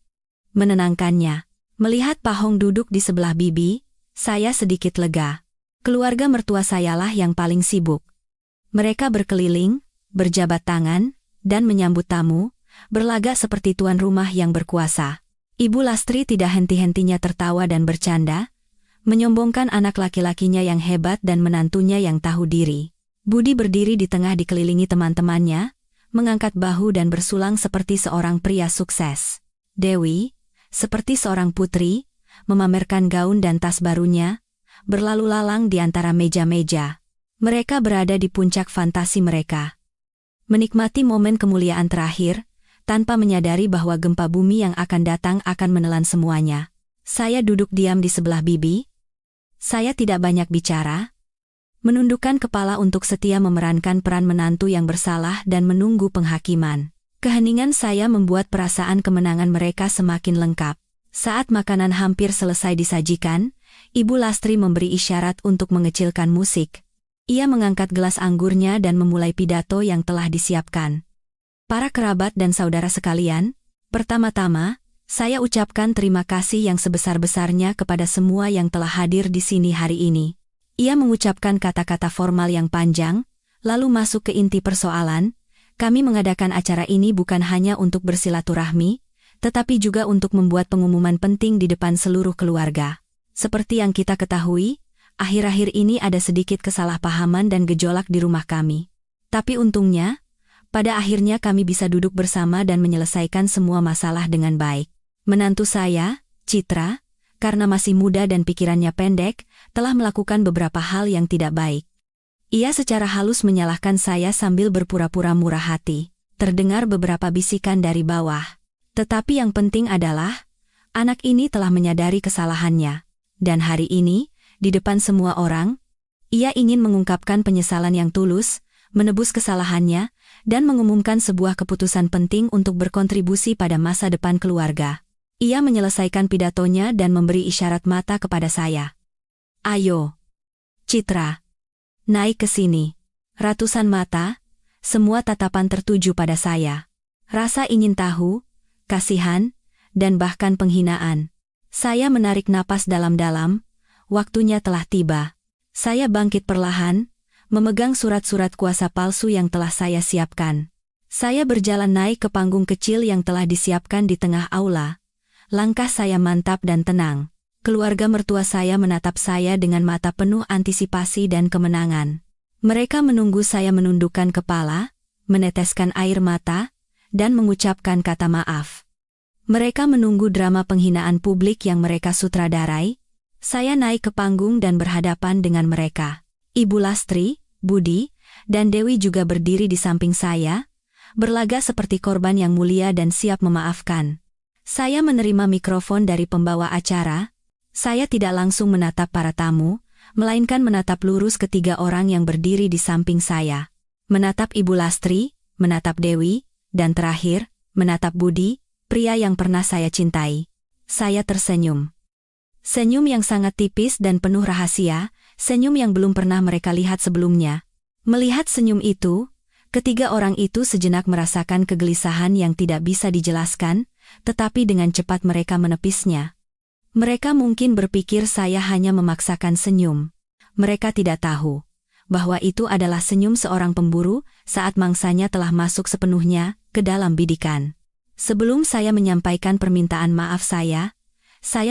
Speaker 1: menenangkannya. Melihat Pak Hong duduk di sebelah bibi, saya sedikit lega. Keluarga mertua sayalah yang paling sibuk. Mereka berkeliling, berjabat tangan, dan menyambut tamu, berlagak seperti tuan rumah yang berkuasa. Ibu Lastri tidak henti-hentinya tertawa dan bercanda, menyombongkan anak laki-lakinya yang hebat dan menantunya yang tahu diri. Budi berdiri di tengah dikelilingi teman-temannya, mengangkat bahu dan bersulang seperti seorang pria sukses. Dewi, seperti seorang putri, memamerkan gaun dan tas barunya, berlalu lalang di antara meja-meja. Mereka berada di puncak fantasi mereka. Menikmati momen kemuliaan terakhir, tanpa menyadari bahwa gempa bumi yang akan datang akan menelan semuanya. Saya duduk diam di sebelah bibi. Saya tidak banyak bicara. Menundukkan kepala untuk setia memerankan peran menantu yang bersalah dan menunggu penghakiman. Keheningan saya membuat perasaan kemenangan mereka semakin lengkap. Saat makanan hampir selesai disajikan, Ibu Lastri memberi isyarat untuk mengecilkan musik. Ia mengangkat gelas anggurnya dan memulai pidato yang telah disiapkan. "Para kerabat dan saudara sekalian, pertama-tama, Saya ucapkan terima kasih yang sebesar-besarnya kepada semua yang telah hadir di sini hari ini. Ia mengucapkan kata-kata formal yang panjang, lalu masuk ke inti persoalan. Kami mengadakan acara ini bukan hanya untuk bersilaturahmi, tetapi juga untuk membuat pengumuman penting di depan seluruh keluarga. Seperti yang kita ketahui, akhir-akhir ini ada sedikit kesalahpahaman dan gejolak di rumah kami. Tapi untungnya, pada akhirnya kami bisa duduk bersama dan menyelesaikan semua masalah dengan baik. Menantu saya, Citra, karena masih muda dan pikirannya pendek, telah melakukan beberapa hal yang tidak baik. Ia secara halus menyalahkan saya sambil berpura-pura murah hati. Terdengar beberapa bisikan dari bawah. Tetapi yang penting adalah, anak ini telah menyadari kesalahannya. Dan hari ini, di depan semua orang, ia ingin mengungkapkan penyesalan yang tulus, menebus kesalahannya, dan mengumumkan sebuah keputusan penting untuk berkontribusi pada masa depan keluarga. Ia menyelesaikan pidatonya dan memberi isyarat mata kepada saya. Ayo, Citra, naik ke sini. Ratusan mata, semua tatapan tertuju pada saya. Rasa ingin tahu, kasihan, dan bahkan penghinaan. Saya menarik napas dalam-dalam, waktunya telah tiba. Saya bangkit perlahan, memegang surat-surat kuasa palsu yang telah saya siapkan. Saya berjalan naik ke panggung kecil yang telah disiapkan di tengah aula. Langkah saya mantap dan tenang. Keluarga mertua saya menatap saya dengan mata penuh antisipasi dan kemenangan. Mereka menunggu saya menundukkan kepala, meneteskan air mata, dan mengucapkan kata maaf. Mereka menunggu drama penghinaan publik yang mereka sutradarai. Saya naik ke panggung dan berhadapan dengan mereka. Ibu Lastri, Budi, dan Dewi juga berdiri di samping saya, berlaga seperti korban yang mulia dan siap memaafkan. Saya menerima mikrofon dari pembawa acara. Saya tidak langsung menatap para tamu, melainkan menatap lurus ketiga orang yang berdiri di samping saya. Menatap Ibu Lastri, menatap Dewi, dan terakhir, menatap Budi, pria yang pernah saya cintai. Saya tersenyum. Senyum yang sangat tipis dan penuh rahasia, senyum yang belum pernah mereka lihat sebelumnya. Melihat senyum itu, ketiga orang itu sejenak merasakan kegelisahan yang tidak bisa dijelaskan, tetapi dengan cepat mereka menepisnya. Mereka mungkin berpikir saya hanya memaksakan senyum. Mereka tidak tahu bahwa itu adalah senyum seorang pemburu saat mangsanya telah masuk sepenuhnya ke dalam bidikan. Sebelum saya menyampaikan permintaan maaf saya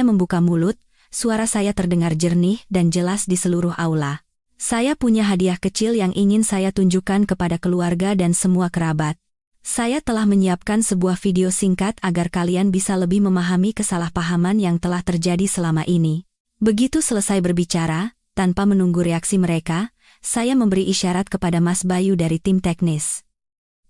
Speaker 1: membuka mulut, suara saya terdengar jernih dan jelas di seluruh aula. Saya punya hadiah kecil yang ingin saya tunjukkan kepada keluarga dan semua kerabat. Saya telah menyiapkan sebuah video singkat agar kalian bisa lebih memahami kesalahpahaman yang telah terjadi selama ini. Begitu selesai berbicara, tanpa menunggu reaksi mereka, saya memberi isyarat kepada Mas Bayu dari tim teknis.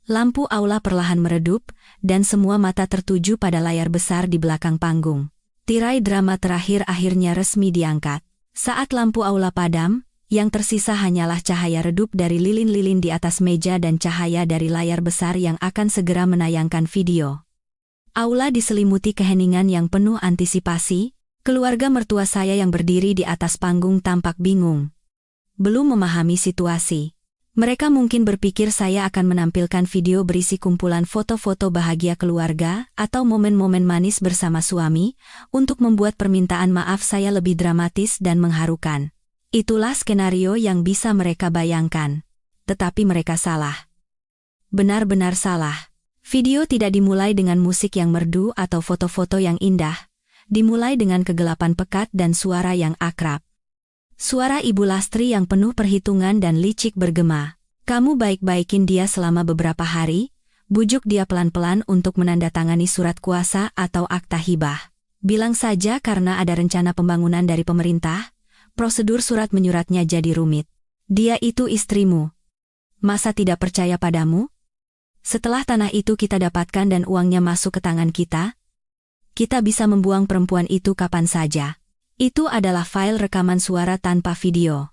Speaker 1: Lampu aula perlahan meredup, dan semua mata tertuju pada layar besar di belakang panggung. Tirai drama terakhir akhirnya resmi diangkat. Saat lampu aula padam, yang tersisa hanyalah cahaya redup dari lilin-lilin di atas meja dan cahaya dari layar besar yang akan segera menayangkan video. Aula diselimuti keheningan yang penuh antisipasi. Keluarga mertua saya yang berdiri di atas panggung tampak bingung. Belum memahami situasi. Mereka mungkin berpikir saya akan menampilkan video berisi kumpulan foto-foto bahagia keluarga atau momen-momen manis bersama suami untuk membuat permintaan maaf saya lebih dramatis dan mengharukan. Itulah skenario yang bisa mereka bayangkan. Tetapi mereka salah. Benar-benar salah. Video tidak dimulai dengan musik yang merdu atau foto-foto yang indah. Dimulai dengan kegelapan pekat dan suara yang akrab. Suara Ibu Lastri yang penuh perhitungan dan licik bergema. Kamu baik-baikin dia selama beberapa hari, bujuk dia pelan-pelan untuk menandatangani surat kuasa atau akta hibah. Bilang saja karena ada rencana pembangunan dari pemerintah, prosedur surat menyuratnya jadi rumit. Dia itu istrimu. Masa tidak percaya padamu? Setelah tanah itu kita dapatkan dan uangnya masuk ke tangan kita bisa membuang perempuan itu kapan saja. Itu adalah file rekaman suara tanpa video.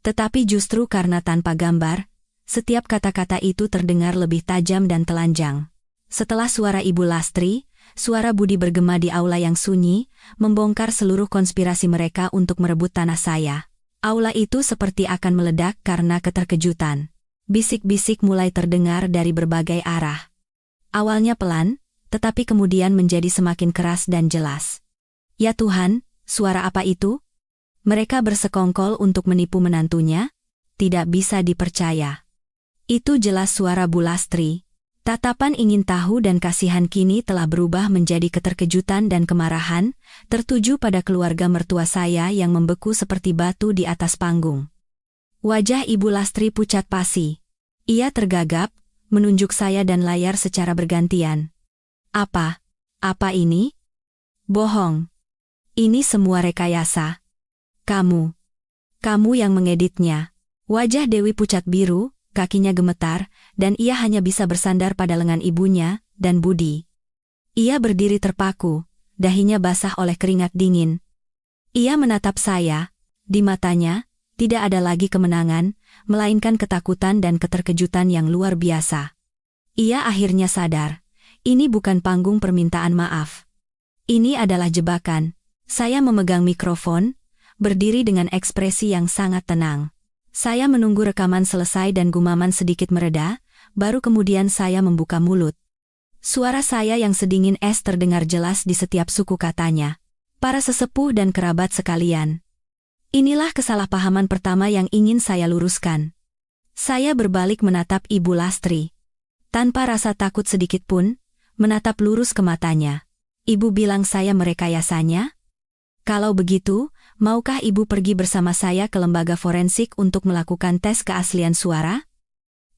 Speaker 1: Tetapi justru karena tanpa gambar, setiap kata-kata itu terdengar lebih tajam dan telanjang. Setelah suara Ibu Lastri, suara Budi bergema di aula yang sunyi, membongkar seluruh konspirasi mereka untuk merebut tanah saya. Aula itu seperti akan meledak karena keterkejutan. Bisik-bisik mulai terdengar dari berbagai arah. Awalnya pelan, tetapi kemudian menjadi semakin keras dan jelas. Ya Tuhan, suara apa itu? Mereka bersekongkol untuk menipu menantunya? Tidak bisa dipercaya. Itu jelas suara Bu Lastri. Tatapan ingin tahu dan kasihan kini telah berubah menjadi keterkejutan dan kemarahan, tertuju pada keluarga mertua saya yang membeku seperti batu di atas panggung. Wajah Ibu Lastri pucat pasi. Ia tergagap, menunjuk saya dan layar secara bergantian. Apa? Apa ini? Bohong. Ini semua rekayasa. Kamu yang mengeditnya. Wajah Dewi pucat biru, kakinya gemetar, dan ia hanya bisa bersandar pada lengan ibunya, dan Budi. Ia berdiri terpaku, dahinya basah oleh keringat dingin. Ia menatap saya, di matanya, tidak ada lagi kemenangan, melainkan ketakutan dan keterkejutan yang luar biasa. Ia akhirnya sadar, ini bukan panggung permintaan maaf. Ini adalah jebakan. Saya memegang mikrofon, berdiri dengan ekspresi yang sangat tenang. Saya menunggu rekaman selesai dan gumaman sedikit mereda, baru kemudian saya membuka mulut. Suara saya yang sedingin es terdengar jelas di setiap suku katanya. Para sesepuh dan kerabat sekalian. Inilah kesalahpahaman pertama yang ingin saya luruskan. Saya berbalik menatap Ibu Lastri. Tanpa rasa takut sedikit pun, menatap lurus ke matanya. Ibu bilang saya merekayasanya? Kalau begitu, maukah Ibu pergi bersama saya ke lembaga forensik untuk melakukan tes keaslian suara?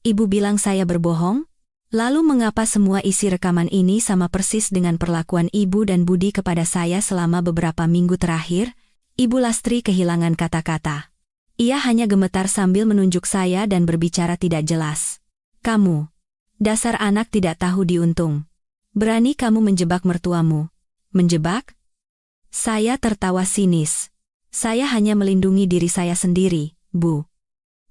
Speaker 1: Ibu bilang saya berbohong? Lalu mengapa semua isi rekaman ini sama persis dengan perlakuan Ibu dan Budi kepada saya selama beberapa minggu terakhir? Ibu Lastri kehilangan kata-kata. Ia hanya gemetar sambil menunjuk saya dan berbicara tidak jelas. Kamu, dasar anak tidak tahu diuntung. Berani kamu menjebak mertuamu. Menjebak? Saya tertawa sinis. Saya hanya melindungi diri saya sendiri, Bu.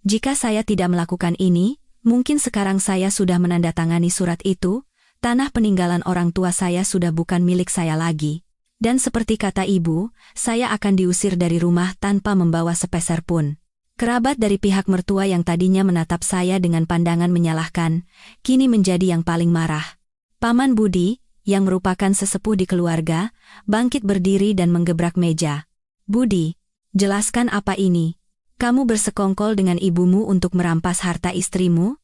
Speaker 1: Jika saya tidak melakukan ini, mungkin sekarang saya sudah menandatangani surat itu, tanah peninggalan orang tua saya sudah bukan milik saya lagi. Dan seperti kata Ibu, saya akan diusir dari rumah tanpa membawa sepeser pun. Kerabat dari pihak mertua yang tadinya menatap saya dengan pandangan menyalahkan, kini menjadi yang paling marah. Paman Budi, yang merupakan sesepuh di keluarga, bangkit berdiri dan menggebrak meja. Budi, jelaskan apa ini? Kamu bersekongkol dengan ibumu untuk merampas harta istrimu?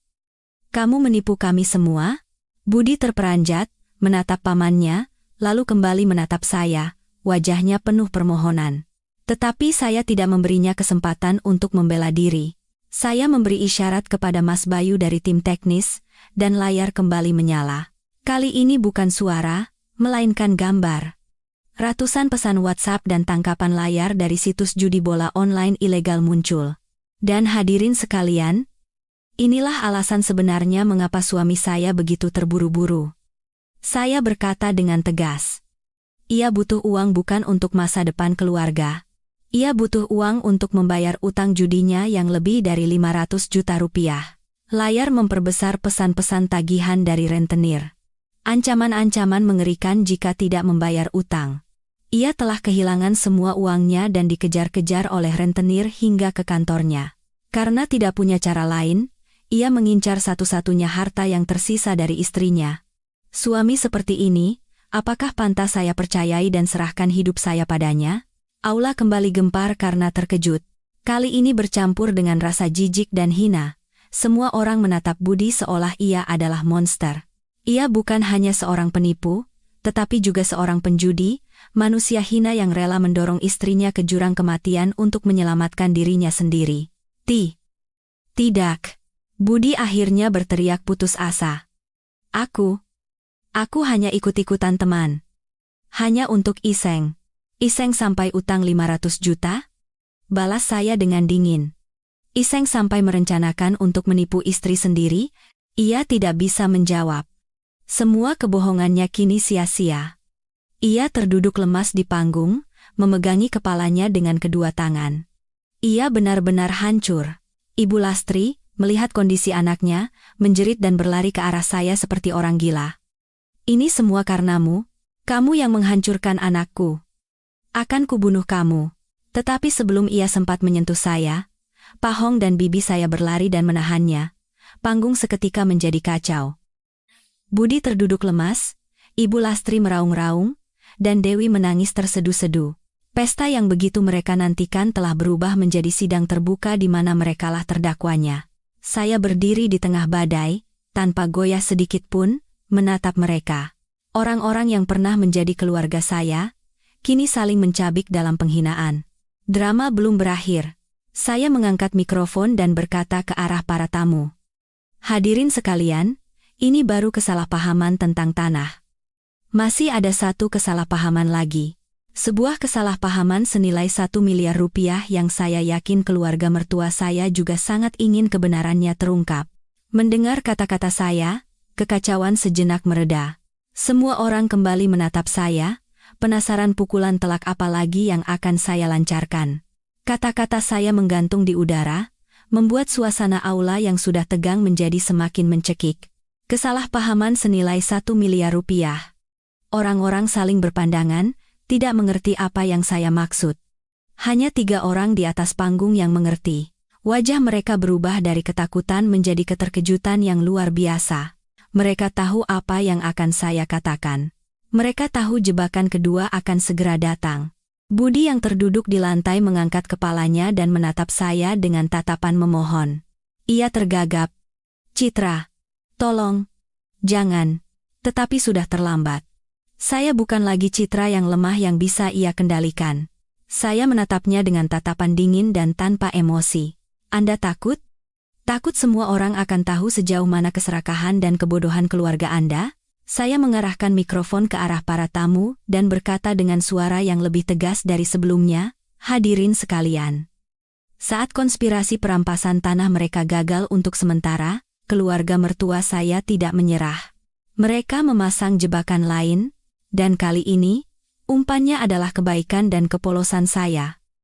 Speaker 1: Kamu menipu kami semua? Budi terperanjat, menatap pamannya, lalu kembali menatap saya, wajahnya penuh permohonan. Tetapi saya tidak memberinya kesempatan untuk membela diri. Saya memberi isyarat kepada Mas Bayu dari tim teknis, dan layar kembali menyala. Kali ini bukan suara, melainkan gambar. Ratusan pesan WhatsApp dan tangkapan layar dari situs judi bola online ilegal muncul. Dan hadirin sekalian, inilah alasan sebenarnya mengapa suami saya begitu terburu-buru. Saya berkata dengan tegas. Ia butuh uang bukan untuk masa depan keluarga. Ia butuh uang untuk membayar utang judinya yang lebih dari 500 juta rupiah. Layar memperbesar pesan-pesan tagihan dari rentenir. Ancaman-ancaman mengerikan jika tidak membayar utang. Ia telah kehilangan semua uangnya dan dikejar-kejar oleh rentenir hingga ke kantornya. Karena tidak punya cara lain, ia mengincar satu-satunya harta yang tersisa dari istrinya. Suami seperti ini, apakah pantas saya percayai dan serahkan hidup saya padanya? Aula kembali gempar karena terkejut. Kali ini bercampur dengan rasa jijik dan hina. Semua orang menatap Budi seolah ia adalah monster. Ia bukan hanya seorang penipu, tetapi juga seorang penjudi, manusia hina yang rela mendorong istrinya ke jurang kematian untuk menyelamatkan dirinya sendiri. Tidak. Budi akhirnya berteriak putus asa. Aku hanya ikut-ikutan teman. Hanya untuk Iseng. Iseng sampai utang 500 juta? Balas saya dengan dingin. Iseng sampai merencanakan untuk menipu istri sendiri? Ia tidak bisa menjawab. Semua kebohongannya kini sia-sia. Ia terduduk lemas di panggung, memegangi kepalanya dengan kedua tangan. Ia benar-benar hancur. Ibu Lastri, melihat kondisi anaknya, menjerit dan berlari ke arah saya seperti orang gila. Ini semua karenamu, kamu yang menghancurkan anakku. Akan kubunuh kamu. Tetapi sebelum ia sempat menyentuh saya, Pahong dan bibi saya berlari dan menahannya. Panggung seketika menjadi kacau. Budi terduduk lemas, Ibu Lastri meraung-raung, dan Dewi menangis tersedu-sedu. Pesta yang begitu mereka nantikan telah berubah menjadi sidang terbuka di mana merekalah terdakwanya. Saya berdiri di tengah badai, tanpa goyah sedikit pun, menatap mereka. Orang-orang yang pernah menjadi keluarga saya, kini saling mencabik dalam penghinaan. Drama belum berakhir. Saya mengangkat mikrofon dan berkata ke arah para tamu. Hadirin sekalian, ini baru kesalahpahaman tentang tanah. Masih ada satu kesalahpahaman lagi. Sebuah kesalahpahaman senilai 1 miliar rupiah yang saya yakin keluarga mertua saya juga sangat ingin kebenarannya terungkap. Mendengar kata-kata saya, kekacauan sejenak mereda. Semua orang kembali menatap saya, penasaran pukulan telak apa lagi yang akan saya lancarkan. Kata-kata saya menggantung di udara, membuat suasana aula yang sudah tegang menjadi semakin mencekik. Kesalahpahaman senilai 1 miliar rupiah. Orang-orang saling berpandangan, tidak mengerti apa yang saya maksud. Hanya 3 orang di atas panggung yang mengerti. Wajah mereka berubah dari ketakutan menjadi keterkejutan yang luar biasa. Mereka tahu apa yang akan saya katakan. Mereka tahu jebakan kedua akan segera datang. Budi yang terduduk di lantai mengangkat kepalanya dan menatap saya dengan tatapan memohon. Ia tergagap. Citra, tolong, jangan, tetapi sudah terlambat. Saya bukan lagi Citra yang lemah yang bisa ia kendalikan. Saya menatapnya dengan tatapan dingin dan tanpa emosi. Anda takut? Takut semua orang akan tahu sejauh mana keserakahan dan kebodohan keluarga Anda? Saya mengarahkan mikrofon ke arah para tamu dan berkata dengan suara yang lebih tegas dari sebelumnya, hadirin sekalian. Saat konspirasi perampasan tanah mereka gagal untuk sementara, keluarga mertua saya tidak menyerah. Mereka memasang jebakan lain, dan kali ini, umpannya adalah kebaikan dan kepolosan saya.